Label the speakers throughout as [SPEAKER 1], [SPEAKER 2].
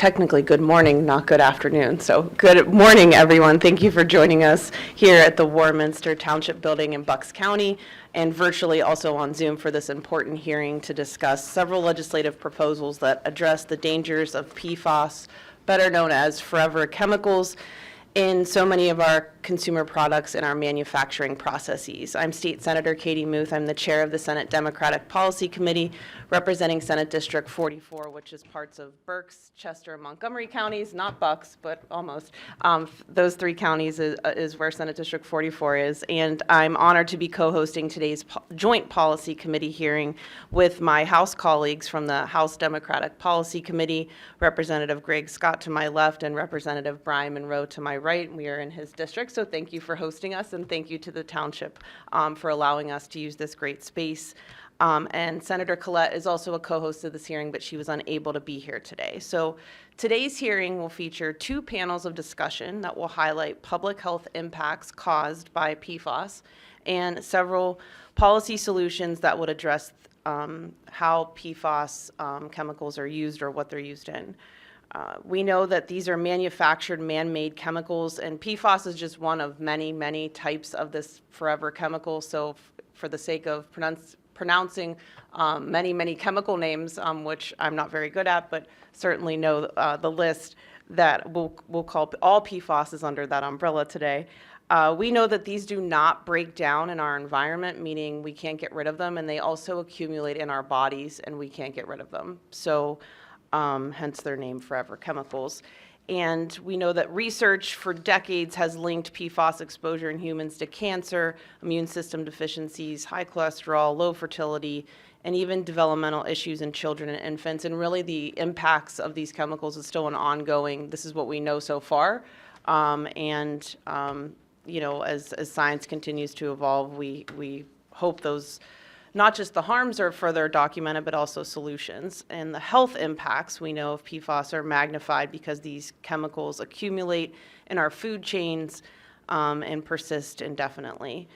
[SPEAKER 1] technically good morning, not good afternoon. So good morning, everyone. Thank you for joining us here at the Warminster Township Building in Berks County, and virtually also on Zoom for this important hearing to discuss several legislative proposals that address the dangers of PFAS, better known as forever chemicals, in so many of our consumer products and our manufacturing processes. I'm State Senator Katie Muth. I'm the chair of the Senate Democratic Policy Committee, representing Senate District 44, which is parts of Berks, Chester, and Montgomery counties, not Bucks, but almost. Those three counties is where Senate District 44 is, and I'm honored to be co-hosting today's joint policy committee hearing with my House colleagues from the House Democratic Policy Committee, Representative Greg Scott to my left and Representative Brian Munroe to my right. We are in his district, so thank you for hosting us, and thank you to the township for allowing us to use this great space. And Senator Collette is also a co-host of this hearing, but she was unable to be here today. So today's hearing will feature two panels of discussion that will highlight public health impacts caused by PFAS and several policy solutions that would address how PFAS chemicals are used or what they're used in. We know that these are manufactured, man-made chemicals, and PFAS is just one of many, many types of this forever chemical. So for the sake of pronouncing many, many chemical names, which I'm not very good at, but certainly know the list, that we'll call all PFAS under that umbrella today. We know that these do not break down in our environment, meaning we can't get rid of them, and they also accumulate in our bodies, and we can't get rid of them. So hence their name, forever chemicals. And we know that research for decades has linked PFAS exposure in humans to cancer, immune system deficiencies, high cholesterol, low fertility, and even developmental issues in children and infants. And really the impacts of these chemicals is still an ongoing, this is what we know so far. You know, as science continues to evolve, we hope those, not just the harms are further documented, but also solutions. And the health impacts, we know, of PFAS are magnified because these chemicals accumulate in our food chains and persist indefinitely.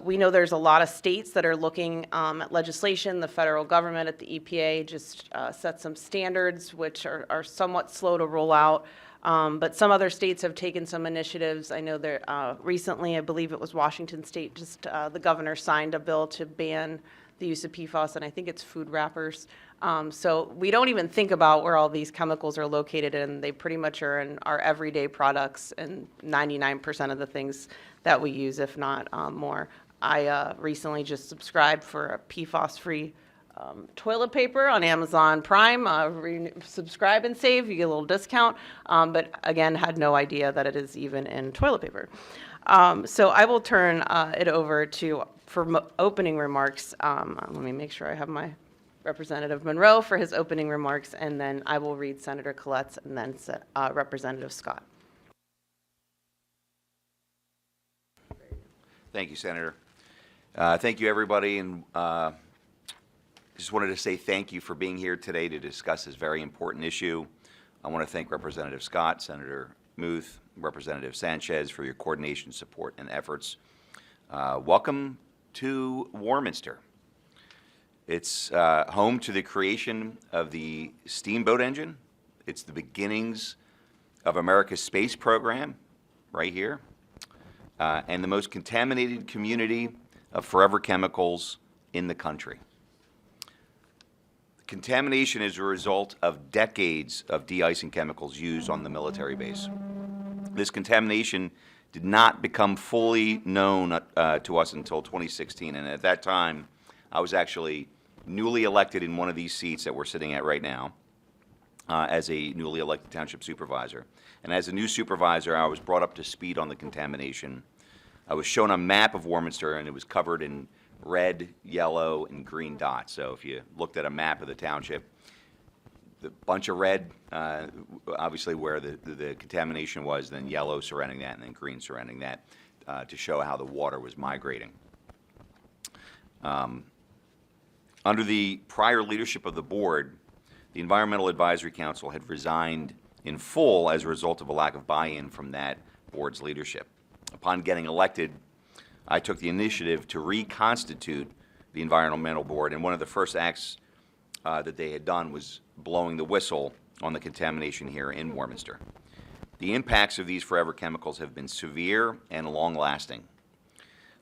[SPEAKER 1] We know there's a lot of states that are looking at legislation. The federal government at the EPA just set some standards which are somewhat slow to roll out. But some other states have taken some initiatives. I know there recently, I believe it was Washington State, just the governor signed a bill to ban the use of PFAS, and I think it's food wrappers. So we don't even think about where all these chemicals are located, and they pretty much are in our everyday products and 99% of the things that we use, if not more. I recently just subscribed for a PFAS-free toilet paper on Amazon Prime. Subscribe and save, you get a little discount, but again, had no idea that it is even in toilet paper. So I will turn it over to, for opening remarks, let me make sure I have my Representative Munroe for his opening remarks, and then I will read Senator Collette's and then Representative Scott.
[SPEAKER 2] Thank you, Senator. Thank you, everybody, and just wanted to say thank you for being here today to discuss this very important issue. I want to thank Representative Scott, Senator Muth, Representative Sanchez for your coordination, support, and efforts. Welcome to Warminster. It's home to the creation of the steamboat engine. It's the beginnings of America's space program right here, and the most contaminated community of forever chemicals in the country. Contamination is a result of decades of de-icing chemicals used on the military base. This contamination did not become fully known to us until 2016, and at that time, I was actually newly elected in one of these seats that we're sitting at right now as a newly elected township supervisor. And as a new supervisor, I was brought up to speed on the contamination. I was shown a map of Warminster, and it was covered in red, yellow, and green dots. So if you looked at a map of the township, the bunch of red, obviously where the contamination was, then yellow surrounding that, and then green surrounding that, to show how the water was migrating. Under the prior leadership of the board, the Environmental Advisory Council had resigned in full as a result of a lack of buy-in from that board's leadership. Upon getting elected, I took the initiative to reconstitute the Environmental Board, and one of the first acts that they had done was blowing the whistle on the contamination here in Warminster. The impacts of these forever chemicals have been severe and long-lasting.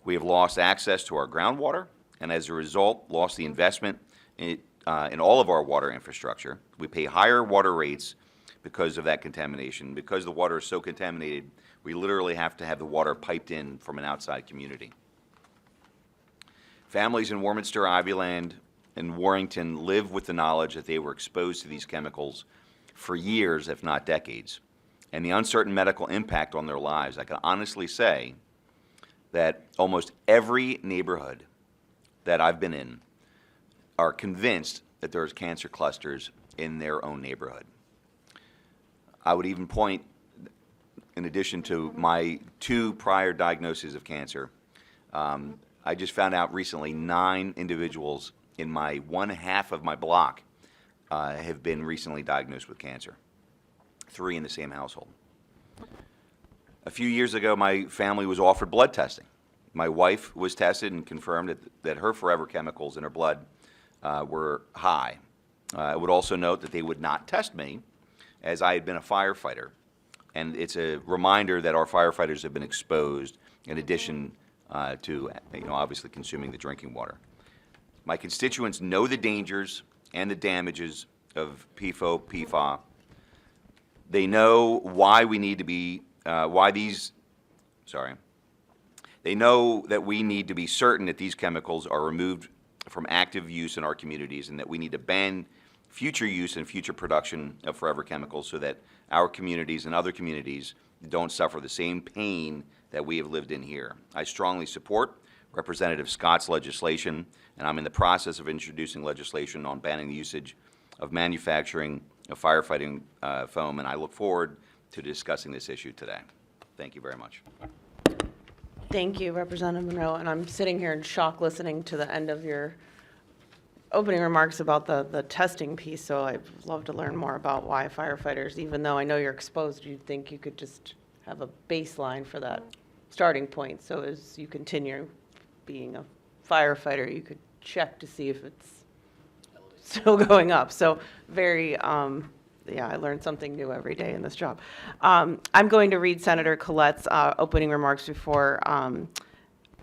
[SPEAKER 2] We have lost access to our groundwater, and as a result, lost the investment in all of our water infrastructure. We pay higher water rates because of that contamination. Because the water is so contaminated, we literally have to have the water piped in from an outside community. Families in Warminster, Ivyland, and Warrington live with the knowledge that they were exposed to these chemicals for years, if not decades, and the uncertain medical impact on their lives. I can honestly say that almost every neighborhood that I've been in are convinced that there's cancer clusters in their own neighborhood. I would even point, in addition to my 2 prior diagnoses of cancer, I just found out recently 9 individuals in my 1/2 of my block have been recently diagnosed with cancer, 3 in the same household. A few years ago, my family was offered blood testing. My wife was tested and confirmed that her forever chemicals in her blood were high. I would also note that they would not test me, as I had been a firefighter. And it's a reminder that our firefighters have been exposed in addition to, obviously consuming the drinking water. My constituents know the dangers and the damages of PFOA, PFAS. They know why we need to be, They know that we need to be certain that these chemicals are removed from active use in our communities, and that we need to ban future use and future production of forever chemicals so that our communities and other communities don't suffer the same pain that we have lived in here. I strongly support Representative Scott's legislation, and I'm in the process of introducing legislation on banning the usage of manufacturing of firefighting foam, and I look forward to discussing this issue today. Thank you very much.
[SPEAKER 1] Thank you, Representative Munroe, and I'm sitting here in shock listening to the end of your opening remarks about the testing piece, so I'd love to learn more about why firefighters, even though I know you're exposed, you'd think you could just have a baseline for that starting point, so as you continue being a firefighter, you could check to see if it's still going up. So very, yeah, I learned something new every day in this job. I'm going to read Senator Collette's opening remarks before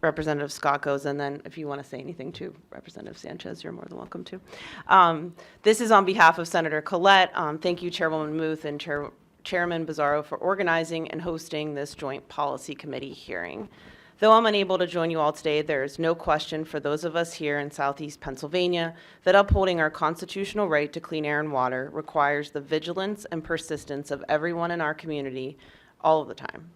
[SPEAKER 1] Representative Scott goes, and then if you want to say anything to Representative Sanchez, you're more than welcome to. This is on behalf of Senator Collette. Thank you, Chairwoman Muth and Chairman Bizzarro, for organizing and hosting this joint policy committee hearing. Though I'm unable to join you all today, there is no question for those of us here in Southeast Pennsylvania that upholding our constitutional right to clean air and water requires the vigilance and persistence of everyone in our community all of the time.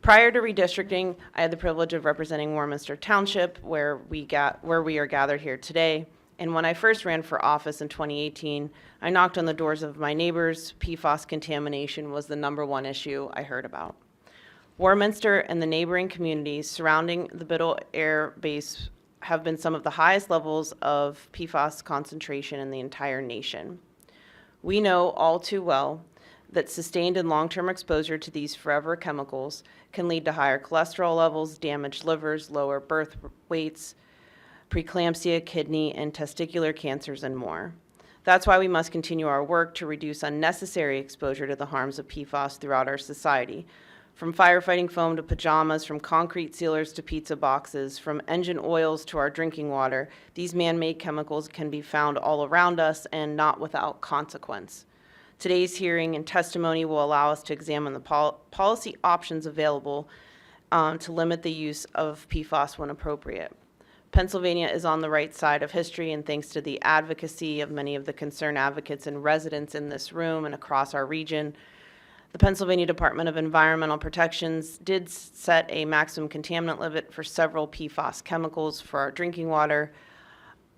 [SPEAKER 1] Prior to redistricting, I had the privilege of representing Warminster Township, where we are gathered here today. And when I first ran for office in 2018, I knocked on the doors of my neighbors. PFAS contamination was the #1 issue I heard about. Warminster and the neighboring communities surrounding the Biddle Air Base have been some of the highest levels of PFAS concentration in the entire nation. We know all too well that sustained and long-term exposure to these forever chemicals can lead to higher cholesterol levels, damaged livers, lower birth weights, preeclampsia, kidney and testicular cancers, and more. That's why we must continue our work to reduce unnecessary exposure to the harms of PFAS throughout our society. From firefighting foam to pajamas, from concrete sealers to pizza boxes, from engine oils to our drinking water, these man-made chemicals can be found all around us and not without consequence. Today's hearing and testimony will allow us to examine the policy options available to limit the use of PFAS when appropriate. Pennsylvania is on the right side of history, and thanks to the advocacy of many of the concerned advocates and residents in this room and across our region, the Pennsylvania Department of Environmental Protections did set a maximum contaminant limit for several PFAS chemicals for our drinking water,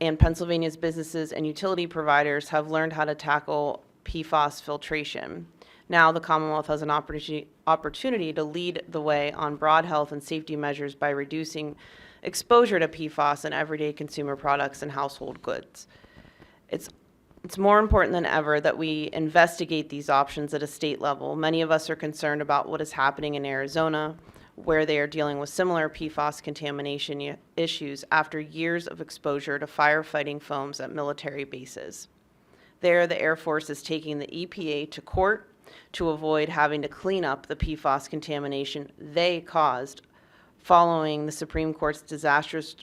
[SPEAKER 1] and Pennsylvania's businesses and utility providers have learned how to tackle PFAS filtration. Now the Commonwealth has an opportunity to lead the way on broad health and safety measures by reducing exposure to PFAS in everyday consumer products and household goods. It's more important than ever that we investigate these options at a state level. Many of us are concerned about what is happening in Arizona, where they are dealing with similar PFAS contamination issues after years of exposure to firefighting foams at military bases. There, the Air Force is taking the EPA to court to avoid having to clean up the PFAS contamination they caused following the Supreme Court's disastrous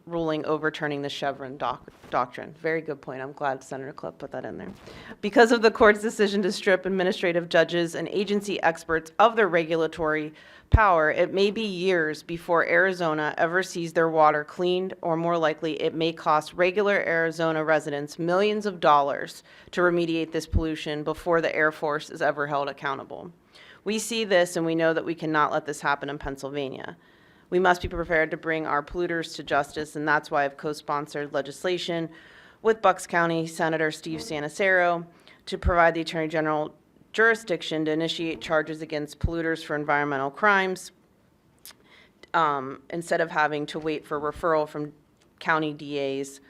[SPEAKER 1] ruling overturning the Chevron doctrine. Very good point. I'm glad Senator Klipp put that in there. Because of the court's decision to strip administrative judges and agency experts of their regulatory power, it may be years before Arizona ever sees their water cleaned, or more likely, it may cost regular Arizona residents millions of dollars to remediate this pollution before the Air Force is ever held accountable. We see this, and we know that we cannot let this happen in Pennsylvania. We must be prepared to bring our polluters to justice, and that's why I've co-sponsored legislation with Bucks County Senator Steve Sanacero to provide the Attorney General jurisdiction to initiate charges against polluters for environmental crimes, instead of having to wait for referral from county DAs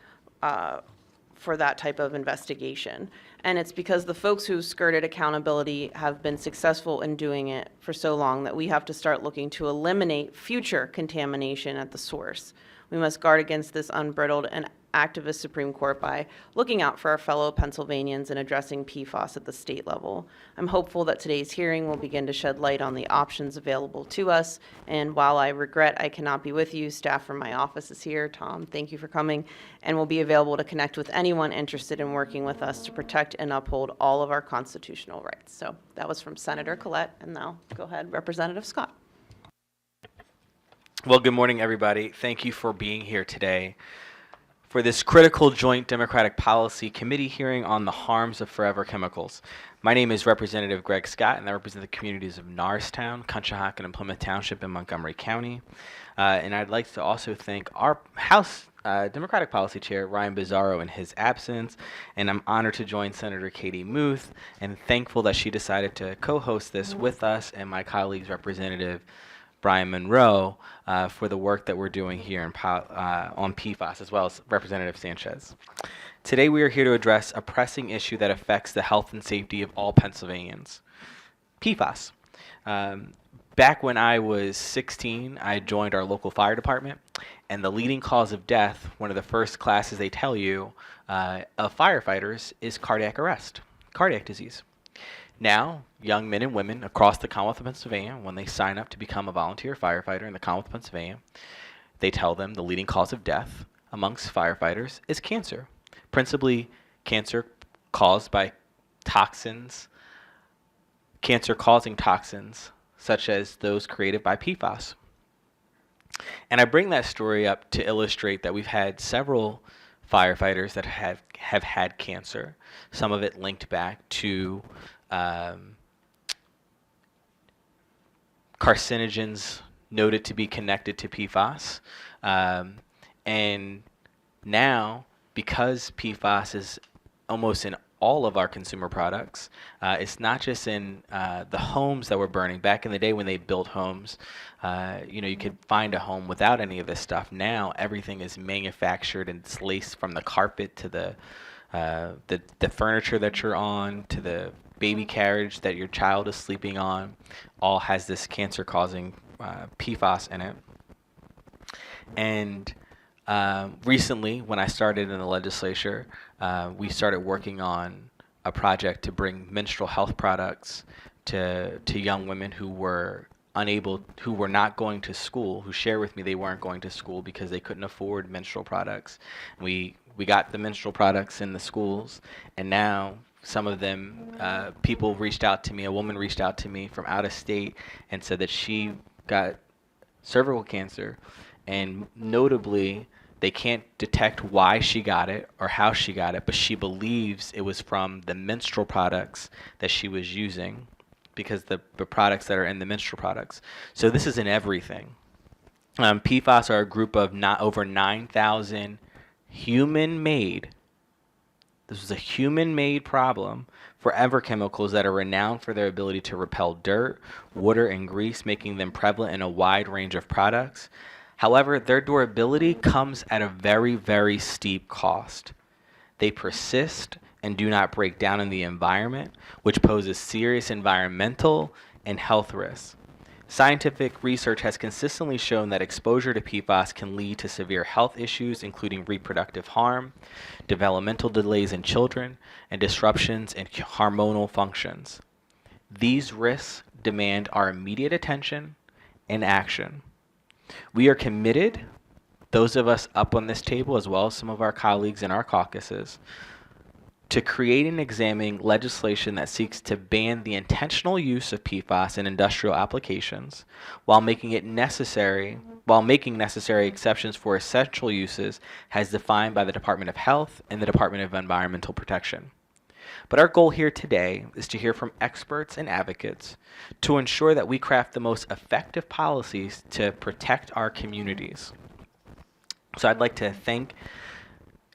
[SPEAKER 1] for that type of investigation. And it's because the folks who skirted accountability have been successful in doing it for so long that we have to start looking to eliminate future contamination at the source. We must guard against this unbridled and activist Supreme Court by looking out for our fellow Pennsylvanians and addressing PFAS at the state level. I'm hopeful that today's hearing will begin to shed light on the options available to us. And while I regret I cannot be with you, staff from my office is here. Tom, thank you for coming, and will be available to connect with anyone interested in working with us to protect and uphold all of our constitutional rights. So that was from Senator Collette, and now go ahead, Representative Scott.
[SPEAKER 3] Well, good morning, everybody. Thank you for being here today for this critical joint Democratic Policy Committee hearing on the harms of forever chemicals. My name is Representative Greg Scott, and I represent the communities of Norristown, Conshohocken, and Plymouth Township in Montgomery County. And I'd like to also thank our House Democratic Policy Chair, Ryan Bizzarro, in his absence. And I'm honored to join Senator Katie Muth, and thankful that she decided to co-host this with us and my colleagues, Representative Brian Munroe, for the work that we're doing here on PFAS, as well as Representative Sanchez. Today we are here to address a pressing issue that affects the health and safety of all Pennsylvanians, PFAS. Back when I was 16, I joined our local fire department, and the leading cause of death, one of the first classes they tell you of firefighters, is cardiac arrest, cardiac disease. Now, young men and women across the Commonwealth of Pennsylvania, when they sign up to become a volunteer firefighter in the Commonwealth of Pennsylvania, they tell them the leading cause of death amongst firefighters is cancer, principally cancer caused by toxins, cancer-causing toxins, such as those created by PFAS. And I bring that story up to illustrate that we've had several firefighters that have had cancer, some of it linked back to carcinogens noted to be connected to PFAS. And now, because PFAS is almost in all of our consumer products, it's not just in the homes that we're burning. Back in the day when they built homes, you could find a home without any of this stuff. Now everything is manufactured and it's laced from the carpet to the furniture that you're on to the baby carriage that your child is sleeping on, all has this cancer-causing PFAS in it. And recently, when I started in the legislature, we started working on a project to bring menstrual health products to young women who were not going to school, who shared with me they weren't going to school because they couldn't afford menstrual products. We got the menstrual products in the schools, and now some of them, people reached out to me, a woman reached out to me from out of state and said that she got cervical cancer, and notably, they can't detect why she got it or how she got it, but she believes it was from the menstrual products that she was using, because the products that are in the menstrual products. So this is in everything. PFAS are a group of over 9,000 human-made, this was a human-made problem, forever chemicals that are renowned for their ability to repel dirt, water, and grease, making them prevalent in a wide range of products. However, their durability comes at a very, very steep cost. They persist and do not break down in the environment, which poses serious environmental and health risks. Scientific research has consistently shown that exposure to PFAS can lead to severe health issues, including reproductive harm, developmental delays in children, and disruptions in hormonal functions. These risks demand our immediate attention and action. We are committed, those of us up on this table, as well as some of our colleagues in our caucuses, to create and examining legislation that seeks to ban the intentional use of PFAS in industrial applications while making necessary exceptions for essential uses as defined by the Department of Health and the Department of Environmental Protection. But our goal here today is to hear from experts and advocates to ensure that we craft the most effective policies to protect our communities. So I'd like to thank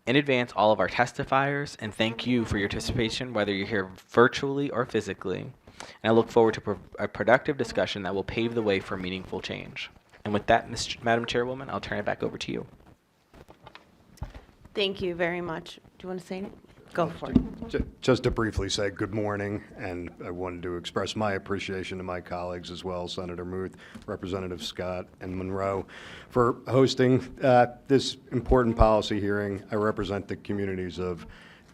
[SPEAKER 3] in advance all of our testifiers and thank you for your participation, whether you're here virtually or physically. And I look forward to a productive discussion that will pave the way for meaningful change. And with that, Madam Chairwoman, I'll turn it back over to you.
[SPEAKER 1] Thank you very much. Do you want to say anything? Go for it.
[SPEAKER 4] Just to briefly say good morning, and I wanted to express my appreciation to my colleagues as well, Senator Muth, Representative Scott, and Munroe, for hosting this important policy hearing. I represent the communities of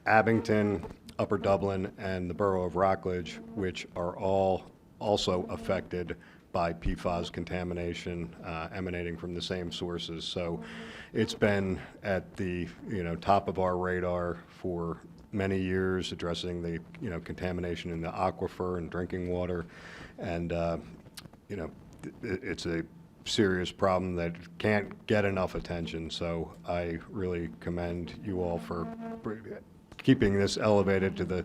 [SPEAKER 4] Abington, Upper Dublin, and the borough of Rockledge, which are all also affected by PFAS contamination emanating from the same sources. So it's been at the top of our radar for many years, addressing the contamination in the aquifer and drinking water, and it's a serious problem that can't get enough attention. So I really commend you all for keeping this elevated to the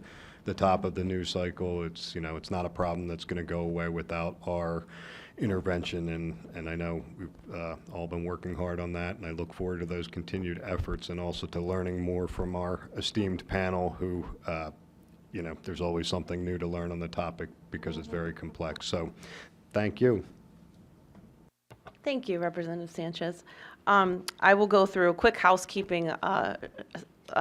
[SPEAKER 4] top of the news cycle. It's it's not a problem that's going to go away without our intervention, and I know we've all been working hard on that, and I look forward to those continued efforts and also to learning more from our esteemed panel who there's always something new to learn on the topic because it's very complex. So thank you.
[SPEAKER 1] Thank you, Representative Sanchez. I will go through a quick housekeeping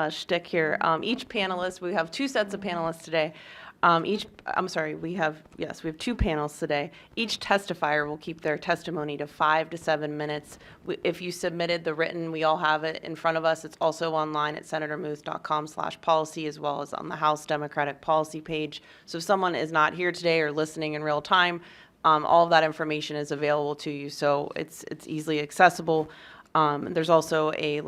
[SPEAKER 1] shtick here. Each panelist, we have two sets of panelists today. We have two panels today. Each testifier will keep their testimony to 5 to 7 minutes. If you submitted the written, we all have it in front of us. It's also online at senatormuth.com/policy, as well as on the House Democratic Policy page. So if someone is not here today or listening in real time, all of that information is available to you. So it's easily accessible. There's also a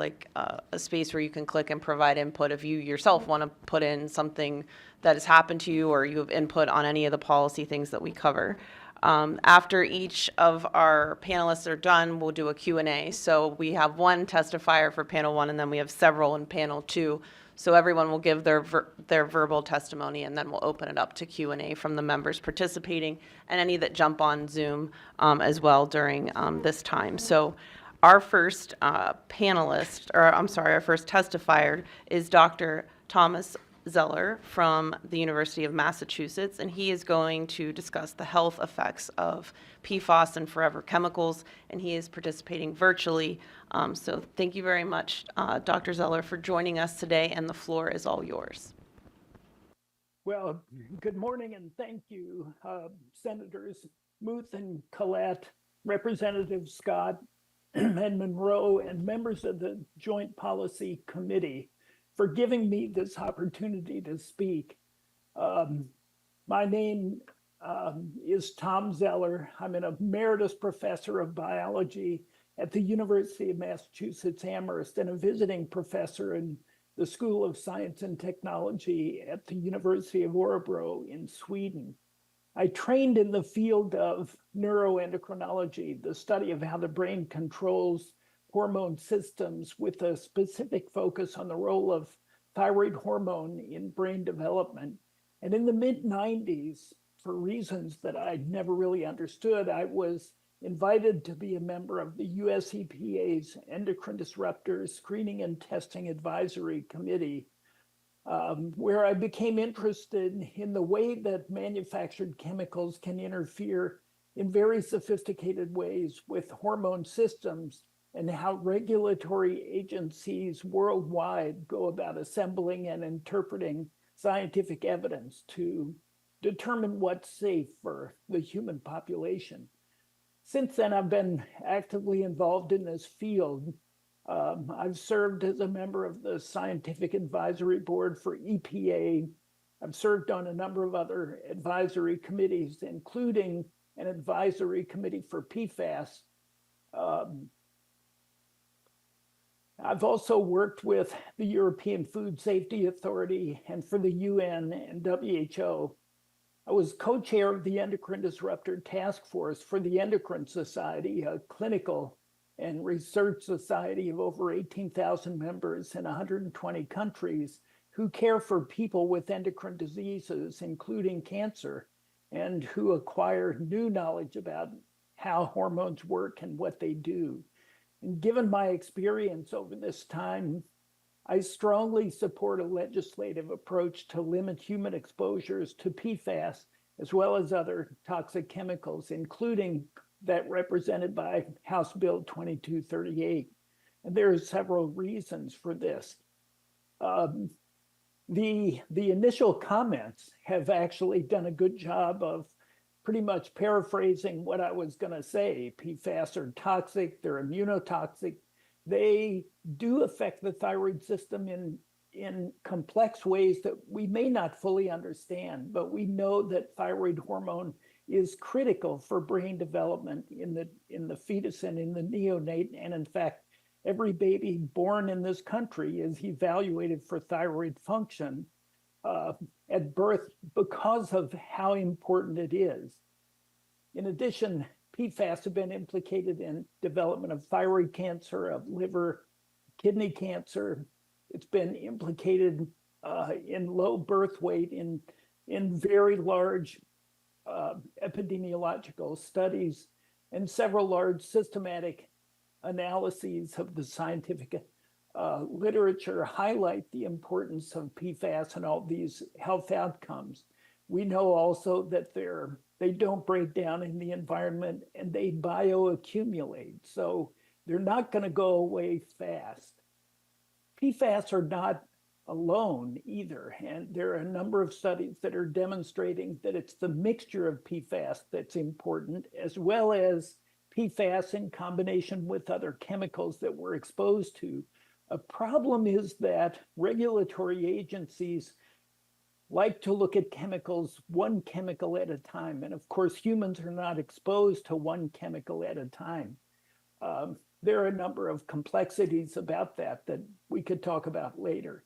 [SPEAKER 1] space where you can click and provide input if you yourself want to put in something that has happened to you or you have input on any of the policy things that we cover. After each of our panelists are done, we'll do a Q&A. So we have one testifier for panel 1, and then we have several in panel 2. So everyone will give their verbal testimony, and then we'll open it up to Q&A from the members participating and any that jump on Zoom as well during this time. So our first our first testifier is Dr. Thomas Zeller from the University of Massachusetts, and he is going to discuss the health effects of PFAS and forever chemicals, and he is participating virtually. So thank you very much, Dr. Zeller, for joining us today, and the floor is all yours.
[SPEAKER 5] Well, good morning, and thank you, Senators Muth and Collette, Representative Scott, and Munroe, and members of the Joint Policy Committee for giving me this opportunity to speak. My name is Tom Zeller. I'm an emeritus professor of biology at the University of Massachusetts Amherst and a visiting professor in the School of Science and Technology at the University of Örebro in Sweden. I trained in the field of neuroendocrinology, the study of how the brain controls hormone systems with a specific focus on the role of thyroid hormone in brain development. And in the mid-90s, for reasons that I never really understood, I was invited to be a member of the US EPA's Endocrine Disruptors Screening and Testing Advisory Committee, where I became interested in the way that manufactured chemicals can interfere in very sophisticated ways with hormone systems and how regulatory agencies worldwide go about assembling and interpreting scientific evidence to determine what's safe for the human population. Since then, I've been actively involved in this field. I've served as a member of the Scientific Advisory Board for EPA. I've served on a number of other advisory committees, including an advisory committee for PFAS. I've also worked with the European Food Safety Authority and for the UN and WHO. I was co-chair of the Endocrine Disruptor Task Force for the Endocrine Society, a clinical and research society of over 18,000 members in 120 countries who care for people with endocrine diseases, including cancer, and who acquire new knowledge about how hormones work and what they do. And given my experience over this time, I strongly support a legislative approach to limit human exposures to PFAS, as well as other toxic chemicals, including that represented by House Bill 2238. And there are several reasons for this. The initial comments have actually done a good job of pretty much paraphrasing what I was going to say. PFAS are toxic, they're immunotoxic. They do affect the thyroid system in complex ways that we may not fully understand, but we know that thyroid hormone is critical for brain development in the fetus and in the neonate. And in fact, every baby born in this country is evaluated for thyroid function at birth because of how important it is. In addition, PFAS have been implicated in development of thyroid cancer, of liver, kidney cancer. It's been implicated in low birth weight in very large epidemiological studies, and several large systematic analyses of the scientific literature highlight the importance of PFAS and all these health outcomes. We know also that they don't break down in the environment and they bioaccumulate. So they're not going to go away fast. PFAS are not alone either. And there are a number of studies that are demonstrating that it's the mixture of PFAS that's important, as well as PFAS in combination with other chemicals that we're exposed to. A problem is that regulatory agencies like to look at chemicals, one chemical at a time. And of course, humans are not exposed to one chemical at a time. There are a number of complexities about that we could talk about later.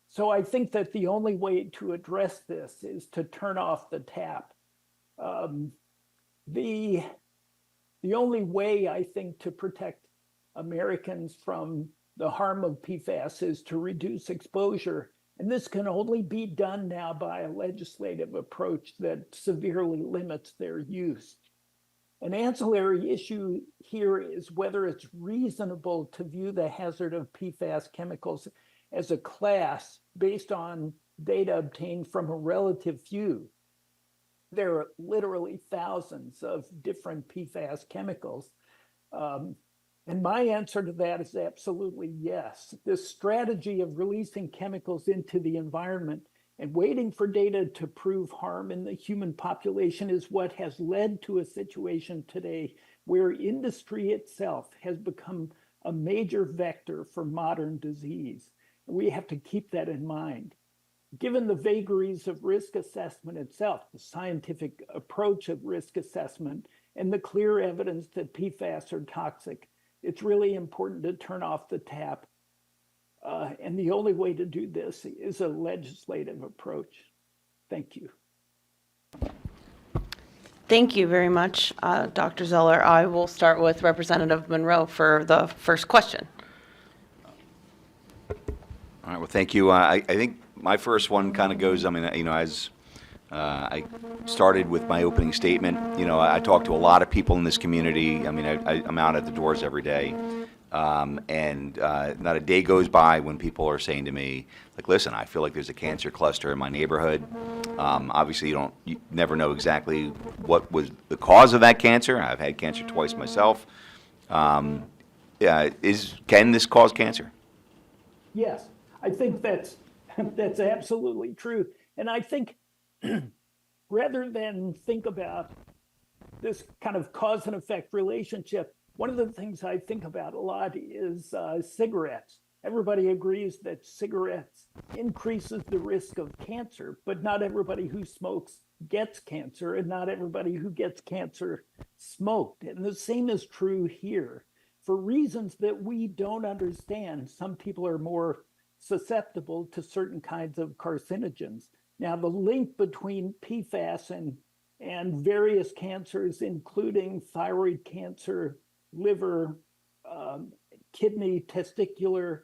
[SPEAKER 5] So I think that the only way to address this is to turn off the tap. The only way, I think, to protect Americans from the harm of PFAS is to reduce exposure. And this can only be done now by a legislative approach that severely limits their use. An ancillary issue here is whether it's reasonable to view the hazard of PFAS chemicals as a class based on data obtained from a relative few. There are literally thousands of different PFAS chemicals. And my answer to that is absolutely yes. This strategy of releasing chemicals into the environment and waiting for data to prove harm in the human population is what has led to a situation today where industry itself has become a major vector for modern disease. We have to keep that in mind. Given the vagaries of risk assessment itself, the scientific approach of risk assessment, and the clear evidence that PFAS are toxic, it's really important to turn off the tap. And the only way to do this is a legislative approach. Thank you.
[SPEAKER 1] Thank you very much, Dr. Zeller. I will start with Representative Munroe for the first question.
[SPEAKER 2] All right, well, thank you. I think my first one kind of goes, as I started with my opening statement, I talk to a lot of people in this community. I'm out at the doors every day. And not a day goes by when people are saying to me, like, listen, I feel like there's a cancer cluster in my neighborhood. Obviously, you never know exactly what was the cause of that cancer. I've had cancer twice myself. Can this cause cancer?
[SPEAKER 5] Yes, I think that's absolutely true. And I think rather than think about this kind of cause and effect relationship, one of the things I think about a lot is cigarettes. Everybody agrees that cigarettes increases the risk of cancer, but not everybody who smokes gets cancer, and not everybody who gets cancer smoked. And the same is true here. For reasons that we don't understand, some people are more susceptible to certain kinds of carcinogens. Now, the link between PFAS and various cancers, including thyroid cancer, liver, kidney, testicular,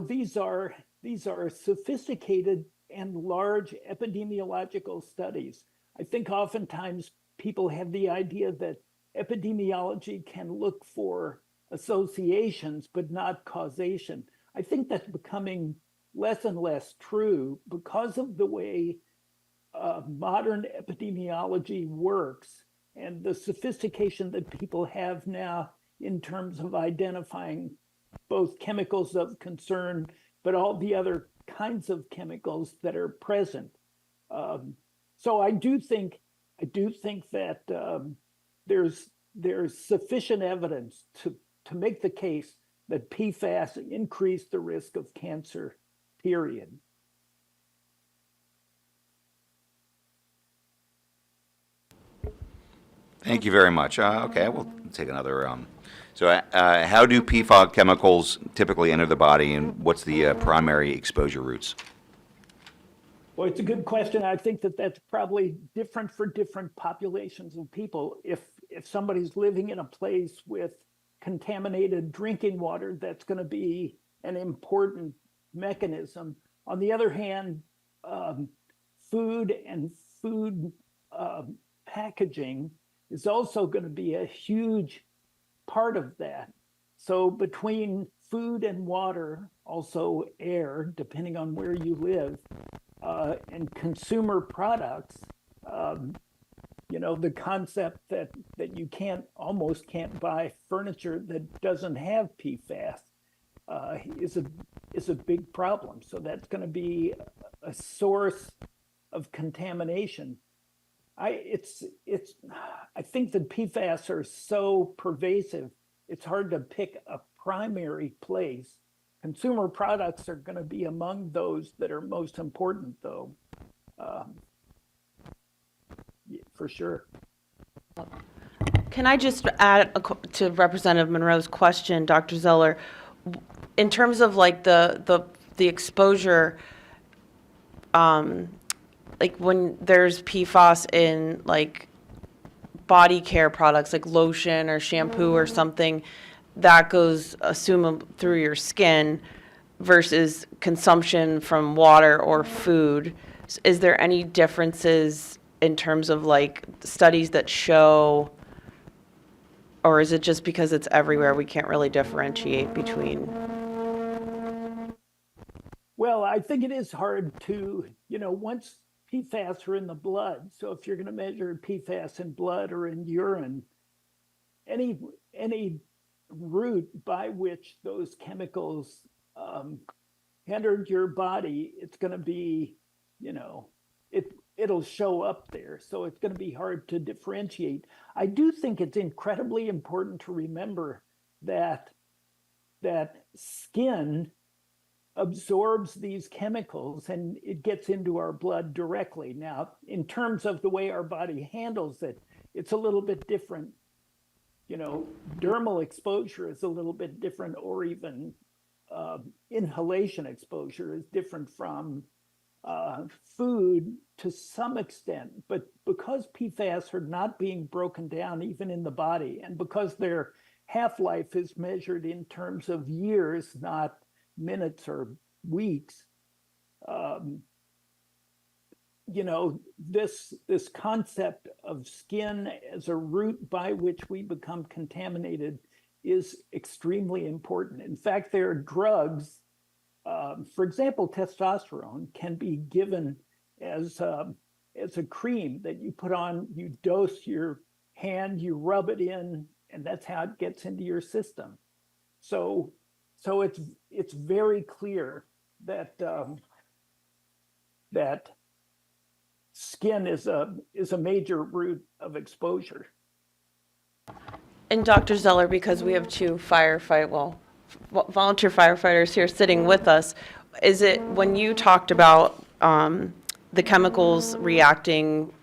[SPEAKER 5] these are sophisticated and large epidemiological studies. I think oftentimes people have the idea that epidemiology can look for associations, but not causation. I think that's becoming less and less true because of the way modern epidemiology works and the sophistication that people have now in terms of identifying both chemicals of concern, but all the other kinds of chemicals that are present. So I do think that there's sufficient evidence to make the case that PFAS increase the risk of cancer, period.
[SPEAKER 2] Thank you very much. Okay, we'll take another. How do PFAS chemicals typically enter the body, and what's the primary exposure routes?
[SPEAKER 5] Well, it's a good question. I think that that's probably different for different populations of people. If somebody's living in a place with contaminated drinking water, that's going to be an important mechanism. On the other hand, food and food packaging is also going to be a huge part of that. So between food and water, also air, depending on where you live, and consumer products, the concept that you almost can't buy furniture that doesn't have PFAS is a big problem. So that's going to be a source of contamination. I think that PFAS are so pervasive, it's hard to pick a primary place. Consumer products are going to be among those that are most important, though, for sure.
[SPEAKER 1] Can I just add to Representative Munroe's question, Dr. Zeller, in terms of like the exposure, like when there's PFAS in like body care products like lotion or shampoo or something, that goes, assume, through your skin versus consumption from water or food. Is there any differences in terms of like studies that show, or is it just because it's everywhere we can't really differentiate between?
[SPEAKER 5] Well, I think it is hard to, once PFAS are in the blood, so if you're going to measure PFAS in blood or in urine, any route by which those chemicals entered your body, it's going to be, it'll show up there. So it's going to be hard to differentiate. I do think it's incredibly important to remember that skin absorbs these chemicals and it gets into our blood directly. Now, in terms of the way our body handles it, it's a little bit different. Dermal exposure is a little bit different, or even inhalation exposure is different from food to some extent. But because PFAS are not being broken down even in the body, and because their half-life is measured in terms of years, not minutes or weeks, this concept of skin as a route by which we become contaminated is extremely important. In fact, there are drugs, for example, testosterone can be given as a cream that you put on, you dose your hand, you rub it in, and that's how it gets into your system. So it's very clear that skin is a major route of exposure.
[SPEAKER 1] And Dr. Zeller, because we have two volunteer firefighters here sitting with us, is it, when you talked about the chemicals reacting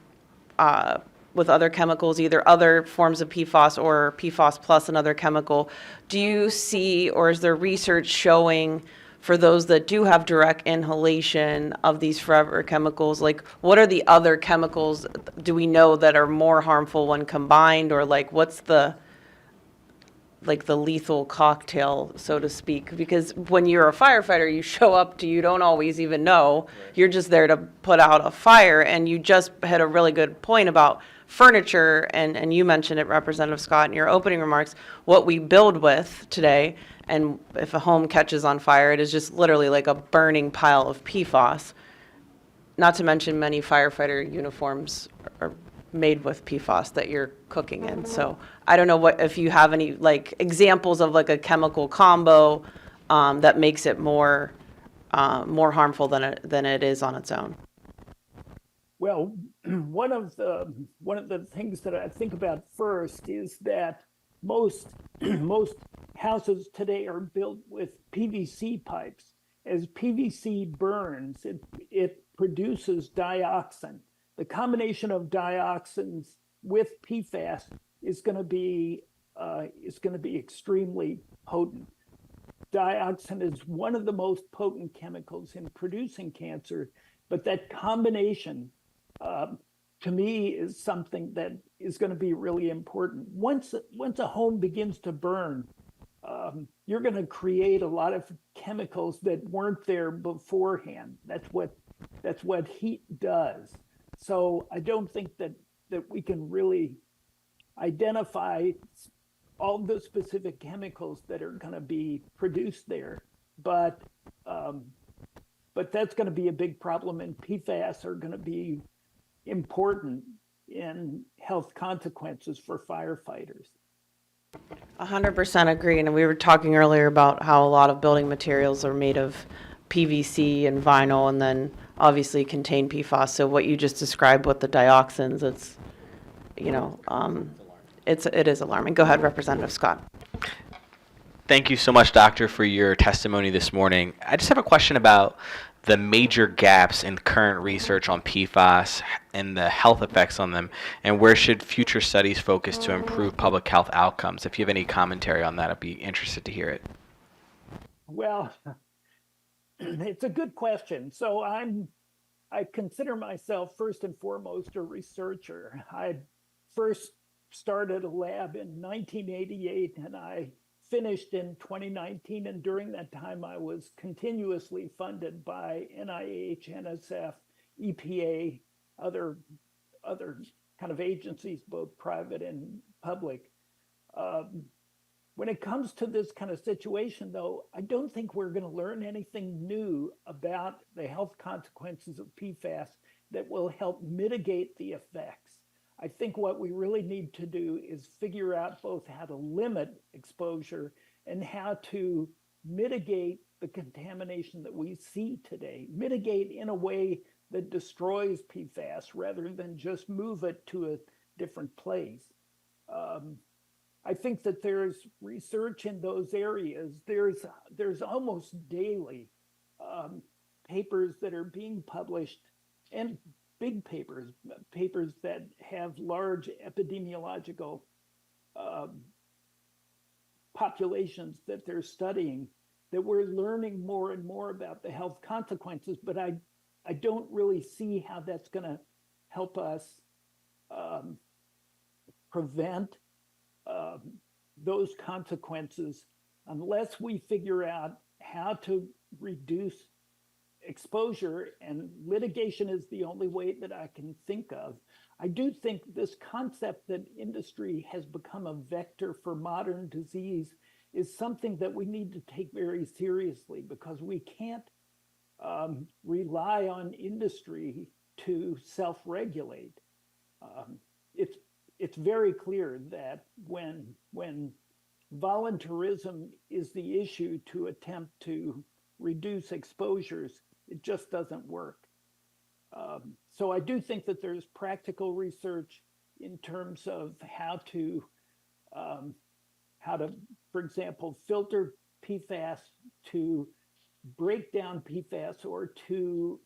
[SPEAKER 1] with other chemicals, either other forms of PFAS or PFAS plus another chemical, do you see, or is there research showing for those that do have direct inhalation of these forever chemicals, like what are the other chemicals, do we know, that are more harmful when combined, or like what's the lethal cocktail, so to speak? Because when you're a firefighter, you show up you don't always even know. You're just there to put out a fire. And you just had a really good point about furniture, and you mentioned it, Representative Scott, in your opening remarks, what we build with today. And if a home catches on fire, it is just literally like a burning pile of PFAS. Not to mention many firefighter uniforms are made with PFAS that you're cooking in. So I don't know if you have any like examples of like a chemical combo that makes it more harmful than it is on its own.
[SPEAKER 5] Well, one of the things that I think about first is that most houses today are built with PVC pipes. As PVC burns, it produces dioxin. The combination of dioxins with PFAS is going to be extremely potent. Dioxin is one of the most potent chemicals in producing cancer, but that combination, to me, is something that is going to be really important. Once a home begins to burn, you're going to create a lot of chemicals that weren't there beforehand. That's what heat does. So I don't think that we can really identify all the specific chemicals that are going to be produced there, but that's going to be a big problem, and PFAS are going to be important in health consequences for firefighters.
[SPEAKER 1] 100% agree. And we were talking earlier about how a lot of building materials are made of PVC and vinyl, and then obviously contain PFAS. So what you just described with the dioxins, it's, it is alarming. Go ahead, Representative Scott.
[SPEAKER 3] Thank you so much, Doctor, for your testimony this morning. I just have a question about the major gaps in current research on PFAS and the health effects on them, and where should future studies focus to improve public health outcomes? If you have any commentary on that, I'd be interested to hear it.
[SPEAKER 5] Well, it's a good question. So I consider myself first and foremost a researcher. I first started a lab in 1988, and I finished in 2019. And during that time, I was continuously funded by NIH, NSF, EPA, other kind of agencies, both private and public. When it comes to this kind of situation, though, I don't think we're going to learn anything new about the health consequences of PFAS that will help mitigate the effects. I think what we really need to do is figure out both how to limit exposure and how to mitigate the contamination that we see today. Mitigate in a way that destroys PFAS rather than just move it to a different place. I think that there's research in those areas. There's almost daily papers that are being published, and big papers that have large epidemiological populations that they're studying, that we're learning more and more about the health consequences. But I don't really see how that's going to help us prevent those consequences unless we figure out how to reduce exposure, and litigation is the only way that I can think of. I do think this concept that industry has become a vector for modern disease is something that we need to take very seriously, because we can't rely on industry to self-regulate. It's very clear that when voluntarism is the issue to attempt to reduce exposures, it just doesn't work. So I do think that there's practical research in terms of how to, for example, filter PFAS, to break down PFAS, or to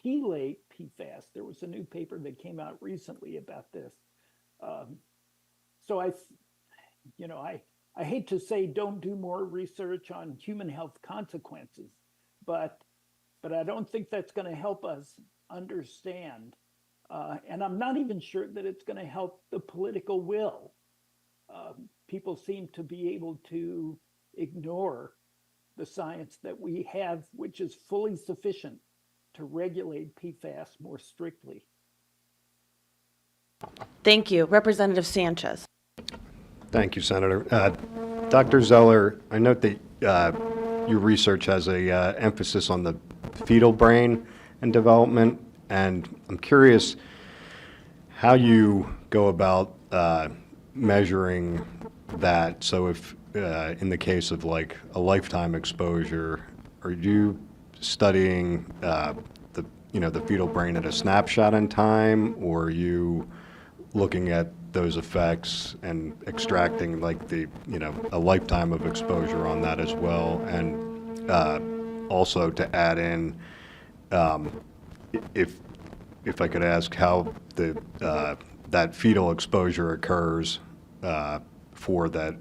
[SPEAKER 5] chelate PFAS. There was a new paper that came out recently about this. So I hate to say don't do more research on human health consequences, but I don't think that's going to help us understand. And I'm not even sure that it's going to help the political will. People seem to be able to ignore the science that we have, which is fully sufficient to regulate PFAS more strictly.
[SPEAKER 1] Thank you. Representative Sanchez.
[SPEAKER 4] Thank you, Senator. Dr. Zeller, I note that your research has a emphasis on the fetal brain and development, and I'm curious how you go about measuring that. So if in the case of like a lifetime exposure, are you studying the fetal brain at a snapshot in time, or are you looking at those effects and extracting like a lifetime of exposure on that as well? And also to add in, if I could ask how that fetal exposure occurs for that,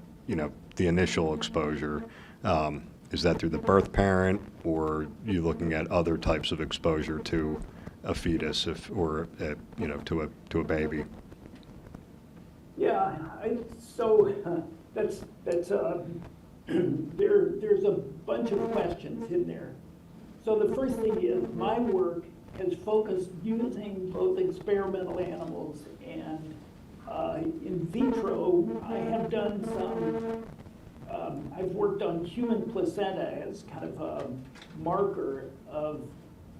[SPEAKER 4] the initial exposure. Is that through the birth parent, or are you looking at other types of exposure to a fetus, to a baby?
[SPEAKER 5] Yeah, that's there's a bunch of questions in there. So the first thing is, my work has focused using both experimental animals and in vitro. I have done some, I've worked on human placenta as kind of a marker of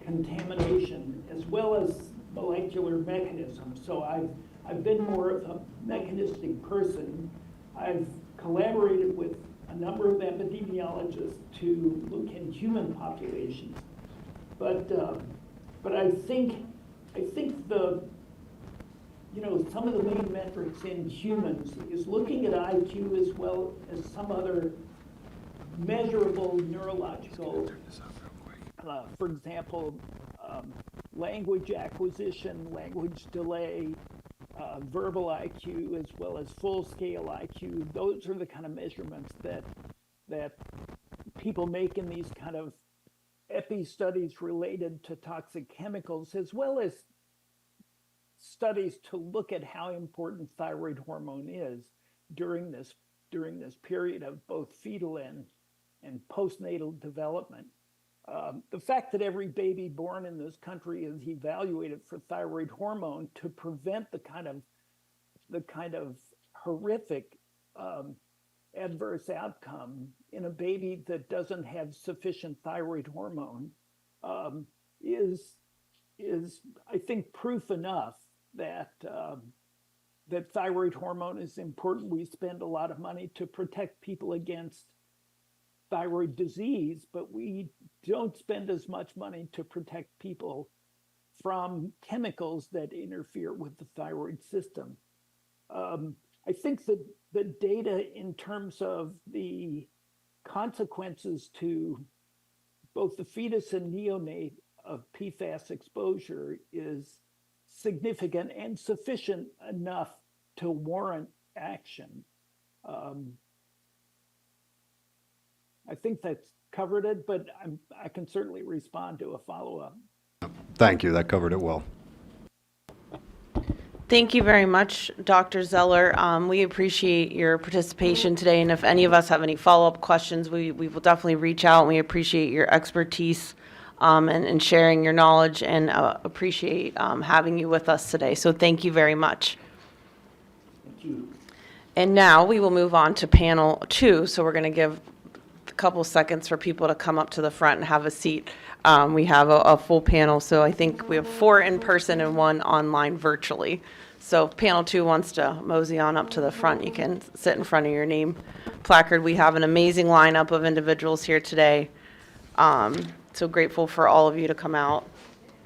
[SPEAKER 5] contamination as well as molecular mechanisms. So I've been more of a mechanistic person. I've collaborated with a number of epidemiologists to look in human populations. But I think some of the main metrics in humans is looking at IQ as well as some other measurable neurological, for example, language acquisition, language delay, verbal IQ, as well as full-scale IQ. Those are the kind of measurements that people make in these kind of epi-studies related to toxic chemicals, as well as studies to look at how important thyroid hormone is during this period of both fetal and postnatal development. The fact that every baby born in this country is evaluated for thyroid hormone to prevent the kind of horrific adverse outcome in a baby that doesn't have sufficient thyroid hormone is I think proof enough that that thyroid hormone is important. We spend a lot of money to protect people against thyroid disease, but we don't spend as much money to protect people from chemicals that interfere with the thyroid system. I think that the data in terms of the consequences to both the fetus and neonate of PFAS exposure is significant and sufficient enough to warrant action. I think that's covered it, but I can certainly respond to a follow-up.
[SPEAKER 4] Thank you. That covered it well.
[SPEAKER 1] Thank you very much, Dr. Zeller. We appreciate your participation today, and if any of us have any follow-up questions, we will definitely reach out, and we appreciate your expertise and sharing your knowledge, and appreciate having you with us today. So thank you very much.
[SPEAKER 5] Thank you.
[SPEAKER 1] And now we will move on to panel 2. So we're going to give a couple seconds for people to come up to the front and have a seat. We have a full panel, so I think we have 4 in person and 1 online virtually. So if panel 2 wants to mosey on up to the front, you can sit in front of your name placard. We have an amazing lineup of individuals here today. So grateful for all of you to come out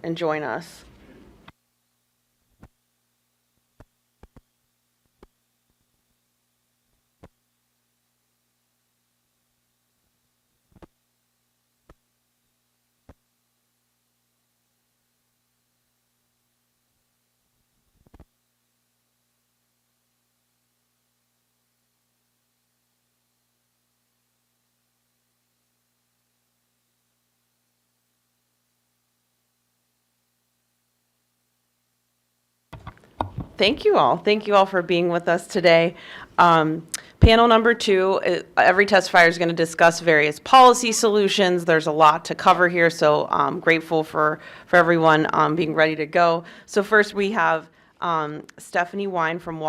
[SPEAKER 1] and join us. Thank you all. Thank you all for being with us today. Panel number 2, every testifier is going to discuss various policy solutions. There's a lot to cover here, so I'm grateful for everyone being ready to go. So first we have Stephanie Wine from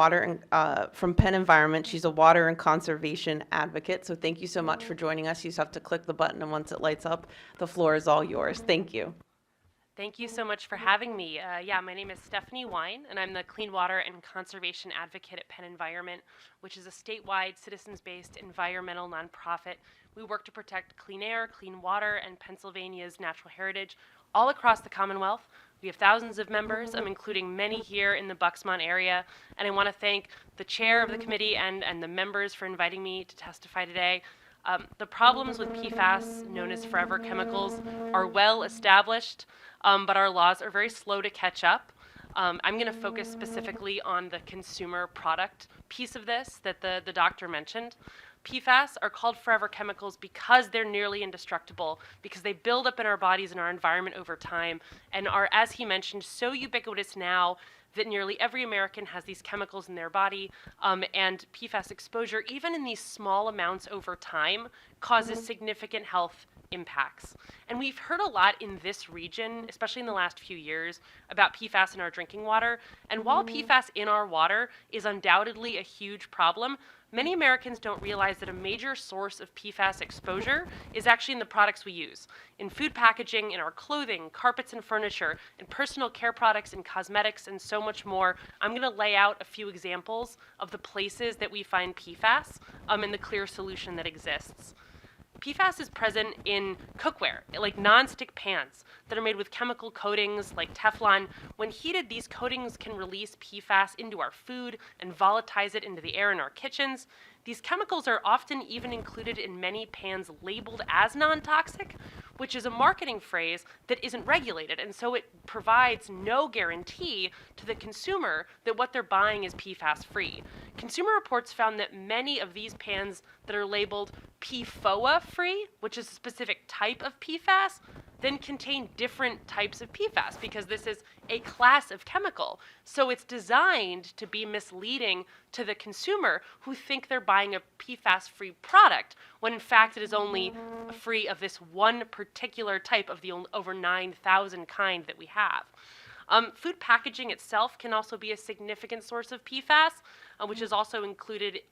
[SPEAKER 1] from Penn Environment. She's a water and conservation advocate. So thank you so much for joining us. You just have to click the button, and once it lights up, the floor is all yours. Thank you.
[SPEAKER 6] Thank you so much for having me. My name is Stephanie Wine, and I'm the Clean Water and Conservation Advocate at Penn Environment, which is a statewide, citizens-based environmental nonprofit. We work to protect clean air, clean water, and Pennsylvania's natural heritage all across the Commonwealth. We have thousands of members, including many here in the Bucksmont area, and I want to thank the chair of the committee and the members for inviting me to testify today. The problems with PFAS, known as forever chemicals, are well established, but our laws are very slow to catch up. I'm going to focus specifically on the consumer product piece of this that the doctor mentioned. PFAS are called forever chemicals because they're nearly indestructible, because they build up in our bodies and our environment over time, and are, as he mentioned, so ubiquitous now that nearly every American has these chemicals in their body, and PFAS exposure, even in these small amounts over time, causes significant health impacts. And we've heard a lot in this region, especially in the last few years, about PFAS in our drinking water. And while PFAS in our water is undoubtedly a huge problem, many Americans don't realize that a major source of PFAS exposure is actually in the products we use. In food packaging, in our clothing, carpets and furniture, in personal care products and cosmetics, and so much more. I'm going to lay out a few examples of the places that we find PFAS and the clear solution that exists. PFAS is present in cookware, like nonstick pans that are made with chemical coatings like Teflon. When heated, these coatings can release PFAS into our food and volatilize it into the air in our kitchens. These chemicals are often even included in many pans labeled as non-toxic, which is a marketing phrase that isn't regulated, and so it provides no guarantee to the consumer that what they're buying is PFAS-free. Consumer Reports found that many of these pans that are labeled PFOA-free, which is a specific type of PFAS, then contain different types of PFAS because this is a class of chemical. So it's designed to be misleading to the consumer who think they're buying a PFAS-free product when in fact it is only free of this one particular type of the over 9,000 kind that we have. Food packaging itself can also be a significant source of PFAS, which is also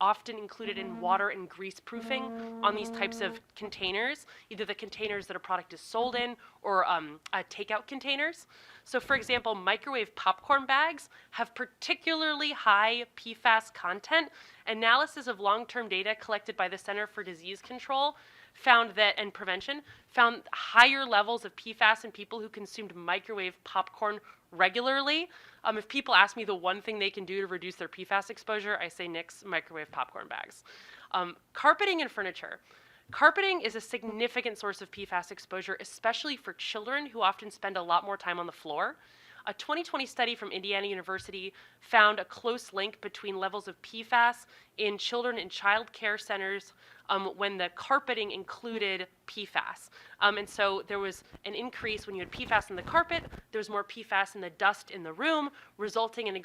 [SPEAKER 6] often included in water and grease proofing on these types of containers, either the containers that a product is sold in or takeout containers. So for example, microwave popcorn bags have particularly high PFAS content. Analysis of long-term data collected by the Center for Disease Control and Prevention found higher levels of PFAS in people who consumed microwave popcorn regularly. If people ask me the one thing they can do to reduce their PFAS exposure, I say nix microwave popcorn bags. Carpeting and furniture. Carpeting is a significant source of PFAS exposure, especially for children who often spend a lot more time on the floor. A 2020 study from Indiana University found a close link between levels of PFAS in children in child care centers when the carpeting included PFAS. And so there was an increase when you had PFAS in the carpet, there was more PFAS in the dust in the room, resulting in a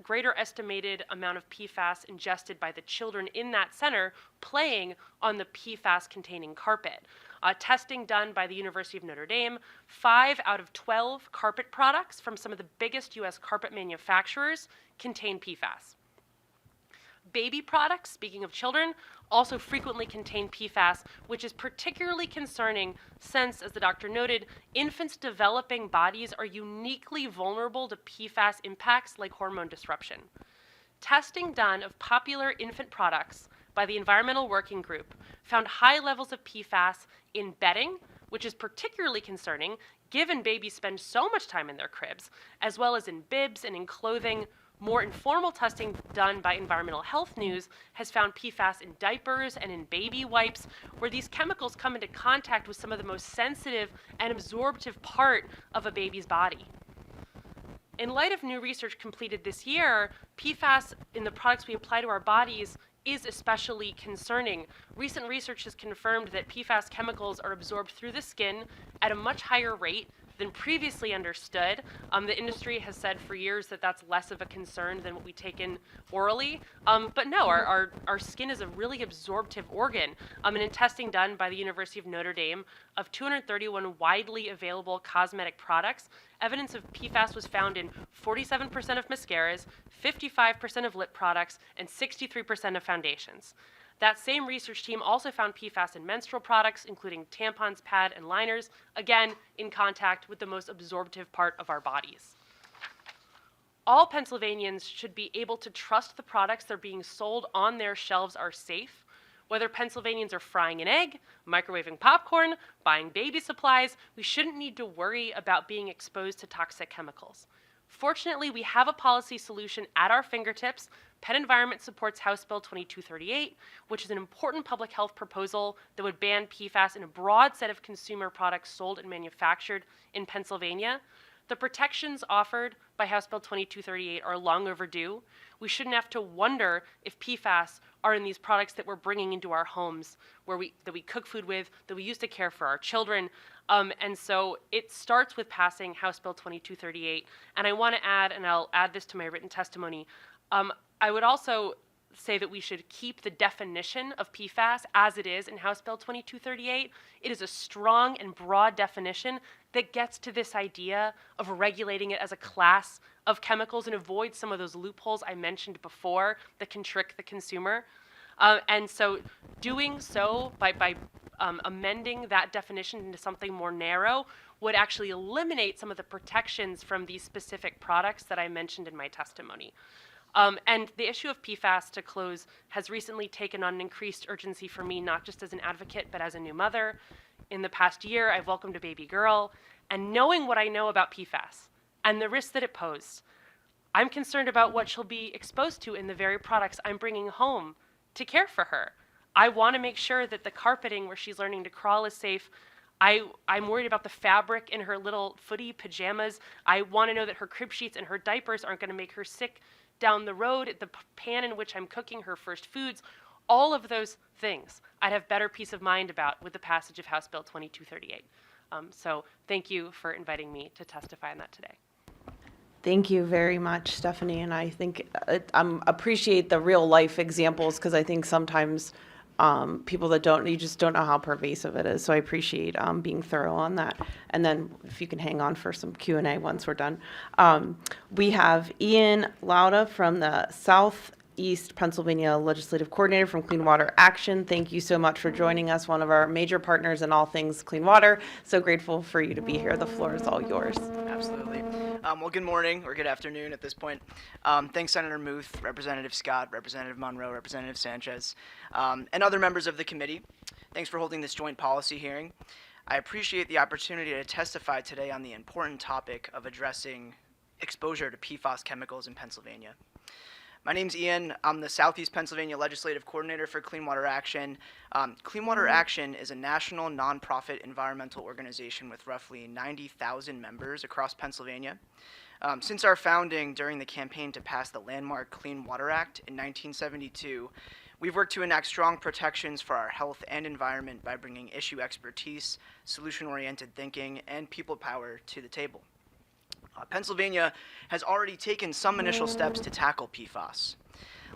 [SPEAKER 6] greater estimated amount of PFAS ingested by the children in that center playing on the PFAS-containing carpet. Testing done by the University of Notre Dame, 5 out of 12 carpet products from some of the biggest U.S. carpet manufacturers contain PFAS. Baby products, speaking of children, also frequently contain PFAS, which is particularly concerning since, as the doctor noted, infants' developing bodies are uniquely vulnerable to PFAS impacts like hormone disruption. Testing done of popular infant products by the Environmental Working Group found high levels of PFAS in bedding, which is particularly concerning given babies spend so much time in their cribs, as well as in bibs and in clothing. More informal testing done by Environmental Health News has found PFAS in diapers and in baby wipes, where these chemicals come into contact with some of the most sensitive and absorptive part of a baby's body. In light of new research completed this year, PFAS in the products we apply to our bodies is especially concerning. Recent research has confirmed that PFAS chemicals are absorbed through the skin at a much higher rate than previously understood. The industry has said for years that that's less of a concern than what we take in orally. But no, our skin is a really absorptive organ. And in testing done by the University of Notre Dame of 231 widely available cosmetic products, evidence of PFAS was found in 47% of mascaras, 55% of lip products, and 63% of foundations. That same research team also found PFAS in menstrual products, including tampons, pad, and liners, again, in contact with the most absorptive part of our bodies. All Pennsylvanians should be able to trust the products that are being sold on their shelves are safe. Whether Pennsylvanians are frying an egg, microwaving popcorn, buying baby supplies, we shouldn't need to worry about being exposed to toxic chemicals. Fortunately, we have a policy solution at our fingertips. Penn Environment supports House Bill 2238, which is an important public health proposal that would ban PFAS in a broad set of consumer products sold and manufactured in Pennsylvania. The protections offered by House Bill 2238 are long overdue. We shouldn't have to wonder if PFAS are in these products that we're bringing into our homes, that we cook food with, that we use to care for our children. And so it starts with passing House Bill 2238. And I want to add, and I'll add this to my written testimony, I would also say that we should keep the definition of PFAS as it is in House Bill 2238. It is a strong and broad definition that gets to this idea of regulating it as a class of chemicals and avoids some of those loopholes I mentioned before that can trick the consumer. And so doing so by amending that definition into something more narrow would actually eliminate some of the protections from these specific products that I mentioned in my testimony. And the issue of PFAS, to close, has recently taken on an increased urgency for me, not just as an advocate, but as a new mother. In the past year, I've welcomed a baby girl, and knowing what I know about PFAS and the risks that it posed, I'm concerned about what she'll be exposed to in the very products I'm bringing home to care for her. I want to make sure that the carpeting where she's learning to crawl is safe. I'm worried about the fabric in her little footy pajamas. I want to know that her crib sheets and her diapers aren't going to make her sick down the road, the pan in which I'm cooking her first foods. All of those things I'd have better peace of mind about with the passage of House Bill 2238. So thank you for inviting me to testify on that today.
[SPEAKER 1] Thank you very much, Stephanie. And I think appreciate the real life examples, because I think sometimes people that you just don't know how pervasive it is. So I appreciate being thorough on that. And then if you can hang on for some Q&A once we're done. We have Ian Lauda from the Southeast Pennsylvania Legislative Coordinator from Clean Water Action. Thank you so much for joining us, one of our major partners in all things clean water. So grateful for you to be here. The floor is all yours.
[SPEAKER 7] Absolutely. Well, good morning or good afternoon at this point. Thanks, Senator Muth, Representative Scott, Representative Munroe, Representative Sanchez, and other members of the committee. Thanks for holding this joint policy hearing. I appreciate the opportunity to testify today on the important topic of addressing exposure to PFAS chemicals in Pennsylvania. My name's Ian. I'm the Southeast Pennsylvania Legislative Coordinator for Clean Water Action. Clean Water Action is a national nonprofit environmental organization with roughly 90,000 members across Pennsylvania. Since our founding during the campaign to pass the landmark Clean Water Act in 1972, we've worked to enact strong protections for our health and environment by bringing issue expertise, solution-oriented thinking, and people power to the table. Pennsylvania has already taken some initial steps to tackle PFAS.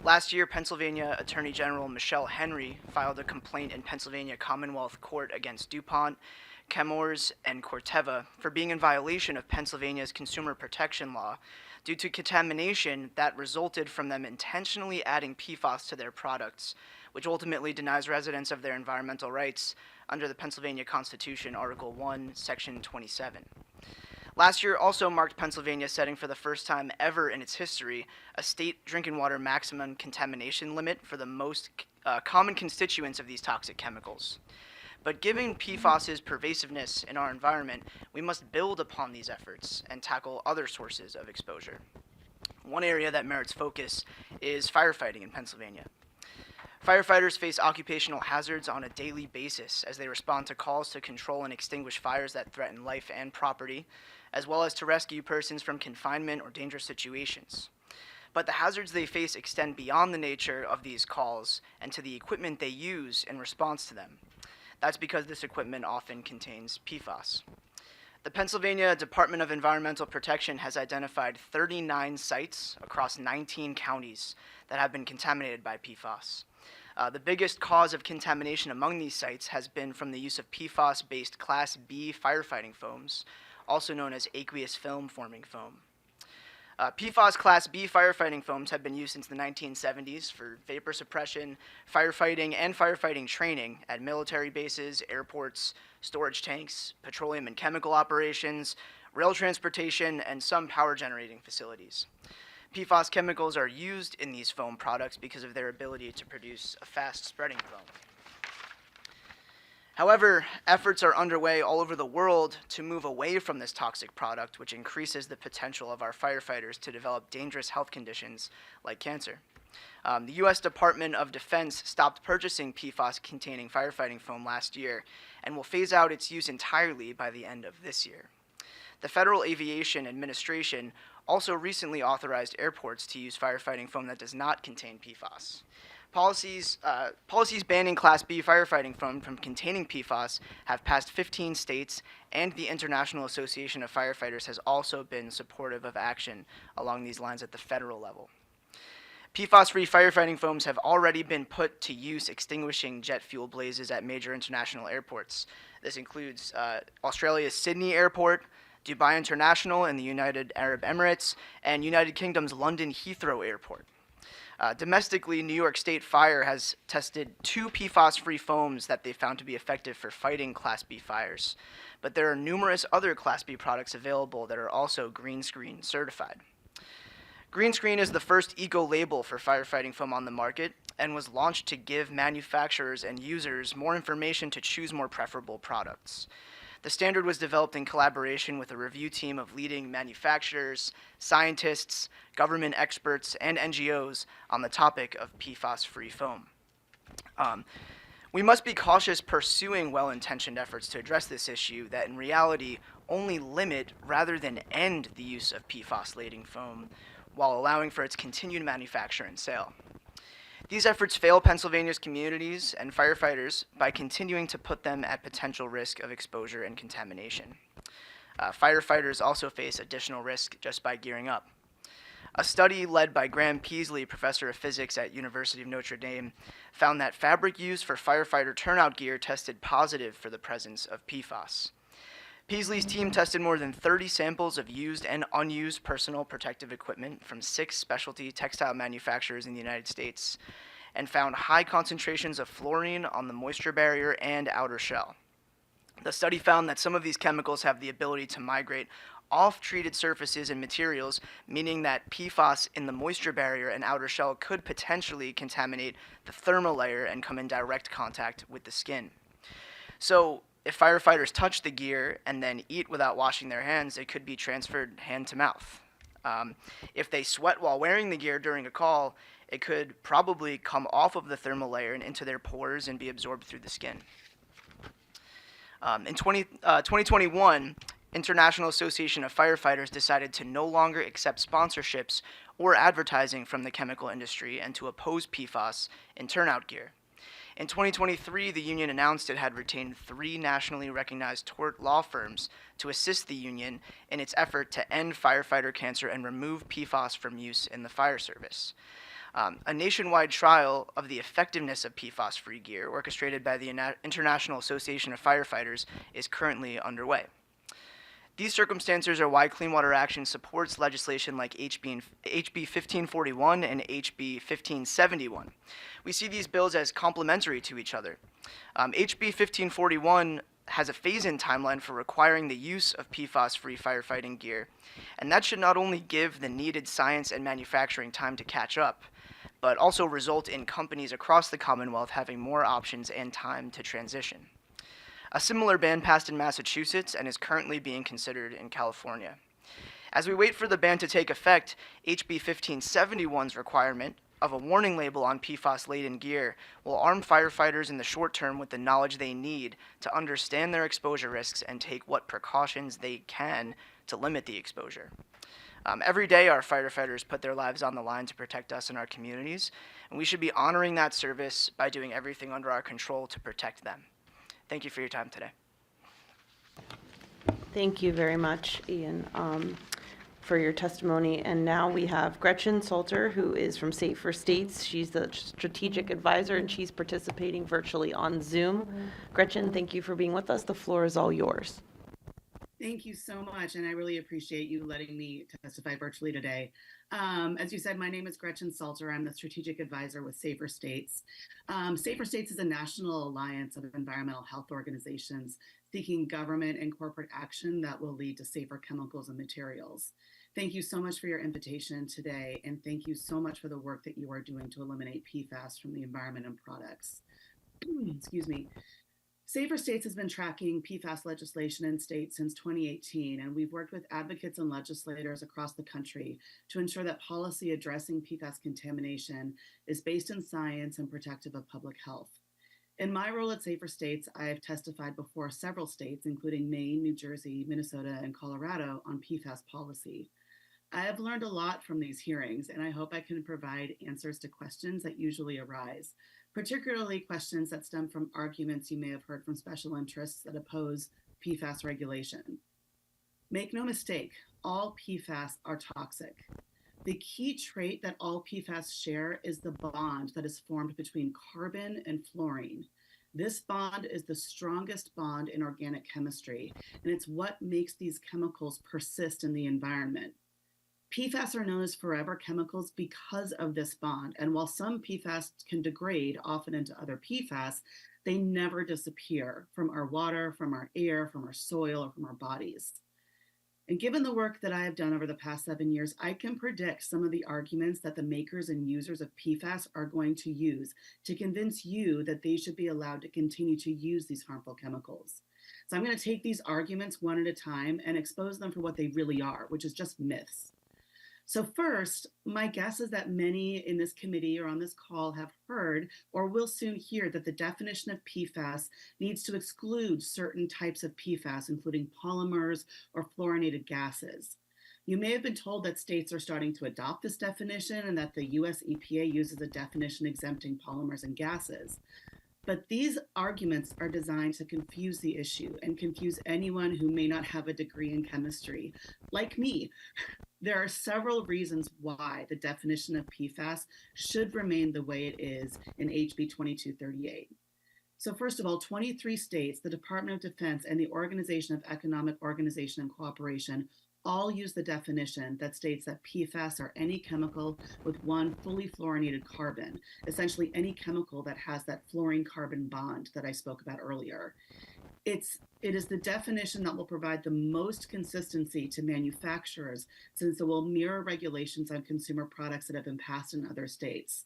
[SPEAKER 7] Last year, Pennsylvania Attorney General Michelle Henry filed a complaint in Pennsylvania Commonwealth Court against DuPont, Chemours, and Corteva for being in violation of Pennsylvania's consumer protection law due to contamination that resulted from them intentionally adding PFAS to their products, which ultimately denies residents of their environmental rights under the Pennsylvania Constitution, Article 1, Section 27. Last year also marked Pennsylvania setting for the first time ever in its history a state drinking water maximum contamination limit for the most common constituents of these toxic chemicals. But given PFAS's pervasiveness in our environment, we must build upon these efforts and tackle other sources of exposure. One area that merits focus is firefighting in Pennsylvania. Firefighters face occupational hazards on a daily basis as they respond to calls to control and extinguish fires that threaten life and property, as well as to rescue persons from confinement or dangerous situations. But the hazards they face extend beyond the nature of these calls and to the equipment they use in response to them. That's because this equipment often contains PFAS. The Pennsylvania Department of Environmental Protection has identified 39 sites across 19 counties that have been contaminated by PFAS. The biggest cause of contamination among these sites has been from the use of PFAS-based Class B firefighting foams, also known as aqueous film forming foam. PFAS Class B firefighting foams have been used since the 1970s for vapor suppression, firefighting, and firefighting training at military bases, airports, storage tanks, petroleum and chemical operations, rail transportation, and some power generating facilities. PFAS chemicals are used in these foam products because of their ability to produce a fast-spreading foam. However, efforts are underway all over the world to move away from this toxic product, which increases the potential of our firefighters to develop dangerous health conditions like cancer. The U.S. Department of Defense stopped purchasing PFAS-containing firefighting foam last year and will phase out its use entirely by the end of this year. The Federal Aviation Administration also recently authorized airports to use firefighting foam that does not contain PFAS. Policies banning Class B firefighting foam from containing PFAS have passed 15 states, and the International Association of Firefighters has also been supportive of action along these lines at the federal level. PFAS-free firefighting foams have already been put to use extinguishing jet fuel blazes at major international airports. This includes Australia's Sydney Airport, Dubai International in the United Arab Emirates, and United Kingdom's London Heathrow Airport. Domestically, New York State Fire has tested 2 PFAS-free foams that they found to be effective for fighting Class B fires. But there are numerous other Class B products available that are also Green Screen certified. Green Screen is the first eco-label for firefighting foam on the market and was launched to give manufacturers and users more information to choose more preferable products. The standard was developed in collaboration with a review team of leading manufacturers, scientists, government experts, and NGOs on the topic of PFAS-free foam. We must be cautious pursuing well-intentioned efforts to address this issue that in reality only limit rather than end the use of PFAS-laden foam while allowing for its continued manufacture and sale. These efforts fail Pennsylvania's communities and firefighters by continuing to put them at potential risk of exposure and contamination. Firefighters also face additional risk just by gearing up. A study led by Graham Peasley, professor of physics at University of Notre Dame, found that fabric used for firefighter turnout gear tested positive for the presence of PFAS. Peasley's team tested more than 30 samples of used and unused personal protective equipment from 6 specialty textile manufacturers in the United States and found high concentrations of fluorine on the moisture barrier and outer shell. The study found that some of these chemicals have the ability to migrate off treated surfaces and materials, meaning that PFAS in the moisture barrier and outer shell could potentially contaminate the thermal layer and come in direct contact with the skin. So, if firefighters touch the gear and then eat without washing their hands, it could be transferred hand to mouth. If they sweat while wearing the gear during a call, it could probably come off of the thermal layer and into their pores and be absorbed through the skin. In 2021, International Association of Firefighters decided to no longer accept sponsorships or advertising from the chemical industry and to oppose PFAS in turnout gear. In 2023, the union announced it had retained 3 nationally recognized tort law firms to assist the union in its effort to end firefighter cancer and remove PFAS from use in the fire service. A nationwide trial of the effectiveness of PFAS-free gear, orchestrated by the International Association of Firefighters, is currently underway. These circumstances are why Clean Water Action supports legislation like HB 1541 and HB 1571. We see these bills as complementary to each other. HB 1541 has a phase-in timeline for requiring the use of PFAS-free firefighting gear, and that should not only give the needed science and manufacturing time to catch up, but also result in companies across the Commonwealth having more options and time to transition. A similar ban passed in Massachusetts and is currently being considered in California. As we wait for the ban to take effect, HB 1571's requirement of a warning label on PFAS-laden gear will arm firefighters in the short term with the knowledge they need to understand their exposure risks and take what precautions they can to limit the exposure. Every day, our firefighters put their lives on the line to protect us and our communities, and we should be honoring that service by doing everything under our control to protect them. Thank you for your time today.
[SPEAKER 1] Thank you very much, Ian, for your testimony. And now we have Gretchen Salter, who is from Safer States. She's the strategic advisor, and she's participating virtually on Zoom. Gretchen, thank you for being with us. The floor is all yours.
[SPEAKER 8] Thank you so much, and I really appreciate you letting me testify virtually today. As you said, my name is Gretchen Salter. I'm the strategic advisor with Safer States. Safer States is a national alliance of environmental health organizations seeking government and corporate action that will lead to safer chemicals and materials. Thank you so much for your invitation today, and thank you so much for the work that you are doing to eliminate PFAS from the environment and products. Excuse me. Safer States has been tracking PFAS legislation in states since 2018, and we've worked with advocates and legislators across the country to ensure that policy addressing PFAS contamination is based in science and protective of public health. In my role at Safer States, I have testified before several states, including Maine, New Jersey, Minnesota, and Colorado, on PFAS policy. I have learned a lot from these hearings, and I hope I can provide answers to questions that usually arise, particularly questions that stem from arguments you may have heard from special interests that oppose PFAS regulation. Make no mistake, all PFAS are toxic. The key trait that all PFAS share is the bond that is formed between carbon and fluorine. This bond is the strongest bond in organic chemistry, and it's what makes these chemicals persist in the environment. PFAS are known as forever chemicals because of this bond, and while some PFAS can degrade often into other PFAS, they never disappear from our water, from our air, from our soil, or from our bodies. And given the work that I have done over the past 7 years, I can predict some of the arguments that the makers and users of PFAS are going to use to convince you that they should be allowed to continue to use these harmful chemicals. So I'm going to take these arguments one at a time and expose them for what they really are, which is just myths. So first, my guess is that many in this committee or on this call have heard or will soon hear that the definition of PFAS needs to exclude certain types of PFAS, including polymers or fluorinated gases. You may have been told that states are starting to adopt this definition and that the US EPA uses a definition exempting polymers and gases. But these arguments are designed to confuse the issue and confuse anyone who may not have a degree in chemistry, like me. There are several reasons why the definition of PFAS should remain the way it is in HB 2238. So first of all, 23 states, the Department of Defense, and the Organization of Economic Organization and Cooperation all use the definition that states that PFAS are any chemical with one fully fluorinated carbon, essentially any chemical that has that fluorine-carbon bond that I spoke about earlier. It is the definition that will provide the most consistency to manufacturers, since it will mirror regulations on consumer products that have been passed in other states.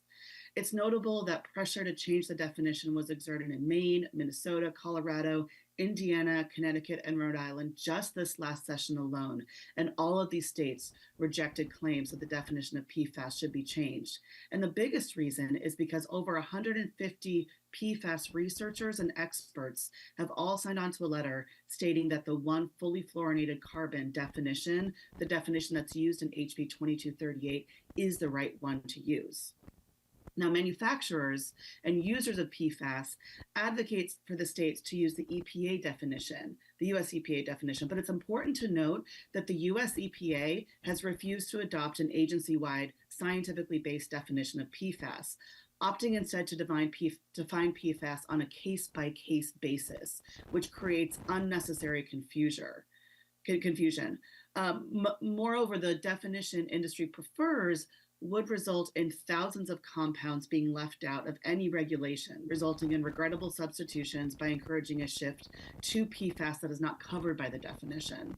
[SPEAKER 8] It's notable that pressure to change the definition was exerted in Maine, Minnesota, Colorado, Indiana, Connecticut, and Rhode Island just this last session alone, and all of these states rejected claims that the definition of PFAS should be changed. And the biggest reason is because over 150 PFAS researchers and experts have all signed on to a letter stating that the one fully fluorinated carbon definition, the definition that's used in HB 2238, is the right one to use. Now, manufacturers and users of PFAS advocate for the states to use the EPA definition, the US EPA definition, but it's important to note that the US EPA has refused to adopt an agency-wide, scientifically based definition of PFAS, opting instead to define PFAS on a case-by-case basis, which creates unnecessary confusion. Moreover, the definition industry prefers would result in thousands of compounds being left out of any regulation, resulting in regrettable substitutions by encouraging a shift to PFAS that is not covered by the definition.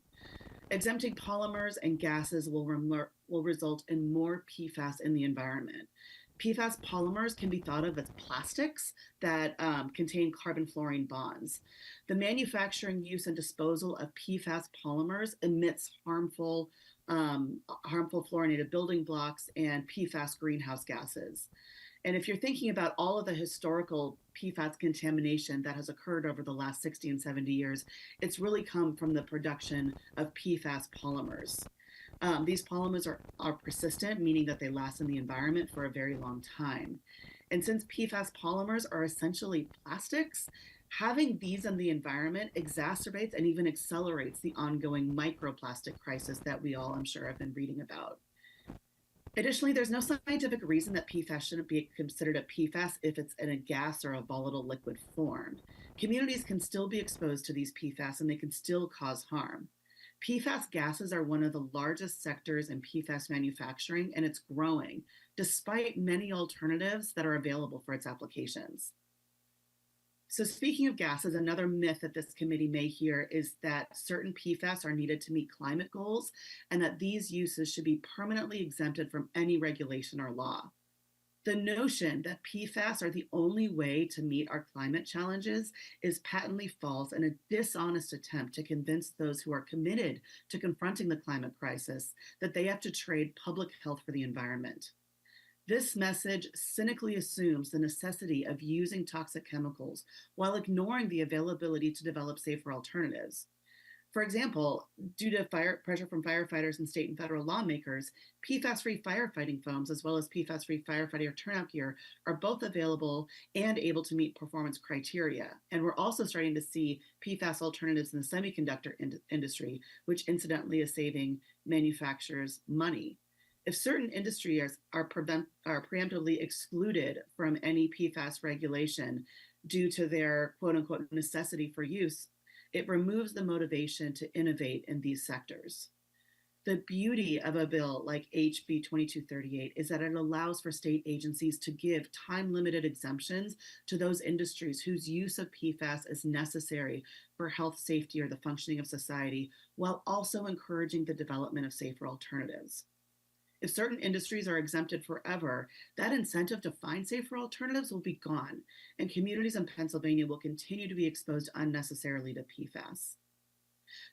[SPEAKER 8] Exempting polymers and gases will result in more PFAS in the environment. PFAS polymers can be thought of as plastics that contain carbon-fluorine bonds. The manufacturing, use, and disposal of PFAS polymers emits harmful fluorinated building blocks and PFAS greenhouse gases. And if you're thinking about all of the historical PFAS contamination that has occurred over the last 60 and 70 years, it's really come from the production of PFAS polymers. These polymers are persistent, meaning that they last in the environment for a very long time. And since PFAS polymers are essentially plastics, Having these in the environment exacerbates and even accelerates the ongoing microplastic crisis that we all, I'm sure, have been reading about. Additionally, there's no scientific reason that PFAS shouldn't be considered a PFAS if it's in a gas or a volatile liquid form. Communities can still be exposed to these PFAS and they can still cause harm. PFAS gases are one of the largest sectors in PFAS manufacturing, and it's growing, despite many alternatives that are available for its applications. So speaking of gases, another myth that this committee may hear is that certain PFAS are needed to meet climate goals and that these uses should be permanently exempted from any regulation or law. The notion that PFAS are the only way to meet our climate challenges is patently false and a dishonest attempt to convince those who are committed to confronting the climate crisis that they have to trade public health for the environment. This message cynically assumes the necessity of using toxic chemicals while ignoring the availability to develop safer alternatives. For example, due to pressure from firefighters and state and federal lawmakers, PFAS-free firefighting foams as well as PFAS-free firefighter turnout gear are both available and able to meet performance criteria. And we're also starting to see PFAS alternatives in the semiconductor industry, which incidentally is saving manufacturers money. If certain industries are preemptively excluded from any PFAS regulation due to their quote-unquote necessity for use, it removes the motivation to innovate in these sectors. The beauty of a bill like HB 2238 is that it allows for state agencies to give time-limited exemptions to those industries whose use of PFAS is necessary for health, safety, or the functioning of society, while also encouraging the development of safer alternatives. If certain industries are exempted forever, that incentive to find safer alternatives will be gone, and communities in Pennsylvania will continue to be exposed unnecessarily to PFAS.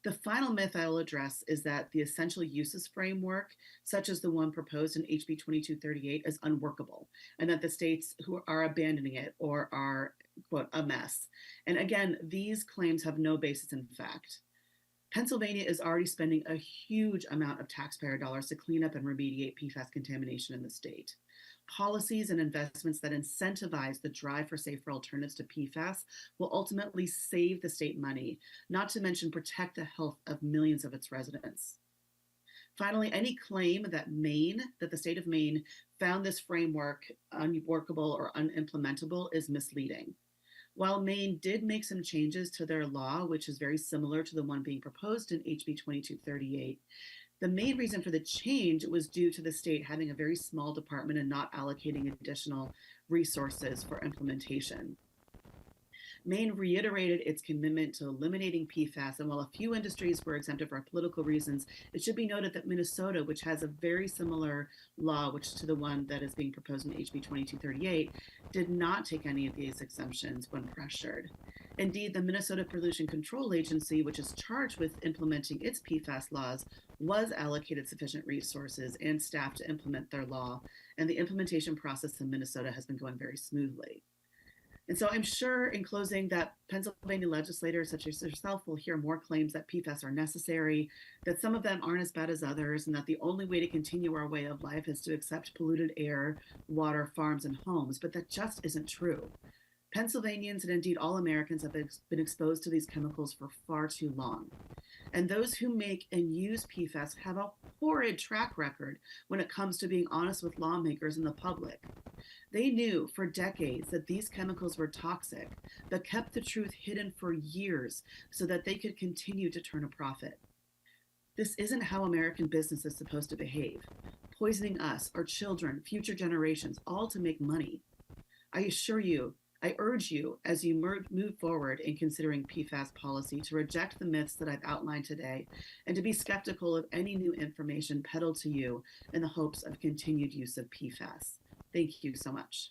[SPEAKER 8] The final myth I will address is that the essential uses framework, such as the one proposed in HB 2238, is unworkable, and that the states who are abandoning it or are, quote, a mess. And again, these claims have no basis in fact. Pennsylvania is already spending a huge amount of taxpayer dollars to clean up and remediate PFAS contamination in the state. Policies and investments that incentivize the drive for safer alternatives to PFAS will ultimately save the state money, not to mention protect the health of millions of its residents. Finally, any claim that the state of Maine found this framework unworkable or unimplementable is misleading. While Maine did make some changes to their law, which is very similar to the one being proposed in HB 2238, the main reason for the change was due to the state having a very small department and not allocating additional resources for implementation. Maine reiterated its commitment to eliminating PFAS, and while a few industries were exempted for political reasons, it should be noted that Minnesota, which has a very similar law to the one that is being proposed in HB 2238, did not take any of these exemptions when pressured. Indeed, the Minnesota Pollution Control Agency, which is charged with implementing its PFAS laws, was allocated sufficient resources and staff to implement their law, and the implementation process in Minnesota has been going very smoothly. And so I'm sure in closing that Pennsylvania legislators such as yourself will hear more claims that PFAS are necessary, that some of them aren't as bad as others, and that the only way to continue our way of life is to accept polluted air, water, farms, and homes, but that just isn't true. Pennsylvanians and indeed all Americans have been exposed to these chemicals for far too long. And those who make and use PFAS have a horrid track record when it comes to being honest with lawmakers and the public. They knew for decades that these chemicals were toxic, but kept the truth hidden for years so that they could continue to turn a profit. This isn't how American business is supposed to behave, poisoning us, our children, future generations, all to make money. I urge you, as you move forward in considering PFAS policy, to reject the myths that I've outlined today and to be skeptical of any new information peddled to you in the hopes of continued use of PFAS. Thank you so much.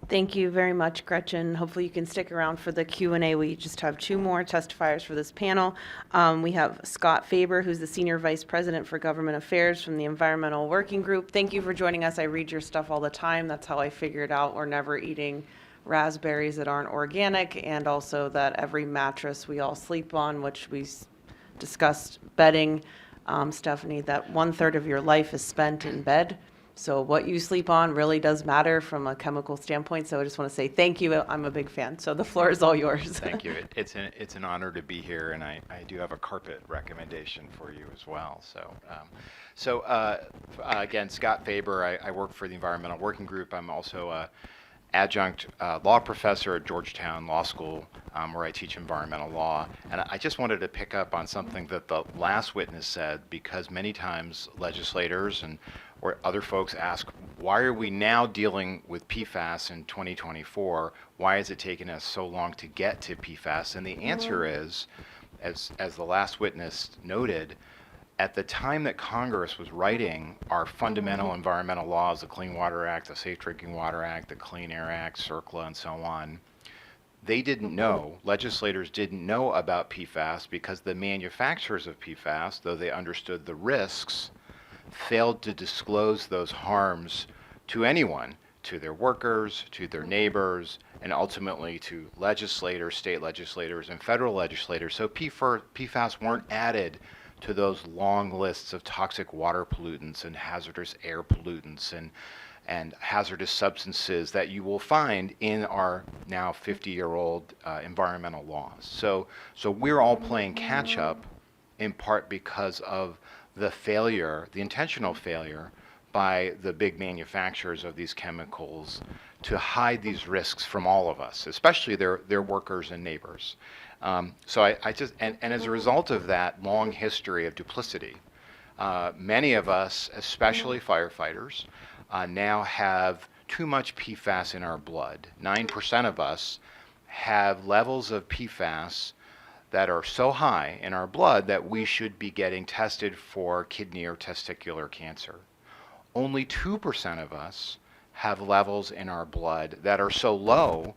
[SPEAKER 1] Thank you very much, Gretchen. Hopefully you can stick around for the Q&A. We just have two more testifiers for this panel. We have Scott Faber, who's the Senior Vice President for Government Affairs from the Environmental Working Group. Thank you for joining us. I read your stuff all the time. That's how I figured out we're never eating raspberries that aren't organic, and also that every mattress we all sleep on, which we discussed bedding, Stephanie, that 1/3 of your life is spent in bed. So what you sleep on really does matter from a chemical standpoint. So I just want to say thank you. I'm a big fan. So the floor is all yours.
[SPEAKER 9] Thank you. It's an honor to be here, and I do have a carpet recommendation for you as well. So, again, Scott Faber. I work for the Environmental Working Group. I'm also a adjunct law professor at Georgetown Law School, where I teach environmental law. And I just wanted to pick up on something that the last witness said, because many times legislators or other folks ask, why are we now dealing with PFAS in 2024? Why is it taking us so long to get to PFAS? And the answer is, as the last witness noted, at the time that Congress was writing our fundamental environmental laws, the Clean Water Act, the Safe Drinking Water Act, the Clean Air Act, CERCLA, and so on, they didn't know, legislators didn't know about PFAS because the manufacturers of PFAS, though they understood the risks, failed to disclose those harms to anyone, to their workers, to their neighbors, and ultimately to legislators, state legislators, and federal legislators. So PFAS weren't added to those long lists of toxic water pollutants and hazardous air pollutants and hazardous substances that you will find in our now 50-year-old environmental laws. So we're all playing catch up in part because of the failure, the intentional failure by the big manufacturers of these chemicals to hide these risks from all of us, especially their workers and neighbors. So I just, and as a result of that long history of duplicity, many of us, especially firefighters, now have too much PFAS in our blood. 9% of us have levels of PFAS that are so high in our blood that we should be getting tested for kidney or testicular cancer. Only 2% of us have levels in our blood that are so low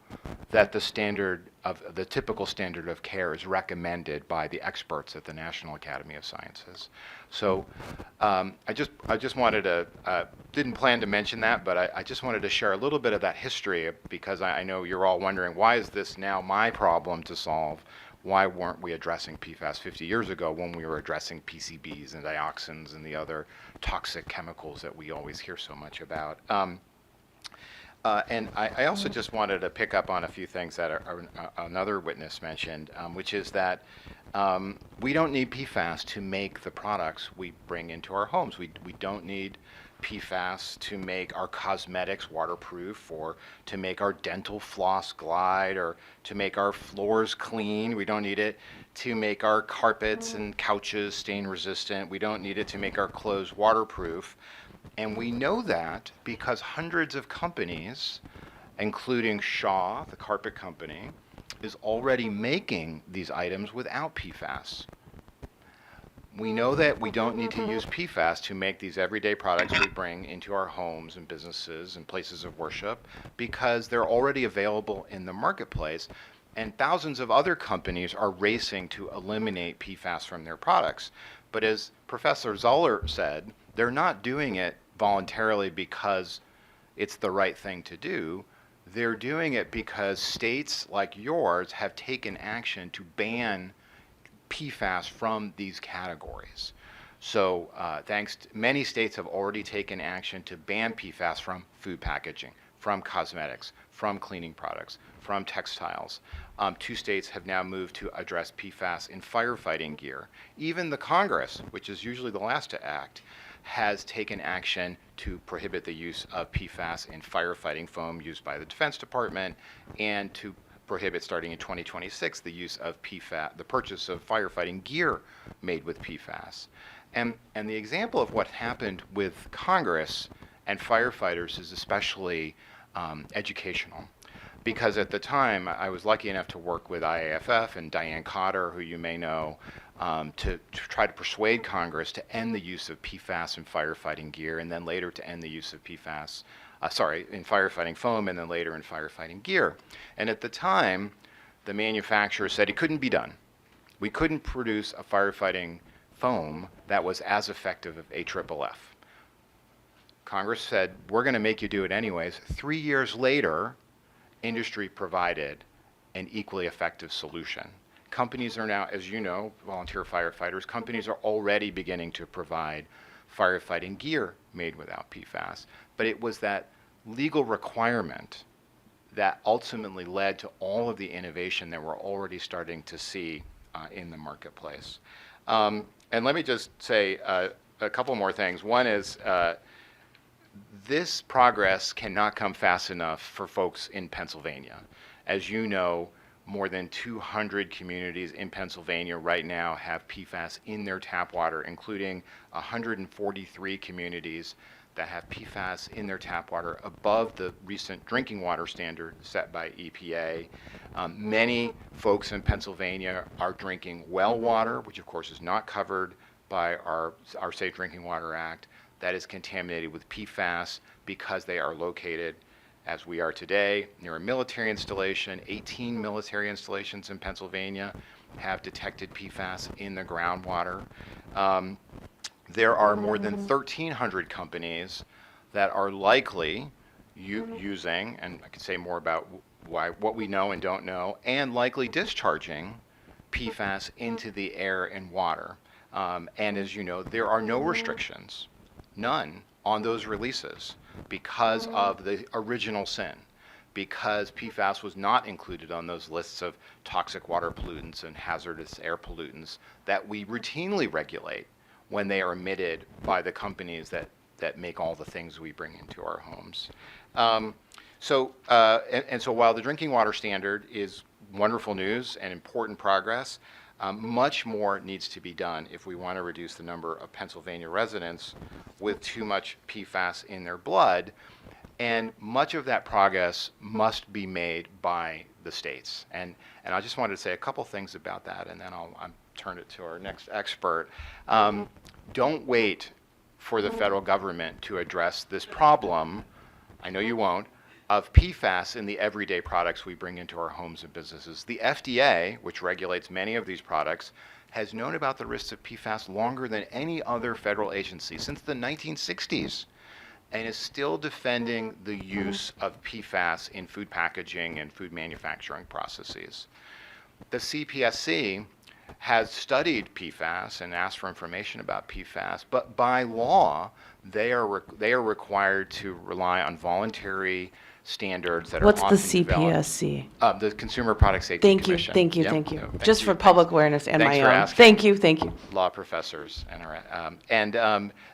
[SPEAKER 9] that the typical standard of care is recommended by the experts at the National Academy of Sciences. So I just wanted to, didn't plan to mention that, but I just wanted to share a little bit of that history, because I know you're all wondering, why is this now my problem to solve? Why weren't we addressing PFAS 50 years ago when we were addressing PCBs and dioxins and the other toxic chemicals that we always hear so much about? And I also just wanted to pick up on a few things that another witness mentioned, which is that we don't need PFAS to make the products we bring into our homes. We don't need PFAS to make our cosmetics waterproof, or to make our dental floss glide, or to make our floors clean. We don't need it to make our carpets and couches stain resistant. We don't need it to make our clothes waterproof. And we know that because hundreds of companies, including Shaw, the carpet company, is already making these items without PFAS. We know that we don't need to use PFAS to make these everyday products we bring into our homes and businesses and places of worship, because they're already available in the marketplace, and thousands of other companies are racing to eliminate PFAS from their products. But as Professor Zoller said, they're not doing it voluntarily because it's the right thing to do. They're doing it because states like yours have taken action to ban PFAS from these categories. So many states have already taken action to ban PFAS from food packaging, from cosmetics, from cleaning products, from textiles. 2 states have now moved to address PFAS in firefighting gear. Even the Congress, which is usually the last to act, has taken action to prohibit the use of PFAS in firefighting foam used by the Defense Department, and to prohibit, starting in 2026, the use of PFAS, the purchase of firefighting gear made with PFAS. And the example of what happened with Congress and firefighters is especially educational. Because at the time, I was lucky enough to work with IAFF and Diane Cotter, who you may know, to try to persuade Congress to end the use of PFAS in firefighting gear, and then later to end the use of PFAS, in firefighting foam, and then later in firefighting gear. And at the time, the manufacturer said it couldn't be done. We couldn't produce a firefighting foam that was as effective as AFFF. Congress said, we're going to make you do it anyways. 3 years later, industry provided an equally effective solution. Companies are now, as you know, volunteer firefighters, companies are already beginning to provide firefighting gear made without PFAS. But it was that legal requirement that ultimately led to all of the innovation that we're already starting to see in the marketplace. And let me just say a couple more things. One is this progress cannot come fast enough for folks in Pennsylvania. As you know, more than 200 communities in Pennsylvania right now have PFAS in their tap water, including 143 communities that have PFAS in their tap water above the recent drinking water standard set by EPA. Many folks in Pennsylvania are drinking well water, which of course is not covered by our Safe Drinking Water Act, that is contaminated with PFAS because they are located, as we are today, near a military installation. 18 military installations in Pennsylvania have detected PFAS in the groundwater. There are more than 1,300 companies that are likely using, and I can say more about what we know and don't know, and likely discharging PFAS into the air and water. And as you know, there are no restrictions, none, on those releases because of the original sin, because PFAS was not included on those lists of toxic water pollutants and hazardous air pollutants that we routinely regulate when they are emitted by the companies that make all the things we bring into our homes. So while the drinking water standard is wonderful news and important progress, much more needs to be done if we want to reduce the number of Pennsylvania residents with too much PFAS in their blood. And much of that progress must be made by the states. And I just wanted to say a couple things about that, and then I'll turn it to our next expert. Don't wait for the federal government to address this problem, I know you won't, of PFAS in the everyday products we bring into our homes and businesses. The FDA, which regulates many of these products, has known about the risks of PFAS longer than any other federal agency, since the 1960s, and is still defending the use of PFAS in food packaging and food manufacturing processes. The CPSC has studied PFAS and asked for information about PFAS, but by law, they are required to rely on voluntary standards that
[SPEAKER 1] What's
[SPEAKER 9] are
[SPEAKER 1] the
[SPEAKER 9] often developed.
[SPEAKER 1] CPSC?
[SPEAKER 9] The Consumer Product Safety
[SPEAKER 1] Thank you,
[SPEAKER 9] Commission.
[SPEAKER 1] thank you,
[SPEAKER 9] Yep.
[SPEAKER 1] thank you.
[SPEAKER 9] No, thank
[SPEAKER 1] Just
[SPEAKER 9] you.
[SPEAKER 1] for public awareness and
[SPEAKER 9] Thanks
[SPEAKER 1] my
[SPEAKER 9] for
[SPEAKER 1] own.
[SPEAKER 9] asking.
[SPEAKER 1] Thank you, thank you.
[SPEAKER 9] Law professors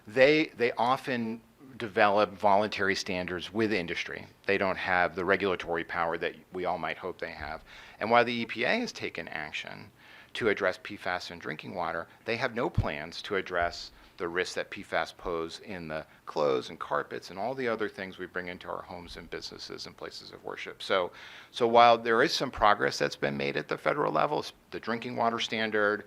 [SPEAKER 9] they often develop voluntary standards with industry. They don't have the regulatory power that we all might hope they have. And while the EPA has taken action to address PFAS in drinking water, they have no plans to address the risks that PFAS pose in the clothes and carpets and all the other things we bring into our homes and businesses and places of worship. So while there is some progress that's been made at the federal level, the drinking water standard,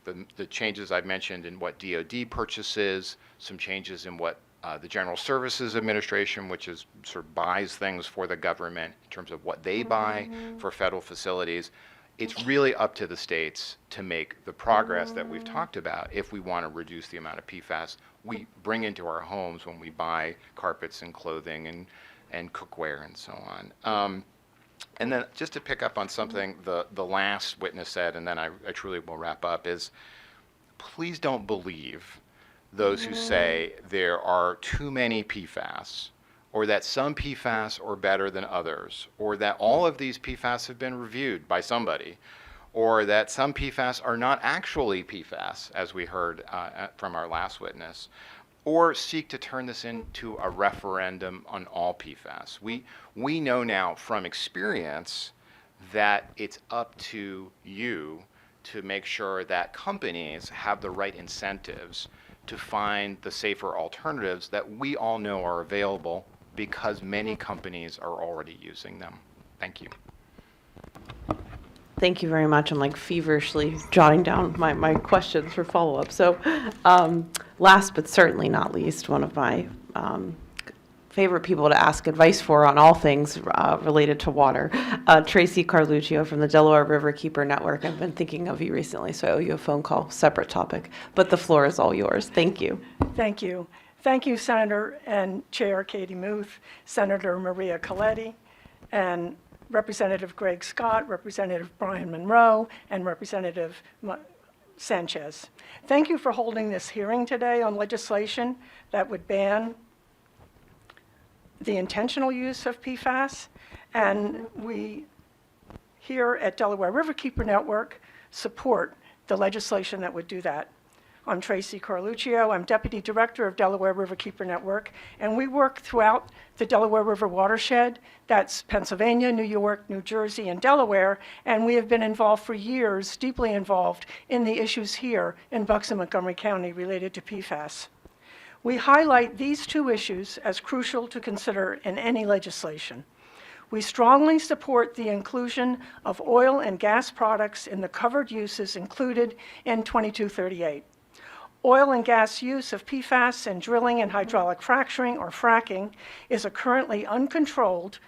[SPEAKER 9] the changes I've mentioned in what DOD purchases, some changes in what the General Services Administration, which is sort of buys things for the government in terms of what they buy for federal facilities. It's really up to the states to make the progress that we've talked about if we want to reduce the amount of PFAS we bring into our homes when we buy carpets and clothing and cookware and so on. And then just to pick up on something the last witness said, and then I truly will wrap up, is please don't believe those who say there are too many PFAS, or that some PFAS are better than others, or that all of these PFAS have been reviewed by somebody, or that some PFAS are not actually PFAS, as we heard from our last witness, or seek to turn this into a referendum on all PFAS. We know now from experience that it's up to you to make sure that companies have the right incentives to find the safer alternatives that we all know are available because many companies are already using them. Thank you.
[SPEAKER 1] Thank you very much. I'm like feverishly jotting down my questions for follow-up. So last but certainly not least, one of my favorite people to ask advice for on all things related to water, Tracy Carluccio from the Delaware Riverkeeper Network. I've been thinking of you recently, so I owe you a phone call, separate topic, but the floor is all yours. Thank you.
[SPEAKER 10] Thank you. Thank you, Senator and Chair Katie Muth, Senator Maria Coletti, and Representative Greg Scott, Representative Brian Munroe, and Representative Sanchez. Thank you for holding this hearing today on legislation that would ban the intentional use of PFAS. And we here at Delaware Riverkeeper Network support the legislation that would do that. I'm Tracy Carluccio. I'm Deputy Director of Delaware Riverkeeper Network, and we work throughout the Delaware River watershed. That's Pennsylvania, New York, New Jersey, and Delaware, and we have been involved for years, deeply involved in the issues here in Berks and Montgomery County related to PFAS. We highlight these two issues as crucial to consider in any legislation. We strongly support the inclusion of oil and gas products in the covered uses included in 2238. Oil and gas use of PFAS in drilling and hydraulic fracturing or fracking is a currently uncontrolled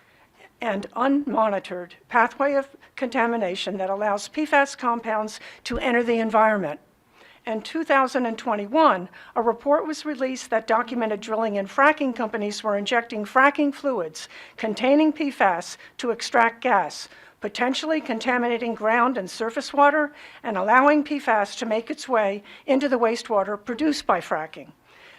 [SPEAKER 10] and unmonitored pathway of contamination that allows PFAS compounds to enter the environment. In 2021, a report was released that documented drilling and fracking companies were injecting fracking fluids containing PFAS to extract gas, potentially contaminating ground and surface water and allowing PFAS to make its way into the wastewater produced by fracking.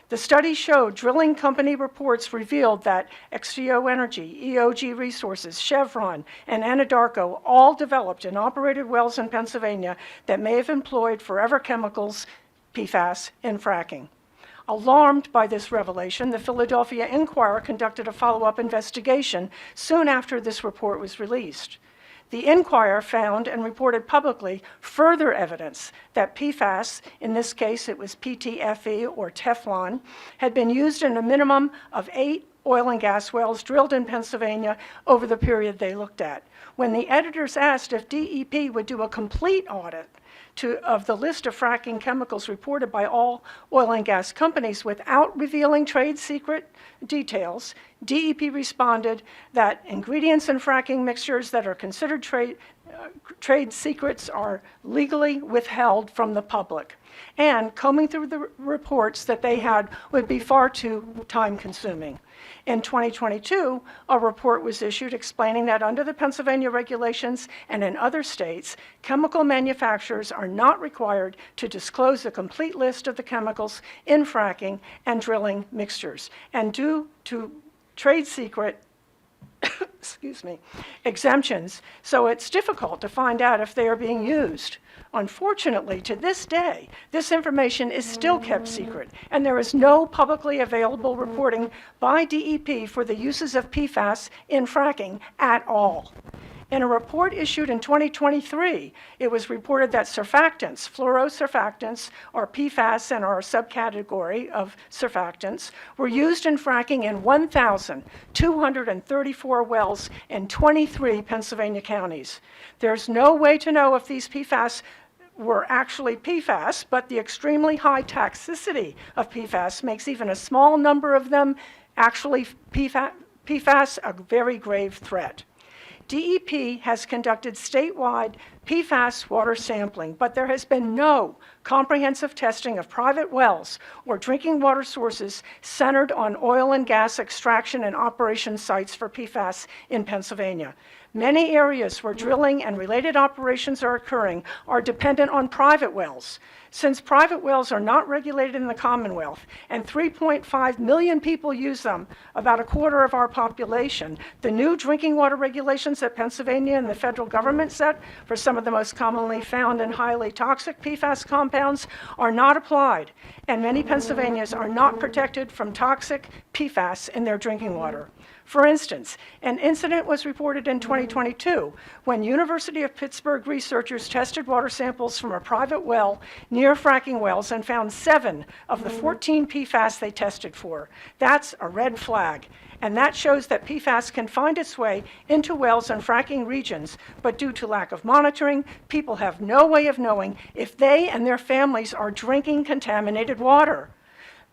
[SPEAKER 10] The study showed drilling company reports revealed that XGO Energy, EOG Resources, Chevron, and Anadarko all developed and operated wells in Pennsylvania that may have employed forever chemicals, PFAS, in fracking. Alarmed by this revelation, the Philadelphia Inquirer conducted a follow-up investigation soon after this report was released. The Inquirer found and reported publicly further evidence that PFAS, in this case it was PTFE or Teflon, had been used in a minimum of 8 oil and gas wells drilled in Pennsylvania over the period they looked at. When the editors asked if DEP would do a complete audit of the list of fracking chemicals reported by all oil and gas companies without revealing trade secret details, DEP responded that ingredients in fracking mixtures that are considered trade secrets are legally withheld from the public. And combing through the reports that they had would be far too time-consuming. In 2022, a report was issued explaining that under the Pennsylvania regulations and in other states, chemical manufacturers are not required to disclose a complete list of the chemicals in fracking and drilling mixtures. And due to trade secret exemptions, so it's difficult to find out if they are being used. Unfortunately, to this day, this information is still kept secret, and there is no publicly available reporting by DEP for the uses of PFAS in fracking at all. In a report issued in 2023, it was reported that surfactants, fluorosurfactants, or PFAS and our subcategory of surfactants, were used in fracking in 1,234 wells in 23 Pennsylvania counties. There's no way to know if these PFAS were actually PFAS, but the extremely high toxicity of PFAS makes even a small number of them actually PFAS a very grave threat. DEP has conducted statewide PFAS water sampling, but there has been no comprehensive testing of private wells or drinking water sources centered on oil and gas extraction and operation sites for PFAS in Pennsylvania. Many areas where drilling and related operations are occurring are dependent on private wells. Since private wells are not regulated in the Commonwealth and 3.5 million people use them, about a quarter of our population, the new drinking water regulations that Pennsylvania and the federal government set for some of the most commonly found and highly toxic PFAS compounds are not applied, and many Pennsylvanians are not protected from toxic PFAS in their drinking water. For instance, an incident was reported in 2022 when University of Pittsburgh researchers tested water samples from a private well near fracking wells and found 7 of the 14 PFAS they tested for. That's a red flag. And that shows that PFAS can find its way into wells and fracking regions, but due to lack of monitoring, people have no way of knowing if they and their families are drinking contaminated water.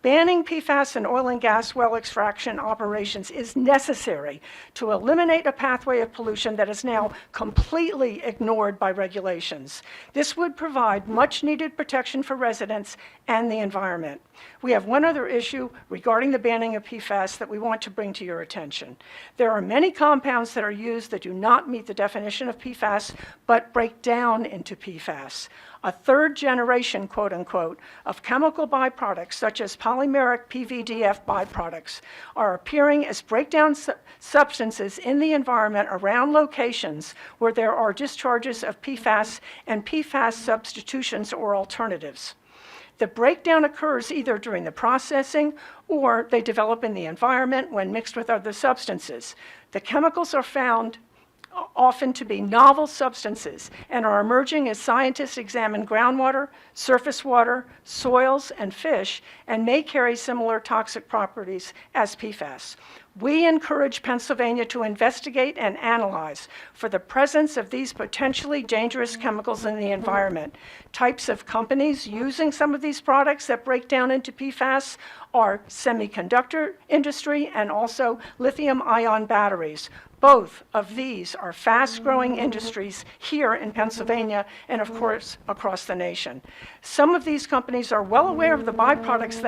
[SPEAKER 10] Banning PFAS in oil and gas well extraction operations is necessary to eliminate a pathway of pollution that is now completely ignored by regulations. This would provide much-needed protection for residents and the environment. We have one other issue regarding the banning of PFAS that we want to bring to your attention. There are many compounds that are used that do not meet the definition of PFAS, but break down into PFAS. A third generation, quote unquote, of chemical byproducts such as polymeric PVDF byproducts are appearing as breakdown substances in the environment around locations where there are discharges of PFAS and PFAS substitutions or alternatives. The breakdown occurs either during the processing or they develop in the environment when mixed with other substances. The chemicals are found often to be novel substances and are emerging as scientists examine groundwater, surface water, soils, and fish, and may carry similar toxic properties as PFAS. We encourage Pennsylvania to investigate and analyze for the presence of these potentially dangerous chemicals in the environment. Types of companies using some of these products that break down into PFAS are semiconductor industry and also lithium-ion batteries. Both of these are fast-growing industries here in Pennsylvania and, of course, across the nation. Some of these companies are well aware of the byproducts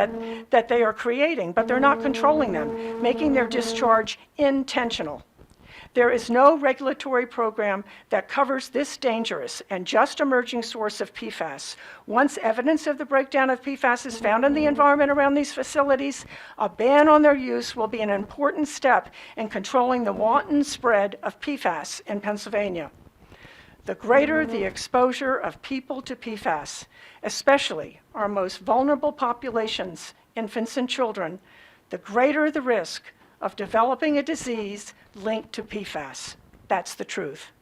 [SPEAKER 10] that they are creating, but they're not controlling them, making their discharge intentional. There is no regulatory program that covers this dangerous and just emerging source of PFAS. Once evidence of the breakdown of PFAS is found in the environment around these facilities, a ban on their use will be an important step in controlling the wanton spread of PFAS in Pennsylvania. The greater the exposure of people to PFAS, especially our most vulnerable populations, infants and children, the greater the risk of developing a disease linked to PFAS. That's the truth.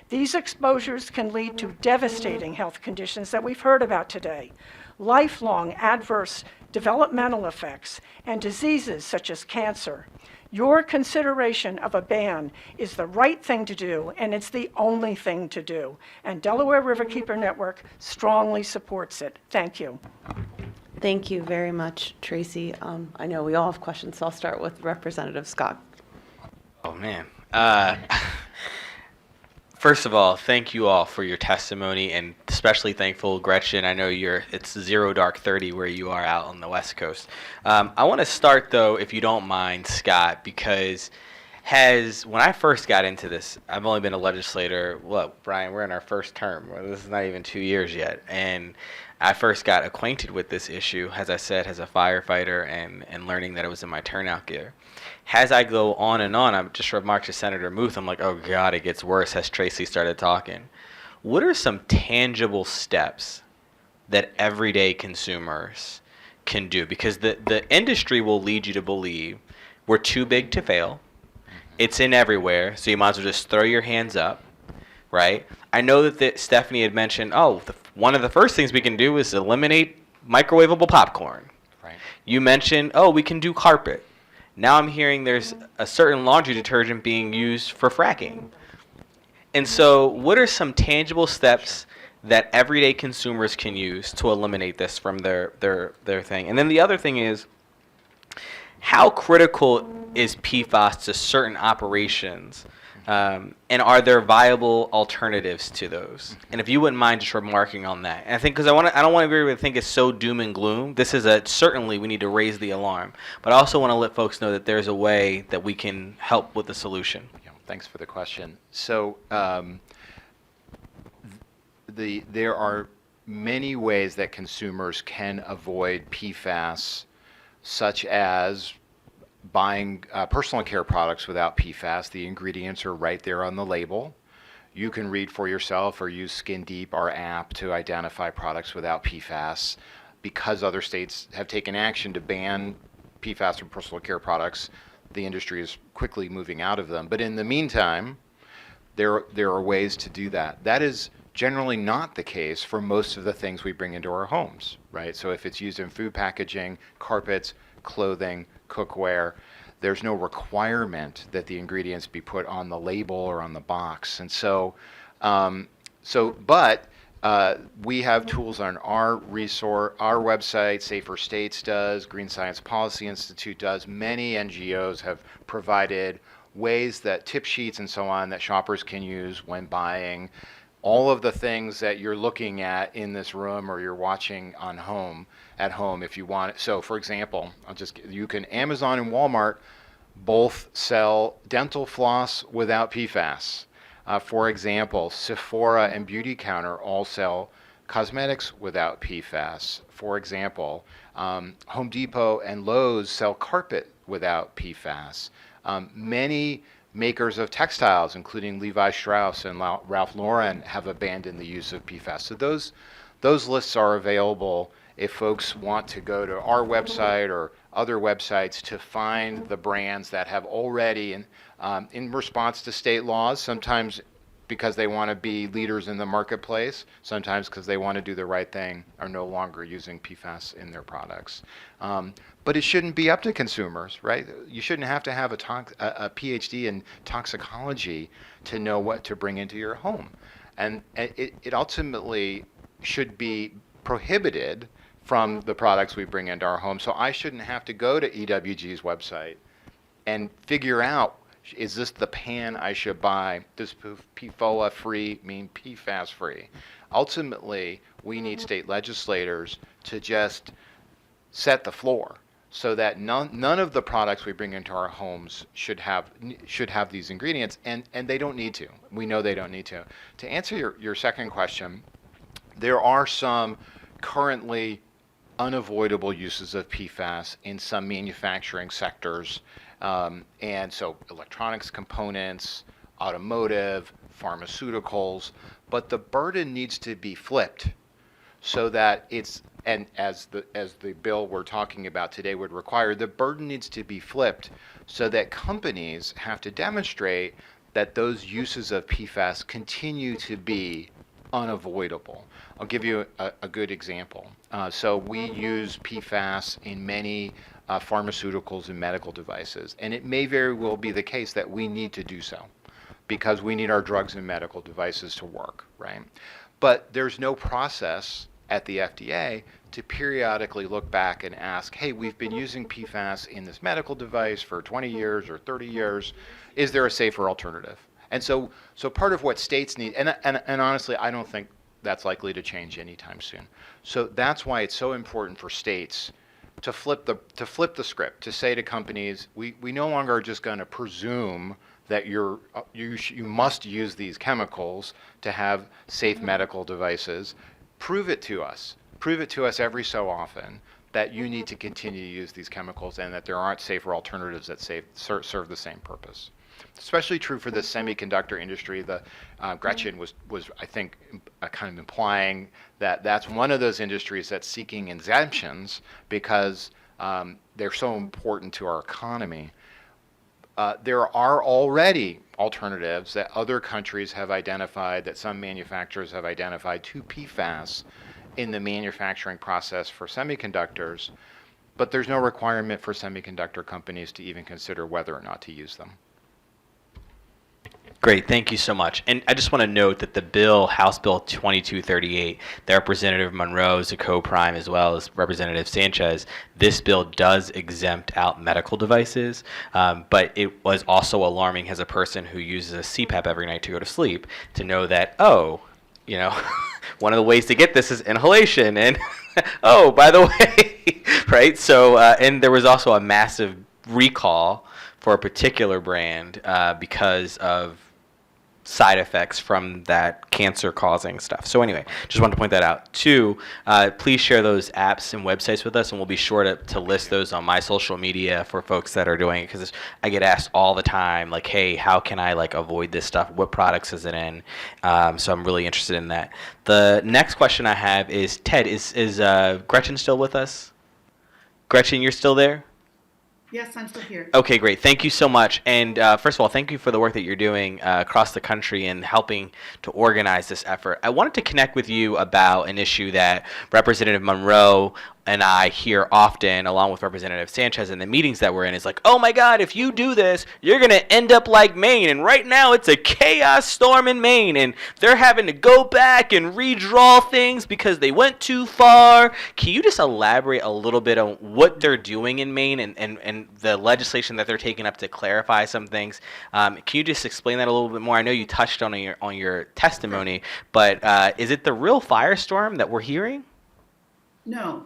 [SPEAKER 10] These exposures can lead to devastating health conditions that we've heard about today, lifelong adverse developmental effects, and diseases such as cancer. Your consideration of a ban is the right thing to do, and it's the only thing to do. And Delaware Riverkeeper Network strongly supports it. Thank you.
[SPEAKER 1] Thank you very much, Tracy. I know we all have questions, so I'll start with Representative Scott.
[SPEAKER 3] Oh, man. First of all, thank you all for your testimony, and especially thankful, Gretchen. I know it's 0 dark 30 where you are out on the West Coast. I want to start, though, if you don't mind, Scott, because when I first got into this, I've only been a legislator, Brian, we're in our first term. This is not even 2 years yet. And I first got acquainted with this issue, as I said, as a firefighter and learning that it was in my turnout gear. As I go on and on, I just remarked to Senator Muth, I'm like, oh God, it gets worse as Tracy started talking. What are some tangible steps that everyday consumers can do? Because the industry will lead you to believe we're too big to fail. It's in everywhere, so you might as well just throw your hands up, right? I know that Stephanie had mentioned, one of the first things we can do is eliminate microwavable popcorn.
[SPEAKER 9] Right.
[SPEAKER 3] You mentioned, we can do carpet. Now I'm hearing there's a certain laundry detergent being used for fracking. And so what are some tangible steps that everyday consumers can use to eliminate this from their thing? And then the other thing is, how critical is PFAS to certain operations? And are there viable alternatives to those? And if you wouldn't mind just remarking on that. And I think, because I don't want everybody to think it's so doom and gloom. This is certainly we need to raise the alarm. But I also want to let folks know that there's a way that we can help with the solution.
[SPEAKER 9] Yeah, thanks for the question. So there are many ways that consumers can avoid PFAS, such as buying personal care products without PFAS. The ingredients are right there on the label. You can read for yourself or use Skin Deep, our app, to identify products without PFAS. Because other states have taken action to ban PFAS from personal care products, the industry is quickly moving out of them. But in the meantime, there are ways to do that. That is generally not the case for most of the things we bring into our homes, right? So if it's used in food packaging, carpets, clothing, cookware, there's no requirement that the ingredients be put on the label or on the box. And so, we have tools on our website. Safer States does, Green Science Policy Institute does. Many NGOs have provided ways that tip sheets and so on that shoppers can use when buying. All of the things that you're looking at in this room or you're watching at home if you want. So for example, Amazon and Walmart both sell dental floss without PFAS. For example, Sephora and Beauty Counter all sell cosmetics without PFAS. For example, Home Depot and Lowe's sell carpet without PFAS. Many makers of textiles, including Levi Strauss and Ralph Lauren, have abandoned the use of PFAS. So those lists are available if folks want to go to our website or other websites to find the brands that have already, in response to state laws, sometimes because they want to be leaders in the marketplace, sometimes because they want to do the right thing, are no longer using PFAS in their products. But it shouldn't be up to consumers, right? You shouldn't have to have a PhD in toxicology to know what to bring into your home. And it ultimately should be prohibited from the products we bring into our home. So I shouldn't have to go to EWG's website and figure out, is this the pan I should buy? Does PFOA free mean PFAS free? Ultimately, we need state legislators to just set the floor so that none of the products we bring into our homes should have these ingredients, and they don't need to. We know they don't need to. To answer your second question, there are some currently unavoidable uses of PFAS in some manufacturing sectors, and so electronics components, automotive, pharmaceuticals, but the burden needs to be flipped so that it's, and as the bill we're talking about today would require, the burden needs to be flipped so that companies have to demonstrate that those uses of PFAS continue to be unavoidable. I'll give you a good example. So we use PFAS in many pharmaceuticals and medical devices, and it may very well be the case that we need to do so because we need our drugs and medical devices to work, right? But there's no process at the FDA to periodically look back and ask, hey, we've been using PFAS in this medical device for 20 years or 30 years. Is there a safer alternative? And so part of what states need, and honestly, I don't think that's likely to change anytime soon. So that's why it's so important for states to flip the script, to say to companies, we no longer are just going to presume that you must use these chemicals to have safe medical devices. Prove it to us. Prove it to us every so often that you need to continue to use these chemicals and that there aren't safer alternatives that serve the same purpose. Especially true for the semiconductor industry. Gretchen was I think kind of implying that that's one of those industries that's seeking exemptions because they're so important to our economy. There are already alternatives that other countries have identified, that some manufacturers have identified to PFAS in the manufacturing process for semiconductors, but there's no requirement for semiconductor companies to even consider whether or not to use them.
[SPEAKER 3] Great, thank you so much. And I just want to note that the bill, House Bill 2238, that Representative Munroe is a co-prime as well as Representative Sanchez, this bill does exempt out medical devices, but it was also alarming as a person who uses a CPAP every night to go to sleep to know that, oh, you know, one of the ways to get this is inhalation, and oh, by the way, right? So, and there was also a massive recall for a particular brand because of side effects from that cancer-causing stuff. So anyway, just wanted to point that out. Two, please share those apps and websites with us, and we'll be sure to list those on my social media for folks that are doing it, because I get asked all the time, like, hey, how can I avoid this stuff? What products is it in? So I'm really interested in that. The next question I have is, Ted, is Gretchen still with us? Gretchen, you're still there?
[SPEAKER 8] Yes, I'm still here.
[SPEAKER 3] Okay, great. Thank you so much. And first of all, thank you for the work that you're doing across the country and helping to organize this effort. I wanted to connect with you about an issue that Representative Munroe and I hear often, along with Representative Sanchez in the meetings that we're in, is like, oh my God, if you do this, you're going to end up like Maine. And right now it's a chaos storm in Maine, and they're having to go back and redraw things because they went too far. Can you just elaborate a little bit on what they're doing in Maine and the legislation that they're taking up to clarify some things? Can you just explain that a little bit more? I know you touched on your testimony, but is it the real firestorm that we're hearing?
[SPEAKER 8] No.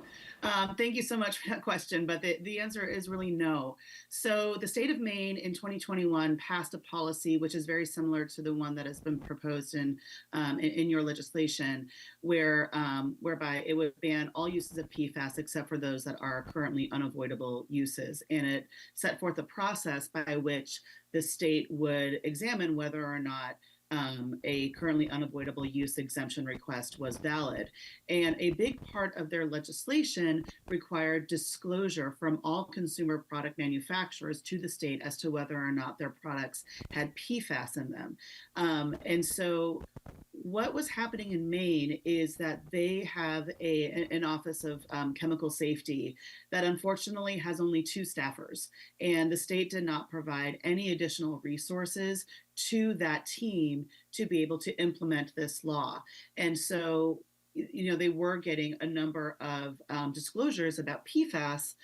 [SPEAKER 8] Thank you so much for that question, but the answer is really no. So the state of Maine in 2021 passed a policy which is very similar to the one that has been proposed in your legislation, whereby it would ban all uses of PFAS except for those that are currently unavoidable uses, and it set forth a process by which the state would examine whether or not a currently unavoidable use exemption request was valid. And a big part of their legislation required disclosure from all consumer product manufacturers to the state as to whether or not their products had PFAS in them. And so what was happening in Maine is that they have an Office of Chemical Safety that unfortunately has only 2 staffers, and the state did not provide any additional resources to that team to be able to implement this law. And so, they were getting a number of disclosures about PFAS,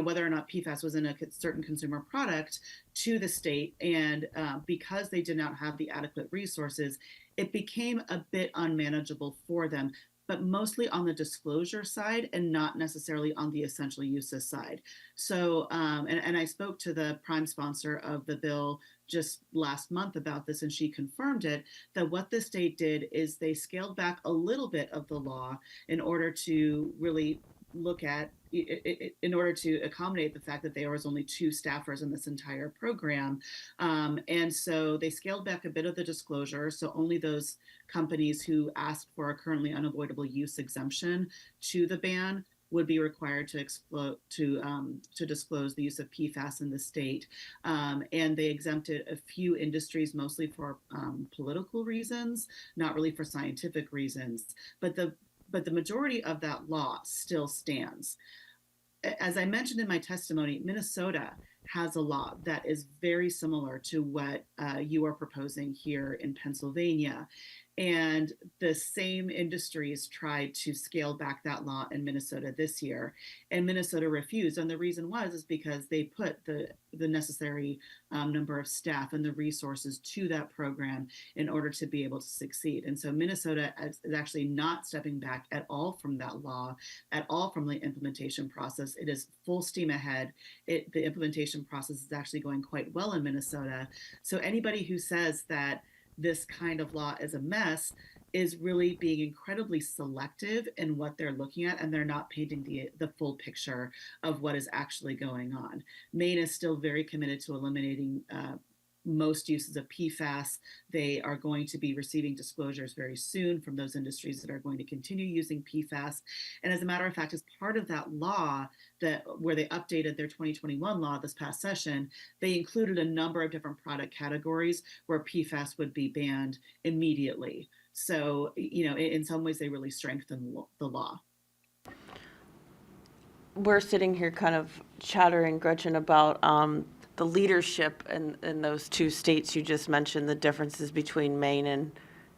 [SPEAKER 8] whether or not PFAS was in a certain consumer product to the state. And because they did not have the adequate resources, it became a bit unmanageable for them, but mostly on the disclosure side and not necessarily on the essential uses side. So, and I spoke to the prime sponsor of the bill just last month about this, and she confirmed it, that what the state did is they scaled back a little bit of the law in order to really look at, in order to accommodate the fact that there was only 2 staffers in this entire program. And so they scaled back a bit of the disclosure. So only those companies who asked for a currently unavoidable use exemption to the ban would be required to disclose the use of PFAS in the state. And they exempted a few industries, mostly for political reasons, not really for scientific reasons. But the majority of that law still stands. As I mentioned in my testimony, Minnesota has a law that is very similar to what you are proposing here in Pennsylvania. And the same industries tried to scale back that law in Minnesota this year, and Minnesota refused. And the reason is because they put the necessary number of staff and the resources to that program in order to be able to succeed. And so Minnesota is actually not stepping back at all from that law, at all from the implementation process. It is full steam ahead. The implementation process is actually going quite well in Minnesota. So anybody who says that this kind of law is a mess is really being incredibly selective in what they're looking at, and they're not painting the full picture of what is actually going on. Maine is still very committed to eliminating most uses of PFAS. They are going to be receiving disclosures very soon from those industries that are going to continue using PFAS. And as a matter of fact, as part of that law, where they updated their 2021 law this past session, they included a number of different product categories where PFAS would be banned immediately. So, in some ways, they really strengthened the law.
[SPEAKER 1] We're sitting here kind of chattering, Gretchen, about the leadership in those 2 states you just mentioned, the differences between Maine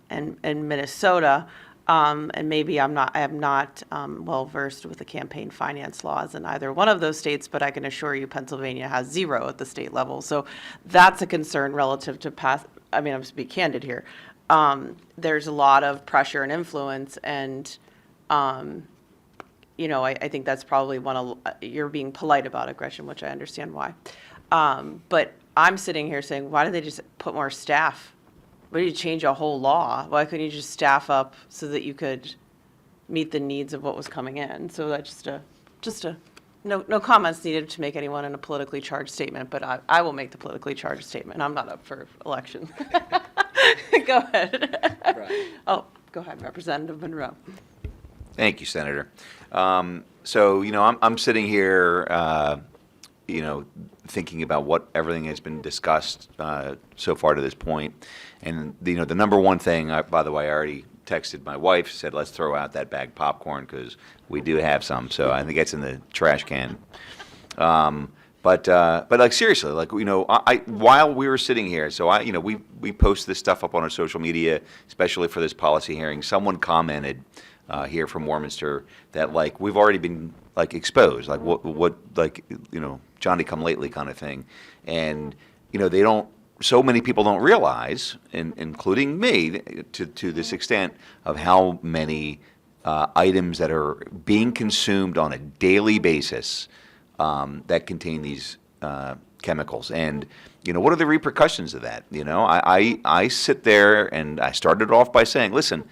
[SPEAKER 1] and Minnesota. And maybe I am not well versed with the campaign finance laws in either one of those states, but I can assure you Pennsylvania has 0 at the state level. So that's a concern relative to I'm just be candid here. There's a lot of pressure and influence, and I think that's probably you're being polite about it, Gretchen, which I understand why. But I'm sitting here saying, why did they just put more staff? Why did you change a whole law? Why couldn't you just staff up so that you could meet the needs of what was coming in? So that's no comments needed to make anyone in a politically charged statement, but I will make the politically charged statement. I'm not up for election. Go ahead.
[SPEAKER 2] Right.
[SPEAKER 1] Oh, go ahead, Representative Munroe.
[SPEAKER 2] Thank you, Senator. So, I'm sitting here, thinking about what everything has been discussed so far to this point. And, the number one thing, by the way, I already texted my wife, said, let's throw out that bag of popcorn because we do have some. So I think it's in the trash can. But like seriously, like, while we were sitting here, so we post this stuff up on our social media, especially for this policy hearing. Someone commented here from Warminster that we've already been exposed, what Johnny come lately kind of thing, and they don't. So many people don't realize, including me, to this extent, of how many items that are being consumed on a daily basis that contain these chemicals. And, what are the repercussions of that? I sit there and I started off by saying, listen,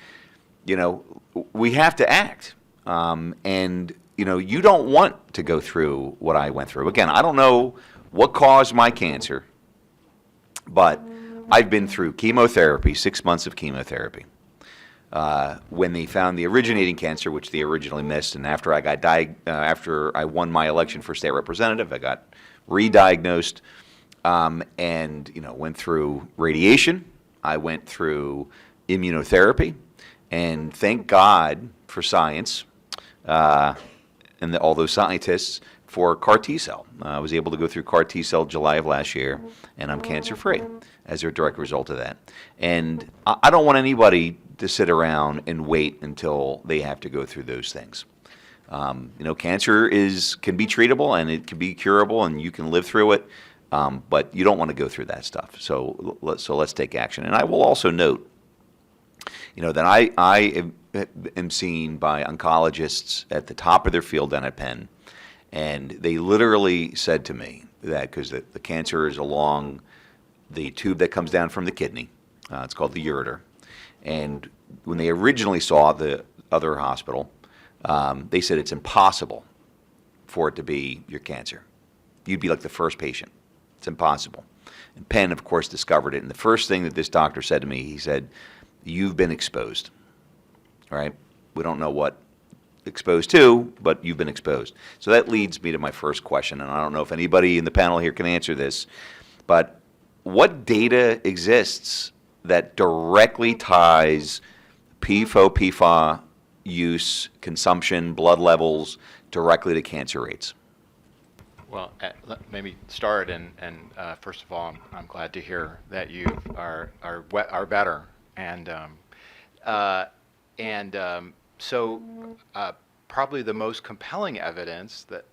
[SPEAKER 2] we have to act. And, you don't want to go through what I went through. Again, I don't know what caused my cancer, but I've been through chemotherapy, 6 months of chemotherapy. When they found the originating cancer, which they originally missed, and after I got after I won my election for state representative, I got re-diagnosed, and went through radiation. I went through immunotherapy, and thank God for science and all those scientists for CAR T-cell. I was able to go through CAR T-cell July of last year, and I'm cancer-free as a direct result of that. And I don't want anybody to sit around and wait until they have to go through those things. Cancer can be treatable and it can be curable and you can live through it, but you don't want to go through that stuff. So let's take action. And I will also note, that I am seen by oncologists at the top of their field down at Penn, and they literally said to me that because the cancer is along the tube that comes down from the kidney, it's called the ureter. And when they originally saw the other hospital, they said it's impossible for it to be your cancer. You'd be like the first patient. It's impossible. And Penn, of course, discovered it. And the first thing that this doctor said to me, he said, "You've been exposed." All right? We don't know what exposed to, but you've been exposed. So that leads me to my first question. And I don't know if anybody in the panel here can answer this, but what data exists that directly ties PFAS use, consumption, blood levels directly to cancer rates?
[SPEAKER 9] Well, let maybe start, and first of all, I'm glad to hear that you are better, so probably the most compelling evidence that,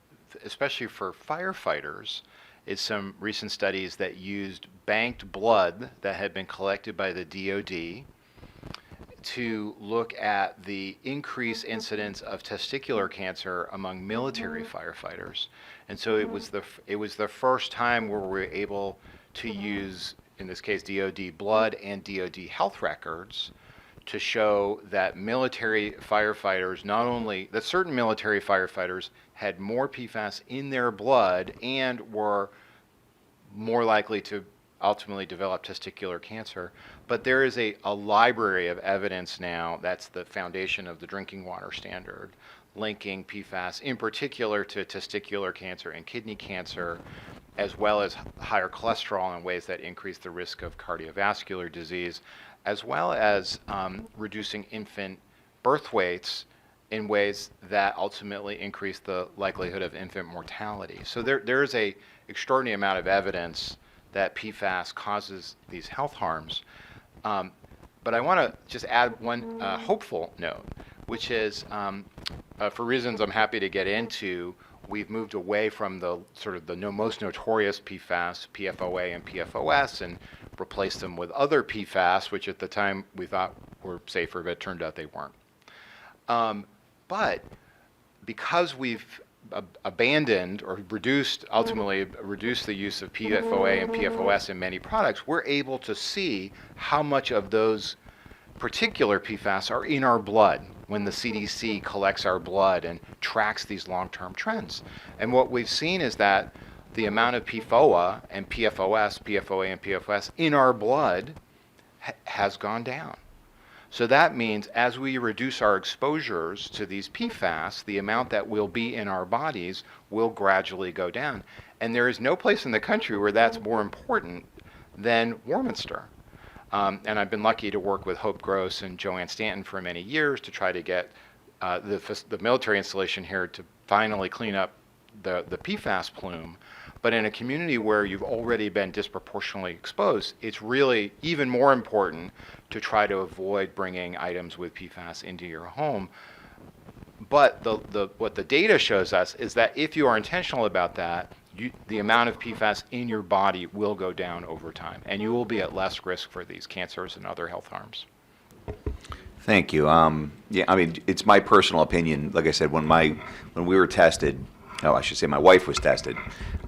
[SPEAKER 9] especially for firefighters, is some recent studies that used banked blood that had been collected by the DoD to look at the increased incidence of testicular cancer among military firefighters. And so it was the first time where we were able to use, in this case, DoD blood and DoD health records to show that military firefighters, that certain military firefighters had more PFAS in their blood and were more likely to ultimately develop testicular cancer. But there is a library of evidence now, that's the foundation of the drinking water standard, linking PFAS in particular to testicular cancer and kidney cancer, as well as higher cholesterol in ways that increase the risk of cardiovascular disease, as well as reducing infant birth weights in ways that ultimately increase the likelihood of infant mortality. So there is a extraordinary amount of evidence that PFAS causes these health harms. But I want to just add one hopeful note, which is, for reasons I'm happy to get into, we've moved away from the most notorious PFAS, PFOA and PFOS, and replaced them with other PFAS, which at the time we thought were safer, but it turned out they weren't. But because we've abandoned or ultimately reduced the use of PFOA and PFOS in many products, we're able to see how much of those particular PFAS are in our blood when the CDC collects our blood and tracks these long-term trends. And what we've seen is that the amount of PFOA and PFOS, PFOA and PFOS in our blood has gone down. So that means as we reduce our exposures to these PFAS, the amount that will be in our bodies will gradually go down. And there is no place in the country where that's more important than Warminster. And I've been lucky to work with Hope Gross and Joanne Stanton for many years to try to get the military installation here to finally clean up the PFAS plume. But in a community where you've already been disproportionately exposed, it's really even more important to try to avoid bringing items with PFAS into your home. But what the data shows us is that if you are intentional about that, the amount of PFAS in your body will go down over time, and you will be at less risk for these cancers and other health harms.
[SPEAKER 2] Thank you. Yeah, I mean, it's my personal opinion. Like I said, when we were tested, I should say my wife was tested,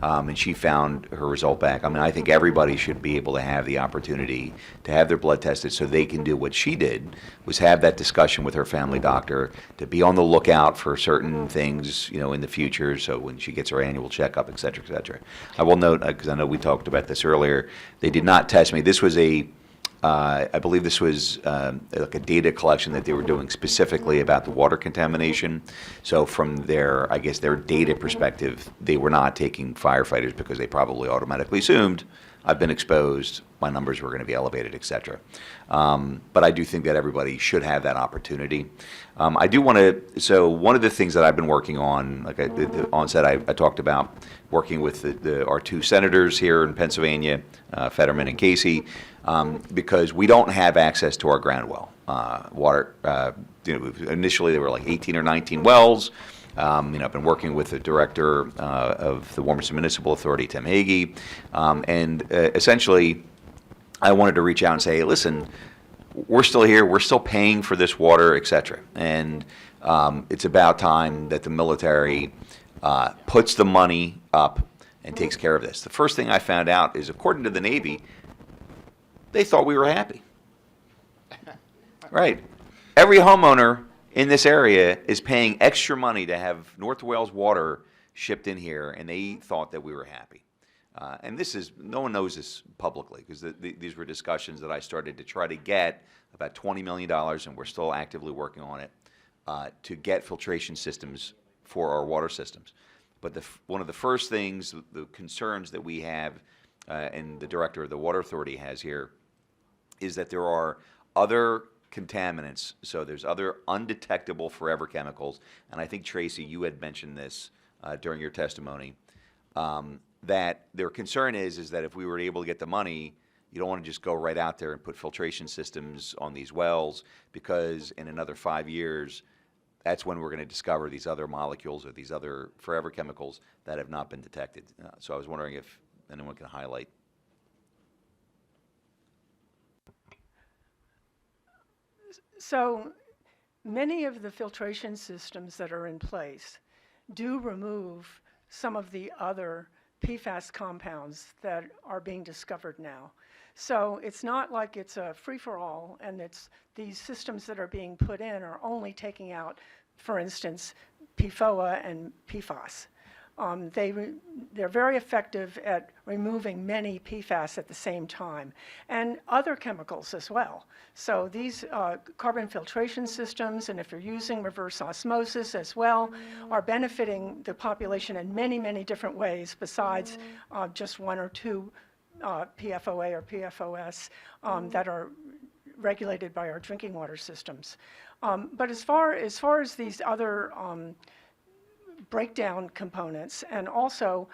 [SPEAKER 2] and she found her result back. I mean, I think everybody should be able to have the opportunity to have their blood tested so they can do what she did, was have that discussion with her family doctor, to be on the lookout for certain things, in the future, so when she gets her annual checkup, et cetera, et cetera. I will note, because I know we talked about this earlier, they did not test me. This was I believe this was like a data collection that they were doing specifically about the water contamination. So from their data perspective, they were not taking firefighters because they probably automatically assumed I've been exposed, my numbers were going to be elevated, et cetera. But I do think that everybody should have that opportunity. I do want to, so one of the things that I've been working on, like at the onset, I talked about working with our two senators here in Pennsylvania, Fetterman and Casey, because we don't have access to our ground well water. Initially there were like 18 or 19 wells. I've been working with the director of the Warminster Municipal Authority, Tim Hagee, and essentially I wanted to reach out and say, hey, listen, we're still here, we're still paying for this water, et cetera. And it's about time that the military puts the money up and takes care of this. The first thing I found out is, according to the Navy, they thought we were happy. Right. Every homeowner in this area is paying extra money to have North Wales water shipped in here, and they thought that we were happy. And this is, no one knows this publicly, because these were discussions that I started to try to get about $20 million, and we're still actively working on it, to get filtration systems for our water systems. But one of the first things, the concerns that we have, and the director of the Water Authority has here, is that there are other contaminants. So there's other undetectable forever chemicals, and I think, Tracy, you had mentioned this during your testimony, that their concern is that if we were able to get the money, you don't want to just go right out there and put filtration systems on these wells, because in another 5 years, that's when we're going to discover these other molecules or these other forever chemicals that have not been detected. So I was wondering if anyone can highlight.
[SPEAKER 10] So many of the filtration systems that are in place do remove some of the other PFAS compounds that are being discovered now. So it's not like it's a free-for-all, and it's these systems that are being put in are only taking out, for instance, PFOA and PFAS. They're very effective at removing many PFAS at the same time, and other chemicals as well. So these carbon filtration systems, and if you're using reverse osmosis as well, are benefiting the population in many, many different ways besides just one or two PFOA or PFOS that are regulated by our drinking water systems. But as far as these other breakdown components, and also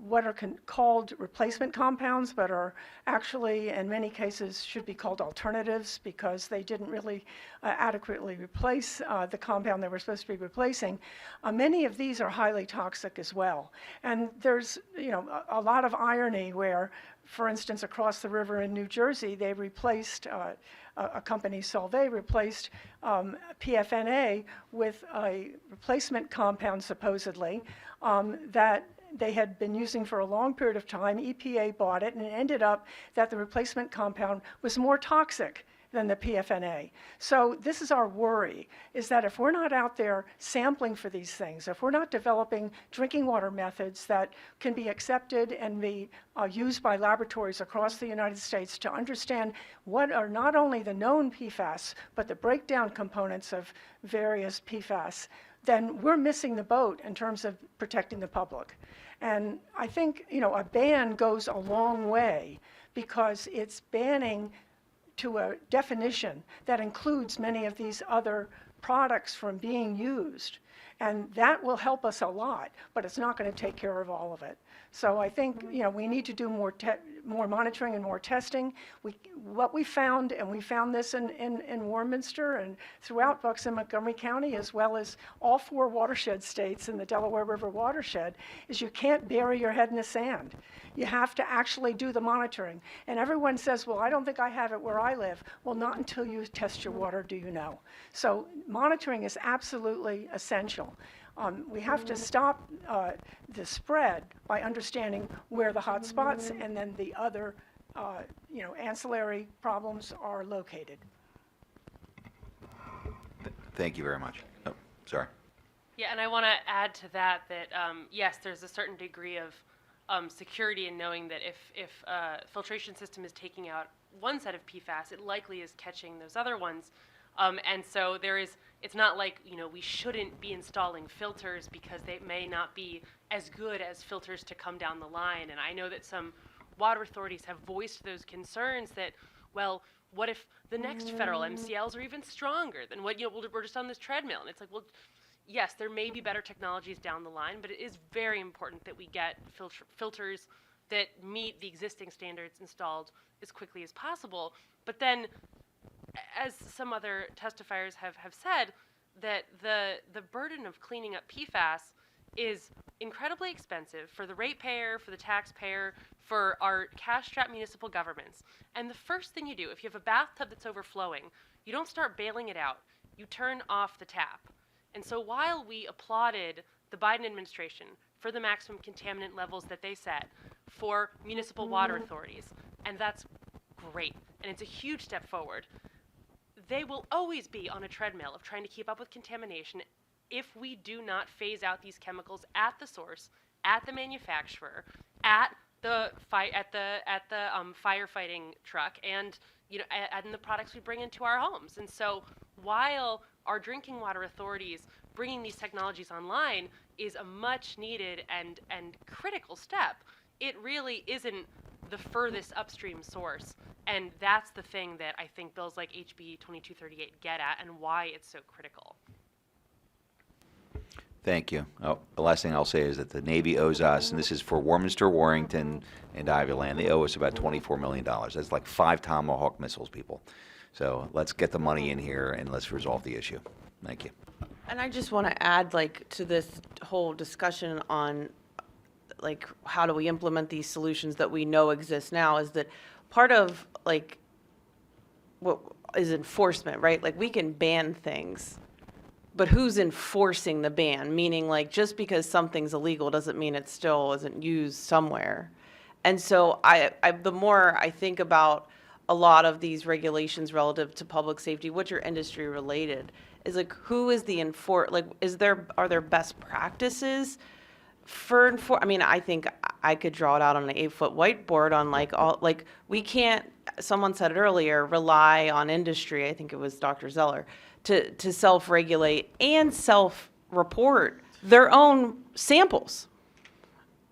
[SPEAKER 10] what are called replacement compounds, but are actually in many cases should be called alternatives, because they didn't really adequately replace the compound they were supposed to be replacing. Many of these are highly toxic as well. And there's a lot of irony where, for instance, across the river in New Jersey, they replaced a company, Solvay, replaced PFNA with a replacement compound, supposedly, that they had been using for a long period of time. EPA bought it, and it ended up that the replacement compound was more toxic than the PFNA. So this is our worry, is that if we're not out there sampling for these things, if we're not developing drinking water methods that can be accepted and be used by laboratories across the United States to understand what are not only the known PFAS, but the breakdown components of various PFAS, then we're missing the boat in terms of protecting the public. And I think, a ban goes a long way, because it's banning to a definition that includes many of these other products from being used. And that will help us a lot, but it's not going to take care of all of it. So I think, we need to do more monitoring and more testing. What we found, and we found this in Warminster and throughout Berks and Montgomery County, as well as all 4 watershed states in the Delaware River watershed, is you can't bury your head in the sand. You have to actually do the monitoring. And everyone says, well, I don't think I have it where I live. Well, not until you test your water do you know. So monitoring is absolutely essential. We have to stop the spread by understanding where the hot spots and then the other, ancillary problems are located.
[SPEAKER 2] Thank you very much. Oh, sorry.
[SPEAKER 6] Yeah, and I want to add to that yes, there's a certain degree of security in knowing that if a filtration system is taking out one set of PFAS, it likely is catching those other ones. And so it's not like, we shouldn't be installing filters because they may not be as good as filters to come down the line. And I know that some water authorities have voiced those concerns that, well, what if the next federal MCLs are even stronger than what, we're just on this treadmill. And it's like, well, yes, there may be better technologies down the line, but it is very important that we get filters that meet the existing standards installed as quickly as possible. But then, as some other testifiers have said, that the burden of cleaning up PFAS is incredibly expensive for the ratepayer, for the taxpayer, for our cash-strapped municipal governments. And the first thing you do, if you have a bathtub that's overflowing, you don't start bailing it out. You turn off the tap. And so while we applauded the Biden administration for the maximum contaminant levels that they set for municipal water authorities, and that's great, and it's a huge step forward, they will always be on a treadmill of trying to keep up with contamination if we do not phase out these chemicals at the source, at the manufacturer, at the firefighting truck, and and the products we bring into our homes. And so, while our drinking water authorities bringing these technologies online is a much needed and critical step, it really isn't the furthest upstream source. And that's the thing that I think bills like HB 2238 get at and why it's so critical.
[SPEAKER 2] Thank you. Oh, the last thing I'll say is that the Navy owes us, and this is for Warminster, Warrington, and Ivyland, they owe us about $24 million. That's like 5 Tomahawk missiles, people. So let's get the money in here and let's resolve the issue. Thank you.
[SPEAKER 1] And I just want to add, to this whole discussion on, how do we implement these solutions that we know exist now, is that part of, what is enforcement, right? We can ban things, but who's enforcing the ban? Meaning, just because something's illegal doesn't mean it still isn't used somewhere. And so the more I think about a lot of these regulations relative to public safety, which are industry related, is who is the are there best practices for I think I could draw it out on an 8-foot whiteboard on we can't, someone said it earlier, rely on industry, I think it was Dr. Zeller, to self-regulate and self-report their own samples.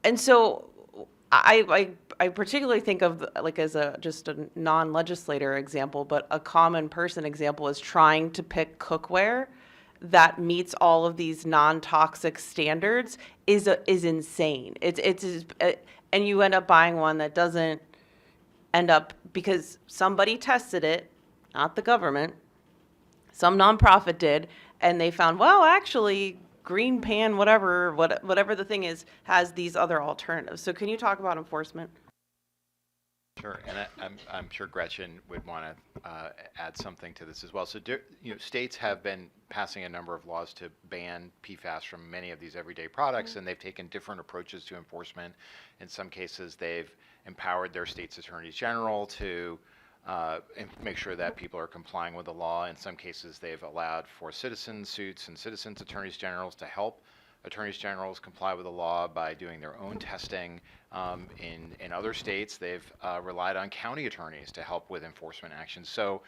[SPEAKER 1] And so I particularly think of as just a non-legislator example, but a common person example is trying to pick cookware that meets all of these non-toxic standards is insane. And you end up buying one that doesn't end up, because somebody tested it, not the government, some nonprofit did, and they found, well, actually, Green Pan, whatever the thing is, has these other alternatives. So can you talk about enforcement?
[SPEAKER 9] Sure, and I'm sure Gretchen would want to add something to this as well. So, states have been passing a number of laws to ban PFAS from many of these everyday products, and they've taken different approaches to enforcement. In some cases, they've empowered their state's attorneys general to make sure that people are complying with the law. In some cases, they've allowed for citizen suits and citizens attorneys generals to help attorneys generals comply with the law by doing their own testing. In other states, they've relied on county attorneys to help with enforcement actions. So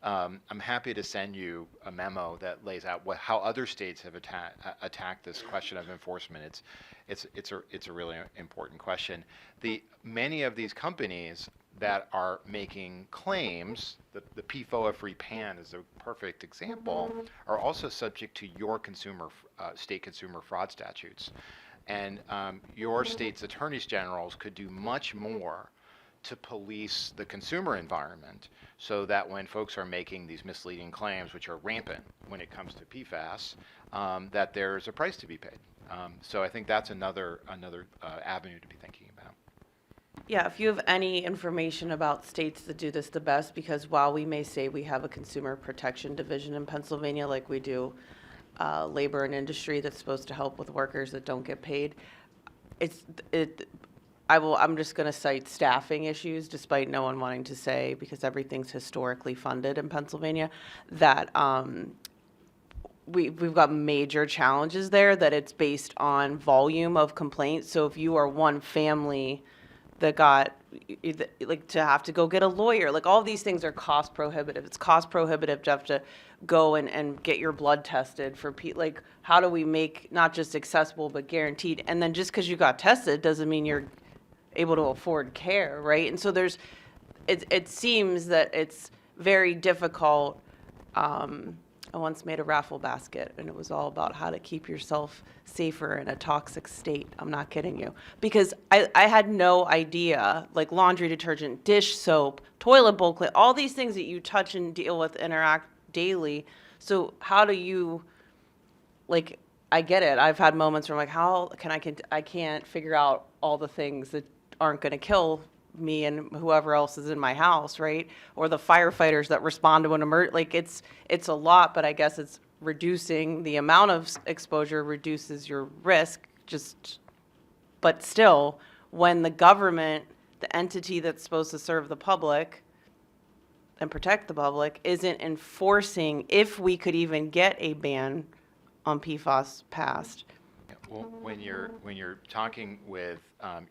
[SPEAKER 9] I'm happy to send you a memo that lays out how other states have attacked this question of enforcement. It's a really important question. Many of these companies that are making claims, the PFOA-free pan is a perfect example, are also subject to your state consumer fraud statutes. And your state's attorneys generals could do much more to police the consumer environment so that when folks are making these misleading claims, which are rampant when it comes to PFAS, that there's a price to be paid. So I think that's another avenue to be thinking about.
[SPEAKER 1] Yeah, if you have any information about states that do this the best, because while we may say we have a consumer protection division in Pennsylvania, like we do labor and industry that's supposed to help with workers that don't get paid, I'm just going to cite staffing issues, despite no one wanting to say, because everything's historically funded in Pennsylvania, that we've got major challenges there, that it's based on volume of complaints. So if you are one family that got, like, to have to go get a lawyer, like, all these things are cost prohibitive. It's cost prohibitive to have to go and get your blood tested for like, how do we make not just accessible but guaranteed? And then just because you got tested doesn't mean you're able to afford care, right? And so it seems that it's very difficult. I once made a raffle basket, and it was all about how to keep yourself safer in a toxic state. I'm not kidding you. Because I had no idea, like laundry detergent, dish soap, toilet bowl cleaner, all these things that you touch and deal with, interact daily. So how do you, like, I get it. I've had moments where I'm like, I can't figure out all the things that aren't going to kill me and whoever else is in my house, right? Or the firefighters that respond to an emergency. Like, it's a lot, but I guess it's reducing the amount of exposure reduces your risk. But still, when the government, the entity that's supposed to serve the public and protect the public, isn't enforcing, if we could even get a ban on PFAS passed.
[SPEAKER 9] Well, when you're talking with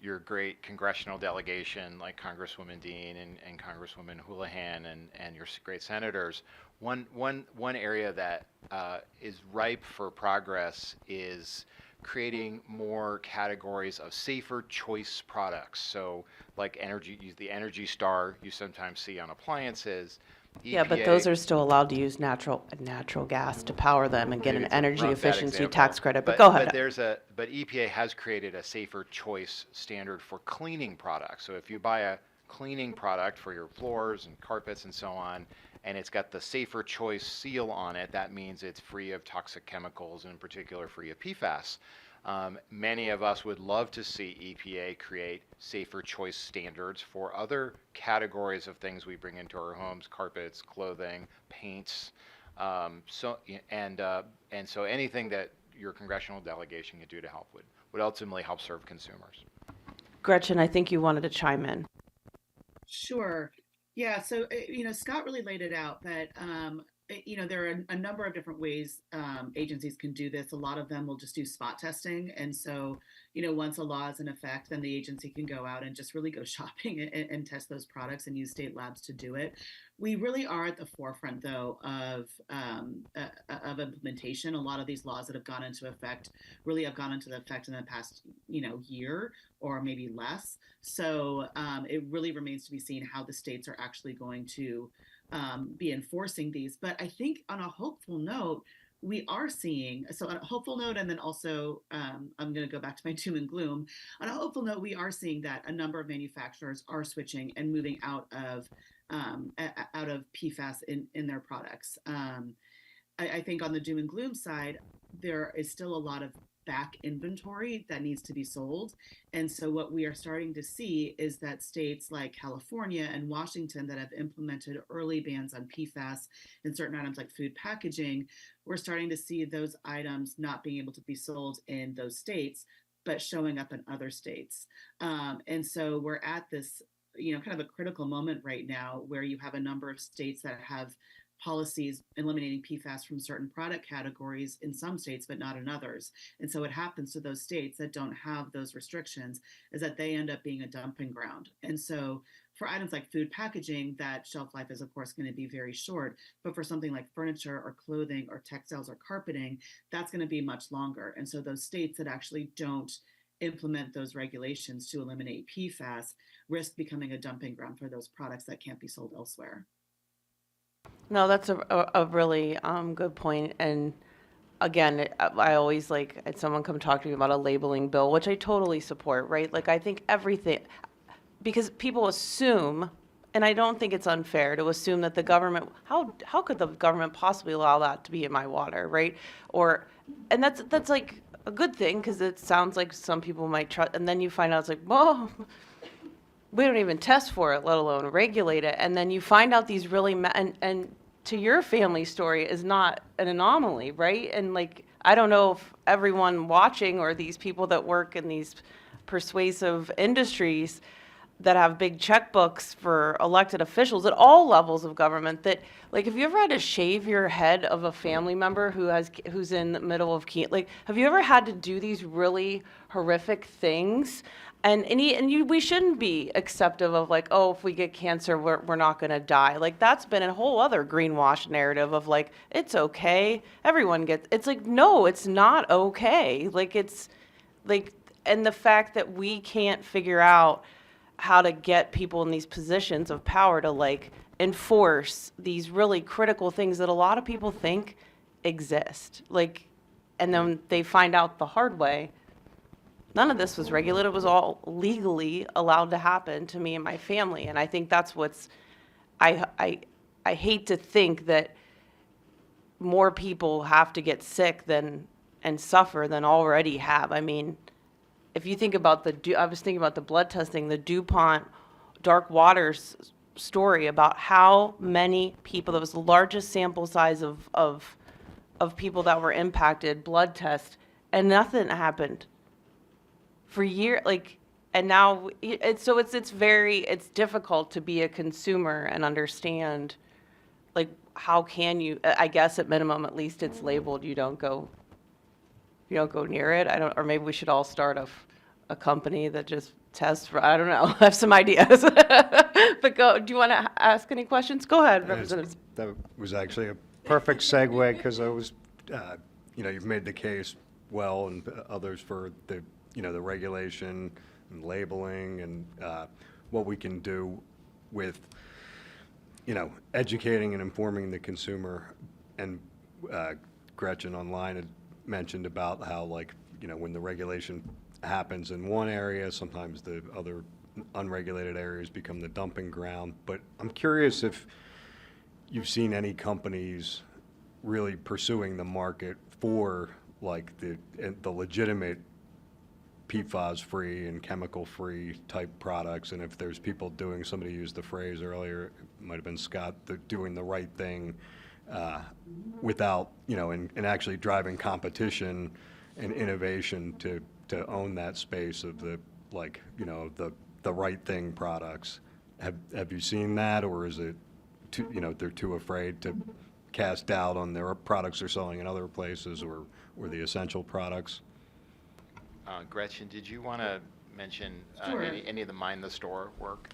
[SPEAKER 9] your great congressional delegation, like Congresswoman Dean and Congresswoman Houlihan and your great senators, one area that is ripe for progress is creating more categories of safer choice products. So, like use the Energy Star you sometimes see on appliances.
[SPEAKER 1] Yeah, but those are still allowed to use natural gas to power them and get an energy efficiency tax credit. But go ahead.
[SPEAKER 9] But EPA has created a safer choice standard for cleaning products. So if you buy a cleaning product for your floors and carpets and so on, and it's got the safer choice seal on it, that means it's free of toxic chemicals, and in particular free of PFAS. Many of us would love to see EPA create safer choice standards for other categories of things we bring into our homes: carpets, clothing, paints. So anything that your congressional delegation could do to help would ultimately help serve consumers.
[SPEAKER 1] Gretchen, I think you wanted to chime in.
[SPEAKER 8] Sure. Yeah. So, Scott really laid it out that, there are a number of different ways agencies can do this. A lot of them will just do spot testing. And so, once a law is in effect, then the agency can go out and just really go shopping and test those products and use state labs to do it. We really are at the forefront, though, of implementation. A lot of these laws that have gone into effect really have gone into effect in the past, year or maybe less. So it really remains to be seen how the states are actually going to be enforcing these. But I think on a hopeful note, we are seeing, so on a hopeful note, and then also I'm going to go back to my doom and gloom. On a hopeful note, we are seeing that a number of manufacturers are switching and moving out of PFAS in their products. I think on the doom and gloom side, there is still a lot of back inventory that needs to be sold. And so what we are starting to see is that states like California and Washington that have implemented early bans on PFAS in certain items like food packaging, we're starting to see those items not being able to be sold in those states, but showing up in other states. And so we're at this, kind of a critical moment right now where you have a number of states that have policies eliminating PFAS from certain product categories in some states, but not in others. And so what happens to those states that don't have those restrictions is that they end up being a dumping ground. And so for items like food packaging, that shelf life is, of course, going to be very short. But for something like furniture or clothing or textiles or carpeting, that's going to be much longer. And so those states that actually don't implement those regulations to eliminate PFAS risk becoming a dumping ground for those products that can't be sold elsewhere.
[SPEAKER 1] No, that's a really good point. And again, I always like, had someone come talk to me about a labeling bill, which I totally support, right? Like, I think everything, because people assume, and I don't think it's unfair to assume that the government, how could the government possibly allow that to be in my water, right? Or, and that's like a good thing, because it sounds like some people might trust, and then you find out it's like, well, we don't even test for it, let alone regulate it. And then you find out these really, and to your family story is not an anomaly, right? And like, I don't know if everyone watching or these people that work in these persuasive industries that have big checkbooks for elected officials at all levels of government, that like, have you ever had to shave your head of a family member who's in the middle of like, have you ever had to do these really horrific things? We shouldn't be acceptive of like, oh, if we get cancer, we're not going to die. Like, that's been a whole other greenwash narrative of like, it's okay, everyone gets. It's like, no, it's not okay. Like, it's like, and the fact that we can't figure out how to get people in these positions of power to like enforce these really critical things that a lot of people think exist. Like, and then they find out the hard way. None of this was regulated. It was all legally allowed to happen to me and my family. And I think that's what's, I hate to think that more people have to get sick and suffer than already have. I mean, if you think about I was thinking about the blood testing, the DuPont Dark Waters story about how many people, that was the largest sample size of people that were impacted, blood test, and nothing happened for years. Like, and now it's difficult to be a consumer and understand, like, how can you, I guess at minimum, at least it's labeled, you don't go near it. Or maybe we should all start a company that just tests for, I don't know, I have some ideas. But do you want to ask any questions? Go ahead, Representative.
[SPEAKER 4] That was actually a perfect segue, because I was, you've made the case well, and others for the, the regulation and labeling and what we can do with, educating and informing the consumer. And Gretchen online had mentioned about how, like, when the regulation happens in one area, sometimes the other unregulated areas become the dumping ground. But I'm curious if you've seen any companies really pursuing the market for like the legitimate PFAS-free and chemical-free type products, and if there's people doing, somebody used the phrase earlier, it might have been Scott, doing the right thing without, and actually driving competition and innovation to own that space of the, like, the right thing products. Have you seen that, or is it they're too afraid to cast doubt on their products they're selling in other places, or the essential products?
[SPEAKER 9] Gretchen, did you want to mention
[SPEAKER 8] Sure.
[SPEAKER 9] any of the Mind the Store work?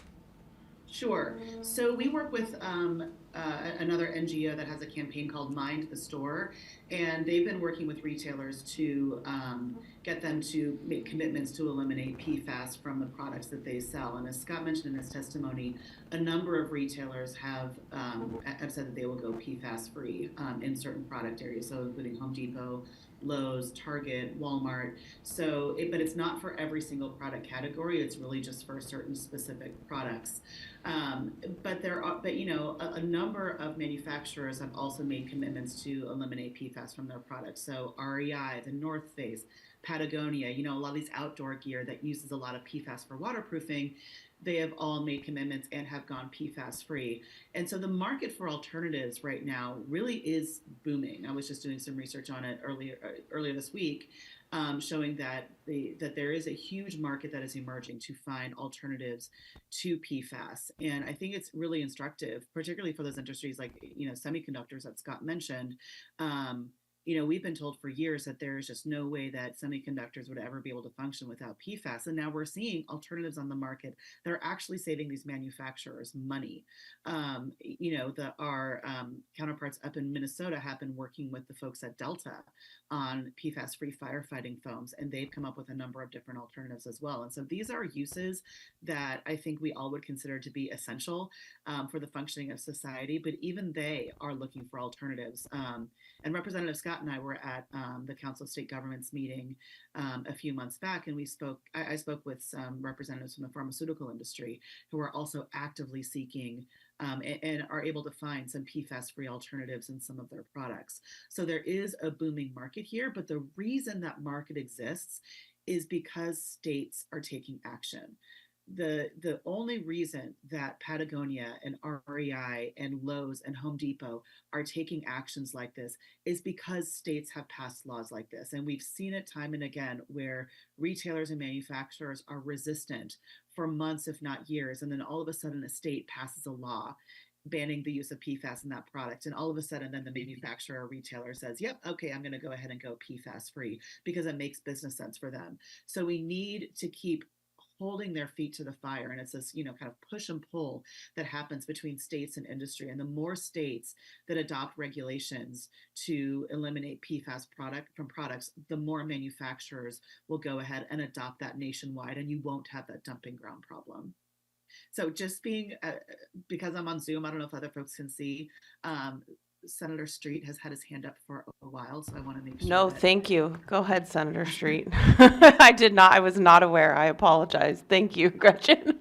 [SPEAKER 8] Sure. So we work with another NGO that has a campaign called Mind the Store, and they've been working with retailers to get them to make commitments to eliminate PFAS from the products that they sell. And as Scott mentioned in his testimony, a number of retailers have said that they will go PFAS free in certain product areas, so including Home Depot, Lowe's, Target, Walmart. But it's not for every single product category. It's really just for certain specific products. But a number of manufacturers have also made commitments to eliminate PFAS from their products. So REI, the North Face, Patagonia, a lot of these outdoor gear that uses a lot of PFAS for waterproofing, they have all made commitments and have gone PFAS free. And so the market for alternatives right now really is booming. I was just doing some research on it earlier this week, showing that there is a huge market that is emerging to find alternatives to PFAS. And I think it's really instructive, particularly for those industries like, semiconductors that Scott mentioned. We've been told for years that there's just no way that semiconductors would ever be able to function without PFAS. And now we're seeing alternatives on the market that are actually saving these manufacturers money. Our counterparts up in Minnesota have been working with the folks at Delta on PFAS-free firefighting foams, and they've come up with a number of different alternatives as well. And so these are uses that I think we all would consider to be essential for the functioning of society, but even they are looking for alternatives. And Representative Scott Scott and I were at the Council of State Governments meeting a few months back, and I spoke with some representatives from the pharmaceutical industry who are also actively seeking and are able to find some PFAS-free alternatives in some of their products. So there is a booming market here, but the reason that market exists is because states are taking action. The only reason that Patagonia and REI and Lowe's and Home Depot are taking actions like this is because states have passed laws like this. And we've seen it time and again where retailers and manufacturers are resistant for months, if not years. And then all of a sudden a state passes a law banning the use of PFAS in that product. And all of a sudden then the manufacturer or retailer says, yep, okay, I'm going to go ahead and go PFAS free because it makes business sense for them. So we need to keep holding their feet to the fire. And it's this, kind of push and pull that happens between states and industry. And the more states that adopt regulations to eliminate PFAS from products, the more manufacturers will go ahead and adopt that nationwide, and you won't have that dumping ground problem. So just because I'm on Zoom, I don't know if other folks can see, Senator Street has had his hand up for a while, so I want to make sure.
[SPEAKER 1] No, thank you. Go ahead, Senator Street. I was not aware. I apologize. Thank you, Gretchen.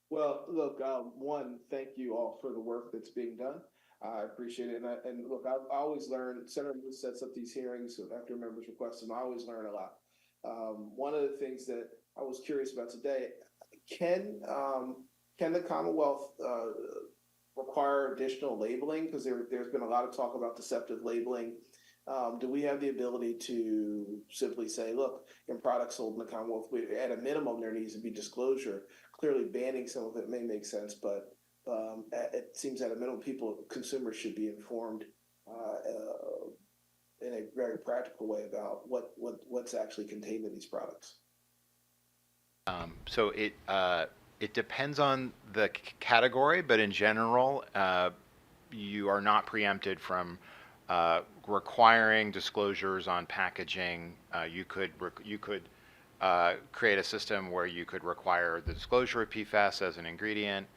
[SPEAKER 11] Well, look, one, thank you all for the work that's being done. I appreciate it. And look, I always learn. Senator Muth sets up these hearings after members request them. I always learn a lot. One of the things that I was curious about today, can the Commonwealth require additional labeling? Because there's been a lot of talk about deceptive labeling. Do we have the ability to simply say, look, in products sold in the Commonwealth, at a minimum, there needs to be disclosure. Clearly, banning some of it may make sense, but it seems at a minimum, consumers should be informed in a very practical way about what's actually contained in these products.
[SPEAKER 9] So it depends on the category, but in general, you are not preempted from requiring disclosures on packaging. You could create a system where you could require the disclosure of PFAS as an ingredient.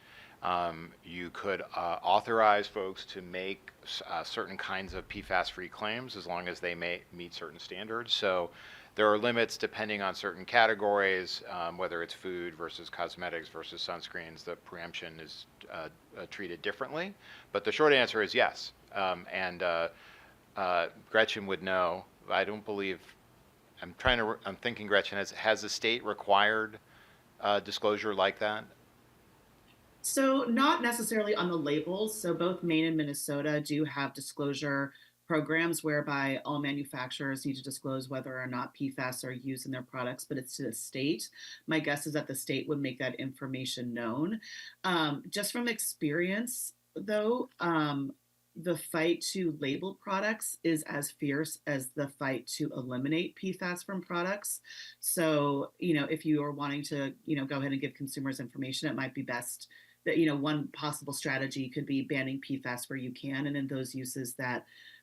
[SPEAKER 9] You could authorize folks to make certain kinds of PFAS-free claims as long as they meet certain standards. So there are limits depending on certain categories, whether it's food versus cosmetics versus sunscreens. The preemption is treated differently. But the short answer is yes. And Gretchen would know. I don't believe. I'm thinking, Gretchen, has the state required disclosure like that?
[SPEAKER 8] So not necessarily on the labels. So both Maine and Minnesota do have disclosure programs whereby all manufacturers need to disclose whether or not PFAS are used in their products, but it's to the state. My guess is that the state would make that information known. Just from experience, though, the fight to label products is as fierce as the fight to eliminate PFAS from products. So, if you are wanting to, go ahead and give consumers information, it might be best that, one possible strategy could be banning PFAS where you can, and in those uses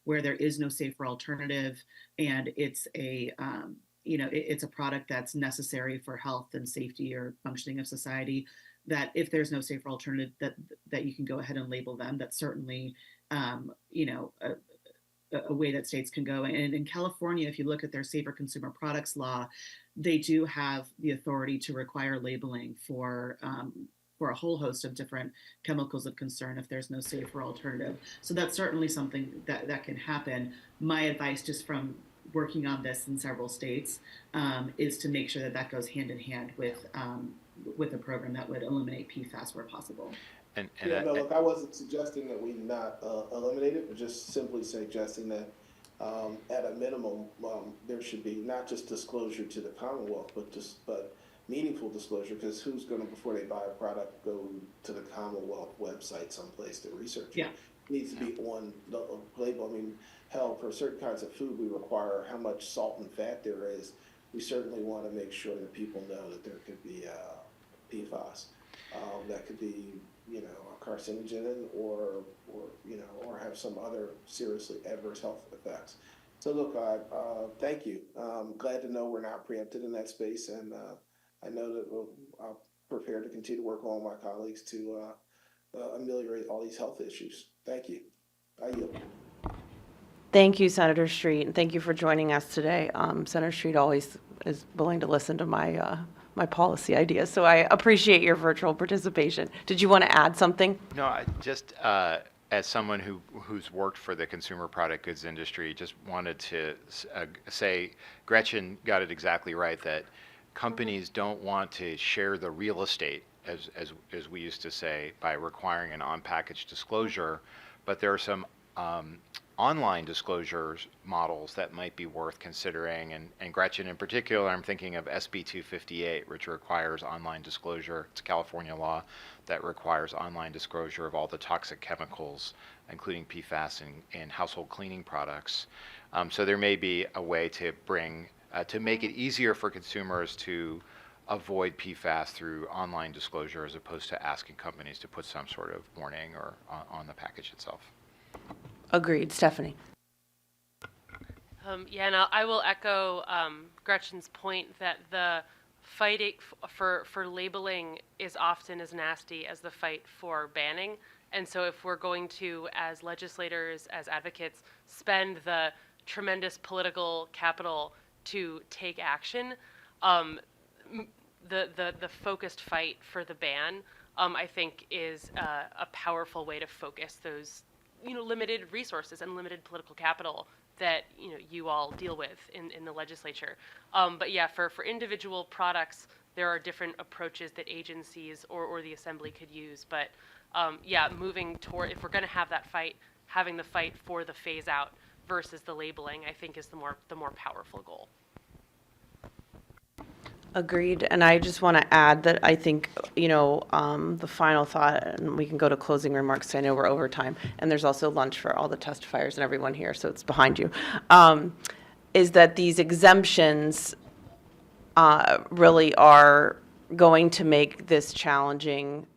[SPEAKER 8] where there is no safer alternative and it's it's a product that's necessary for health and safety or functioning of society, that if there's no safer alternative, that you can go ahead and label them. That's certainly a way that states can go. And in California, if you look at their Safer Consumer Products Law, they do have the authority to require labeling for a whole host of different chemicals of concern if there's no safer alternative. So that's certainly something that can happen. My advice, just from working on this in several states, is to make sure that goes hand in hand with a program that would eliminate PFAS where possible.
[SPEAKER 11] Look, I wasn't suggesting that we not eliminate it, but just simply suggesting that at a minimum, there should be not just disclosure to the Commonwealth, but meaningful disclosure, because who's going to, before they buy a product, go to the Commonwealth website someplace to research it?
[SPEAKER 8] Yeah.
[SPEAKER 11] It needs to be on the label. I mean, hell, for certain kinds of food, we require how much salt and fat there is. We certainly want to make sure that people know that there could be PFAS. That could be, a carcinogen or have some other seriously adverse health effects. So look, thank you. Glad to know we're not preempted in that space, and I know that I'm prepared to continue to work along my colleagues to ameliorate all these health issues. Thank you. I yield.
[SPEAKER 1] Thank you, Senator Street, and thank you for joining us today. Senator Street always is willing to listen to my policy ideas, so I appreciate your virtual participation. Did you want to add something?
[SPEAKER 9] No, I just as someone who's worked for the consumer product goods industry, just wanted to say Gretchen got it exactly right, that companies don't want to share the real estate, as we used to say, by requiring an on-package disclosure, but there are some online disclosures models that might be worth considering, and Gretchen in particular, I'm thinking of SB 258, which requires online disclosure. It's California law that requires online disclosure of all the toxic chemicals, including PFAS in household cleaning products. So there may be a way to bring, to make it easier for consumers to avoid PFAS through online disclosure, as opposed to asking companies to put some sort of warning or on the package itself.
[SPEAKER 1] Agreed. Stephanie?
[SPEAKER 6] Yeah, and I will echo Gretchen's point that the fight for labeling is often as nasty as the fight for banning. And so if we're going to, as legislators, as advocates, spend the tremendous political capital to take action, the focused fight for the ban, I think, is a powerful way to focus those limited resources and limited political capital that you all deal with in the legislature. But yeah, for individual products, there are different approaches that agencies or the assembly could use. But yeah, moving toward, if we're going to have that fight, having the fight for the phase out versus the labeling, I think is the more powerful goal.
[SPEAKER 1] Agreed. And I just want to add that I think, the final thought, and we can go to closing remarks. I know we're over time, and there's also lunch for all the testifiers and everyone here, so it's behind you, is that these exemptions really are going to make this challenging,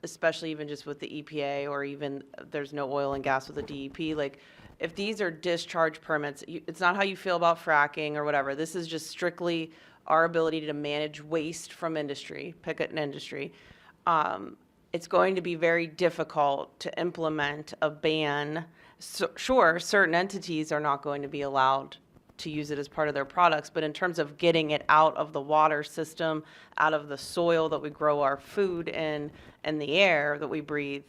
[SPEAKER 1] especially even just with the EPA, or even there's no oil and gas with the DEP. Like, if these are discharge permits, it's not how you feel about fracking or whatever. This is just strictly our ability to manage waste from industry, pick an industry. It's going to be very difficult to implement a ban. So, sure, certain entities are not going to be allowed to use it as part of their products, but in terms of getting it out of the water system, out of the soil that we grow our food in, and the air that we breathe,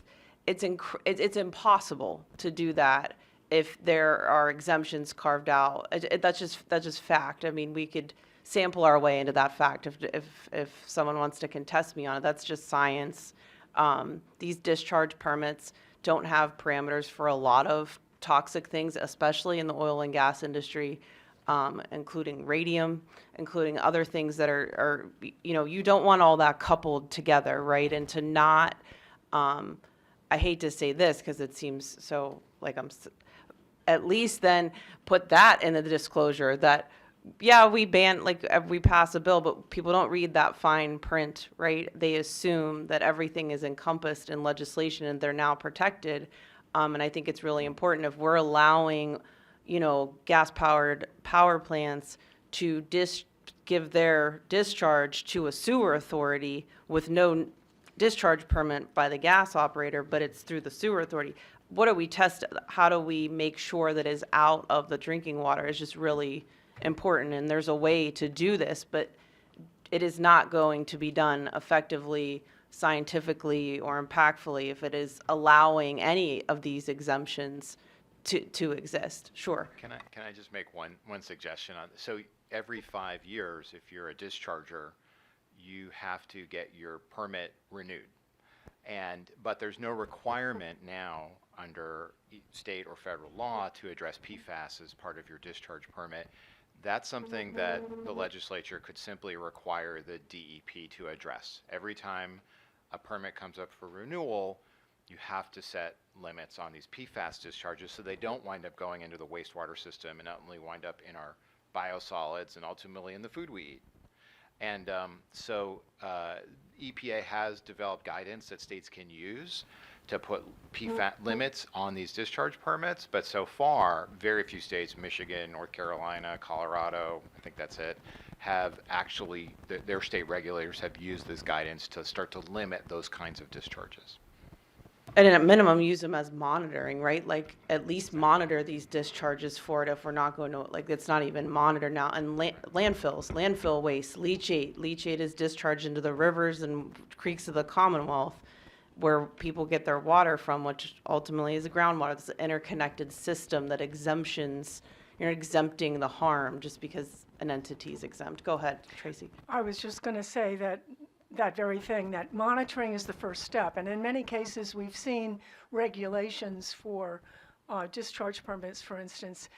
[SPEAKER 1] it's impossible to do that if there are exemptions carved out. That's just fact. I mean, we could sample our way into that fact if someone wants to contest me on it. That's just science. These discharge permits don't have parameters for a lot of toxic things, especially in the oil and gas industry, including radium, including other things that are you don't want all that coupled together, right? And to not, I hate to say this because it seems so like at least then put that in the disclosure that, yeah, we pass a bill, but people don't read that fine print, right? They assume that everything is encompassed in legislation and they're now protected. And I think it's really important if we're allowing, gas-powered power plants to give their discharge to a sewer authority with no discharge permit by the gas operator, but it's through the sewer authority. What do we test? How do we make sure that is out of the drinking water is just really important. And there's a way to do this, but it is not going to be done effectively, scientifically, or impactfully if it is allowing any of these exemptions to exist. Sure.
[SPEAKER 9] Can I just make one suggestion on this? So every 5 years, if you're a discharger, you have to get your permit renewed. But there's no requirement now under state or federal law to address PFAS as part of your discharge permit. That's something that the legislature could simply require the DEP to address. Every time a permit comes up for renewal, you have to set limits on these PFAS discharges so they don't wind up going into the wastewater system and ultimately wind up in our biosolids and ultimately in the food we eat. And so EPA has developed guidance that states can use to put PFAS limits on these discharge permits, but so far, very few states, Michigan, North Carolina, Colorado, I think that's it, have actually, their state regulators have used this guidance to start to limit those kinds of discharges.
[SPEAKER 1] And at a minimum, use them as monitoring, right? Like, at least monitor these discharges for it if we're not going to, like, it's not even monitored now. And landfills, landfill waste, leachate. Leachate is discharged into the rivers and creeks of the Commonwealth where people get their water from, which ultimately is groundwater. It's an interconnected system that you're exempting the harm just because an entity is exempt. Go ahead, Tracy.
[SPEAKER 10] I was just going to say that very thing, that monitoring is the first step. And in many cases, we've seen regulations for discharge permits, for instance,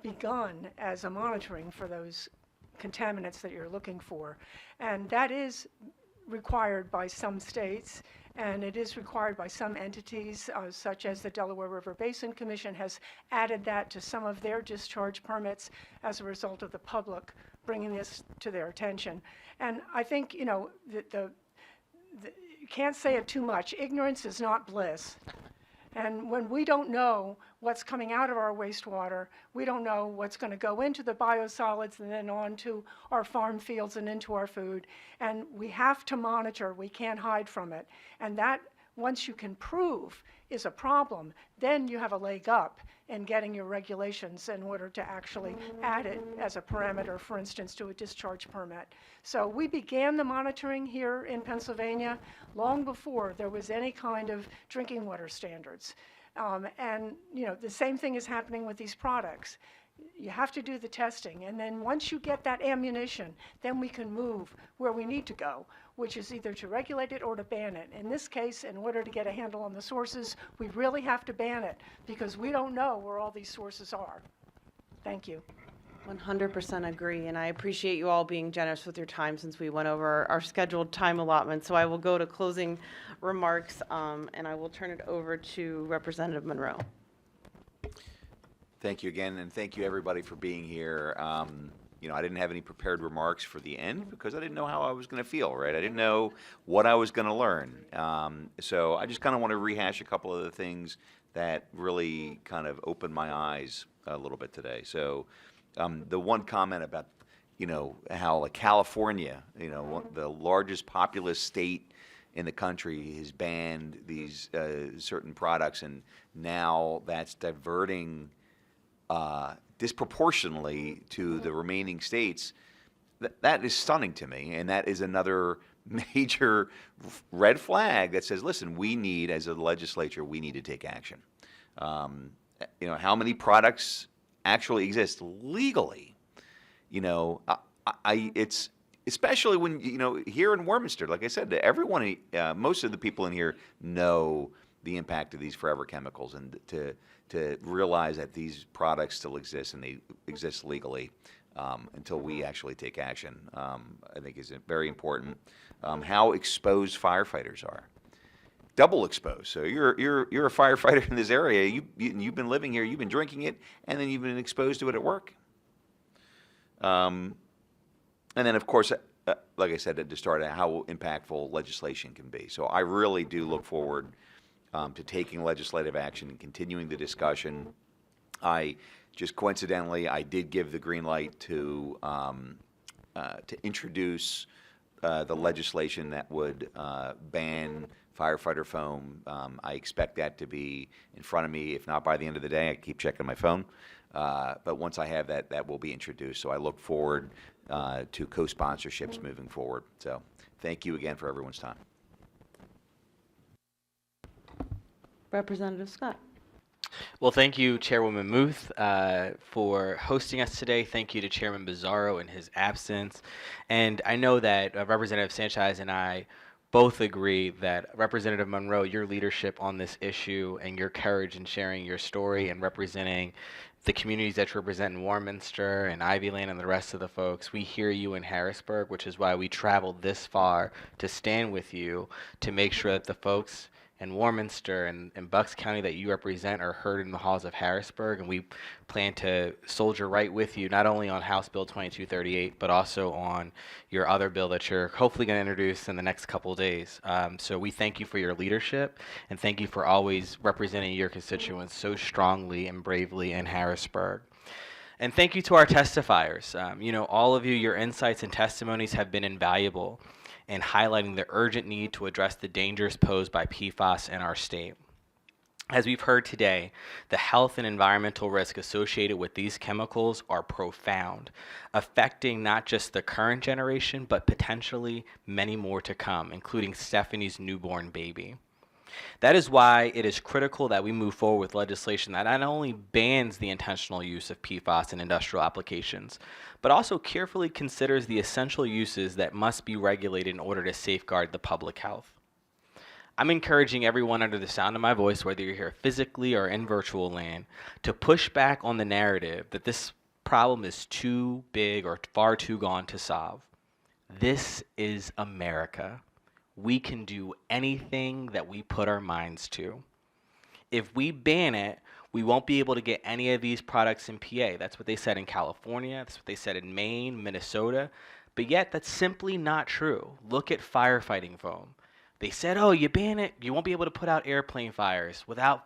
[SPEAKER 10] begun as a monitoring for those contaminants that you're looking for. And that is required by some states, and it is required by some entities, such as the Delaware River Basin Commission has added that to some of their discharge permits as a result of the public bringing this to their attention. And I think, you know, you can't say it too much. Ignorance is not bliss. And when we don't know what's coming out of our wastewater, we don't know what's going to go into the biosolids and then on to our farm fields and into our food. And we have to monitor. We can't hide from it. And that, once you can prove is a problem, then you have a leg up in getting your regulations in order to actually add it as a parameter, for instance, to a discharge permit. So we began the monitoring here in Pennsylvania long before there was any kind of drinking water standards. And you know, the same thing is happening with these products. You have to do the testing, and then once you get that ammunition, then we can move where we need to go, which is either to regulate it or to ban it. In this case, in order to get a handle on the sources, we really have to ban it because we don't know where all these sources are. Thank you.
[SPEAKER 1] 100% agree, and I appreciate you all being generous with your time since we went over our scheduled time allotment. So I will go to closing remarks, and I will turn it over to Representative Munroe.
[SPEAKER 2] Thank you again, and thank you everybody for being here. You know, I didn't have any prepared remarks for the end because I didn't know how I was going to feel, right? I didn't know what I was going to learn. So I just kind of want to rehash a couple of the things that really kind of opened my eyes a little bit today. So the one comment about, you know, how like California, you know, the largest populous state in the country has banned these certain products, and now that's diverting disproportionately to the remaining states. That is stunning to me, and that is another major red flag that says, listen, we need, as a legislature, we need to take action. You know, how many products actually exist legally? You know, it's especially when, you know, here in Warminster, like I said, everyone, most of the people in here know the impact of these forever chemicals, and to realize that these products still exist and they exist legally until we actually take action, I think is very important. How exposed firefighters are, double exposed. So you're a firefighter in this area. You've been living here. You've been drinking it, and then you've been exposed to it at work. And then, of course, like I said at the start, how impactful legislation can be. So I really do look forward to taking legislative action and continuing the discussion. I just coincidentally, I did give the green light to introduce the legislation that would ban firefighter foam. I expect that to be in front of me, if not by the end of the day. I keep checking my phone. But once I have that, that will be introduced. So I look forward to co-sponsorships moving forward. So thank you again for everyone's time.
[SPEAKER 1] Representative Scott.
[SPEAKER 3] Well, thank you, Chairwoman Muth, for hosting us today. Thank you to Chairman Bizzarro in his absence. And I know that Representative Sanchez and I both agree that, Representative Munroe, your leadership on this issue and your courage in sharing your story and representing the communities that you represent in Warminster and Ivyland and the rest of the folks, we hear you in Harrisburg, which is why we traveled this far to stand with you to make sure that the folks in Warminster and Bucks County that you represent are heard in the halls of Harrisburg, and we plan to soldier right with you, not only on House Bill 2238, but also on your other bill that you're hopefully going to introduce in the next couple of days. So we thank you for your leadership, and thank you for always representing your constituents so strongly and bravely in Harrisburg. And thank you to our testifiers. You know, all of you, your insights and testimonies have been invaluable. and highlighting the urgent need to address the dangers posed by PFAS in our state. As we've heard today, the health and environmental risk associated with these chemicals are profound, affecting not just the current generation, but potentially many more to come, including Stephanie's newborn baby. That is why it is critical that we move forward with legislation that not only bans the intentional use of PFAS in industrial applications, but also carefully considers the essential uses that must be regulated in order to safeguard the public health. I'm encouraging everyone under the sound of my voice, whether you're here physically or in virtual land, to push back on the narrative that this problem is too big or far too gone to solve. This is America. We can do anything that we put our minds to. If we ban it, we won't be able to get any of these products in PA. That's what they said in California. That's what they said in Maine, Minnesota. But yet, that's simply not true. Look at firefighting foam. They said, oh, you ban it, you won't be able to put out airplane fires without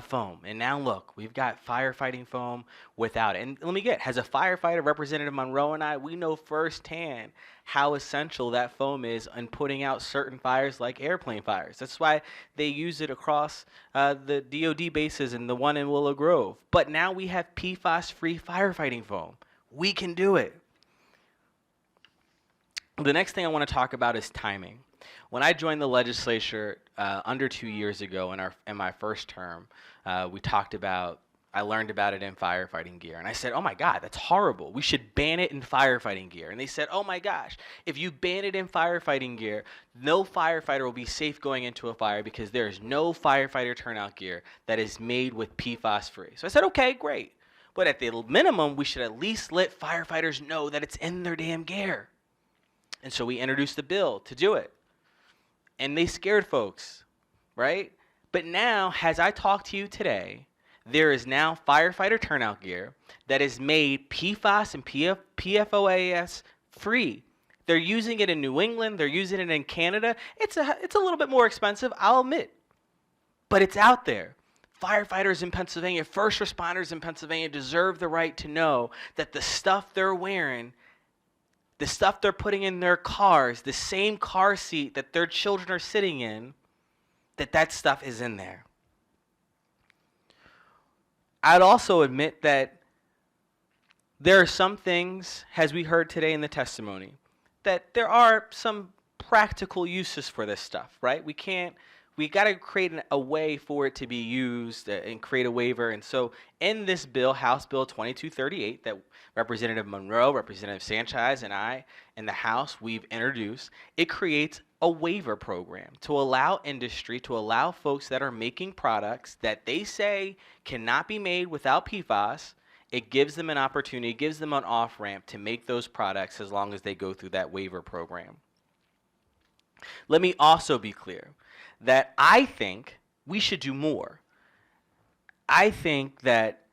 [SPEAKER 3] foam. And now look, we've got firefighting foam without it. And let me get, as a firefighter, Representative Munroe and I, we know firsthand how essential that foam is in putting out certain fires like airplane fires. That's why they use it across the DOD bases and the one in Willow Grove. But now we have PFAS-free firefighting foam. We can do it. The next thing I want to talk about is timing. When I joined the legislature under 2 years ago in my first term, I learned about it in firefighting gear. And I said, oh my God, that's horrible. We should ban it in firefighting gear. And they said, oh my gosh, if you ban it in firefighting gear, no firefighter will be safe going into a fire because there is no firefighter turnout gear that is made with PFAS free. So I said, okay, great. But at the minimum, we should at least let firefighters know that it's in their damn gear. And so we introduced the bill to do it. And they scared folks, right? But now, as I talk to you today, there is now firefighter turnout gear that is made PFAS and PFOAS free. They're using it in New England. They're using it in Canada. It's a little bit more expensive, I'll admit. But it's out there. Firefighters in Pennsylvania, first responders in Pennsylvania deserve the right to know that the stuff they're wearing, the stuff they're putting in their cars, the same car seat that their children are sitting in, that stuff is in there. I'd also admit that there are some things, as we heard today in the testimony, that there are some practical uses for this stuff, right? We got to create a way for it to be used and create a waiver. And so in this bill, House Bill 2238, that Representative Munroe, Representative Sanchez, and I in the House, we've introduced, it creates a waiver program to allow industry, to allow folks that are making products that they say cannot be made without PFAS. It gives them an opportunity, gives them an off-ramp to make those products as long as they go through that waiver program. Let me also be clear that I think we should do more. I think that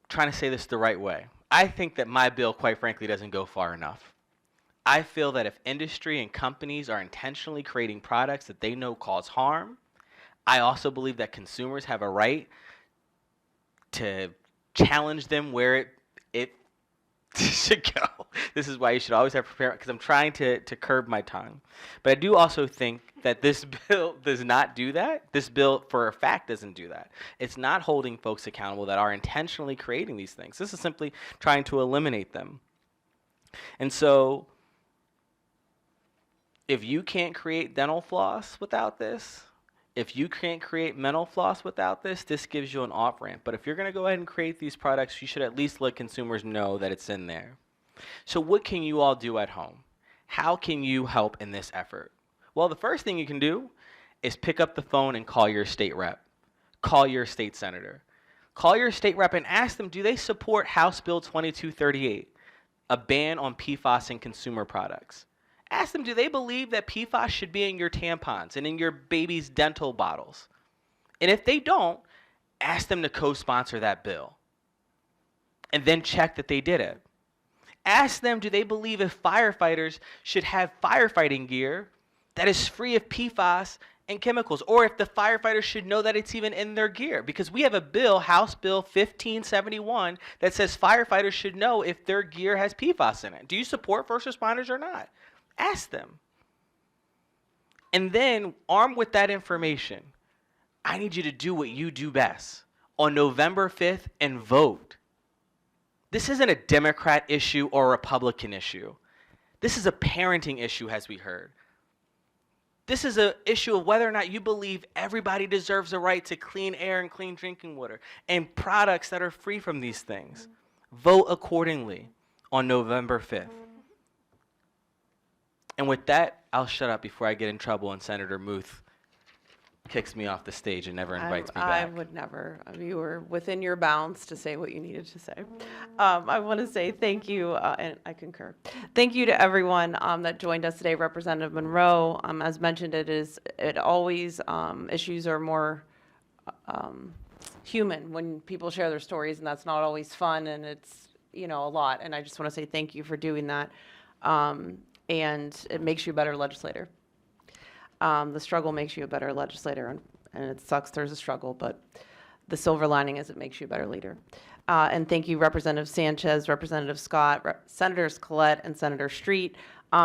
[SPEAKER 3] trying to say this the right way, I think that my bill, quite frankly, doesn't go far enough. I feel that if industry and companies are intentionally creating products that they know cause harm, I also believe that consumers have a right to challenge them where it should go. This is why you should always have prepared, because I'm trying to curb my tongue. But I do also think that this bill does not do that. This bill, for a fact, doesn't do that. It's not holding folks accountable that are intentionally creating these things. This is simply trying to eliminate them. And so, if you can't create dental floss without this, if you can't create mental floss without this, this gives you an off-ramp. But if you're going to go ahead and create these products, you should at least let consumers know that it's in there. So what can you all do at home? How can you help in this effort? Well, the first thing you can do is pick up the phone and call your state rep. Call your state senator. Call your state rep and ask them, do they support House Bill 2238, a ban on PFAS in consumer products? Ask them, do they believe that PFAS should be in your tampons and in your baby's dental bottles? And if they don't, ask them to co-sponsor that bill. And then check that they did it. Ask them, do they believe if firefighters should have firefighting gear that is free of PFAS and chemicals, or if the firefighters should know that it's even in their gear. Because we have a bill, House Bill 1571, that says firefighters should know if their gear has PFAS in it. Do you support first responders or not? Ask them. And then, armed with that information, I need you to do what you do best on November 5th and vote. This isn't a Democrat issue or a Republican issue. This is a parenting issue, as we heard. This is an issue of whether or not you believe everybody deserves a right to clean air and clean drinking water and products that are free from these things. Vote accordingly on November 5th. And with that, I'll shut up before I get in trouble and Senator Muth kicks me off the stage and never invites me back.
[SPEAKER 1] I would never. You were within your bounds to say what you needed to say. I want to say thank you, and I concur. Thank you to everyone that joined us today. Representative Munroe, as mentioned, it always, issues are more human when people share their stories, and that's not always fun, and it's, a lot. And I just want to say thank you for doing that. And it makes you a better legislator. The struggle makes you a better legislator, and it sucks there's a struggle, but the silver lining is it makes you a better leader. And thank you, Representative Sanchez, Representative Scott, Senators Collette and Senator Street,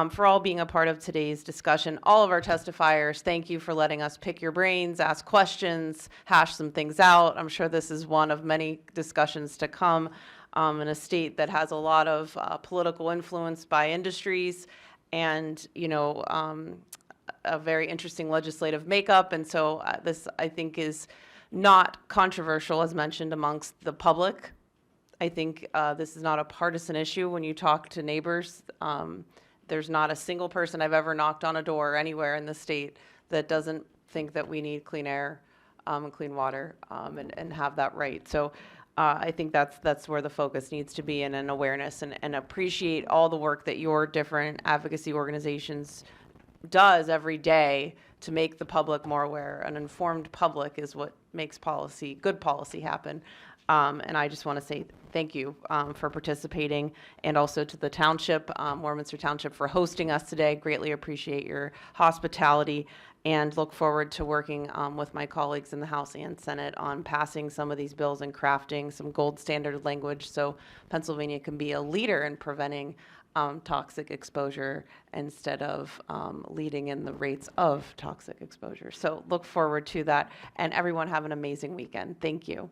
[SPEAKER 1] for all being a part of today's discussion. All of our testifiers, thank you for letting us pick your brains, ask questions, hash some things out. I'm sure this is one of many discussions to come in a state that has a lot of political influence by industries and, a very interesting legislative makeup. And so this, I think, is not controversial, as mentioned, amongst the public. I think this is not a partisan issue. When you talk to neighbors, there's not a single person I've ever knocked on a door anywhere in the state that doesn't think that we need clean air and clean water and have that right. So I think that's where the focus needs to be, and an awareness, and appreciate all the work that your different advocacy organizations does every day to make the public more aware. An informed public is what makes good policy happen. And I just want to say thank you for participating, and also to the township, Warminster Township, for hosting us today. Greatly appreciate your hospitality, and look forward to working with my colleagues in the House and Senate on passing some of these bills and crafting some gold standard language so Pennsylvania can be a leader in preventing toxic exposure instead of leading in the rates of toxic exposure. So look forward to that, and everyone have an amazing weekend. Thank you.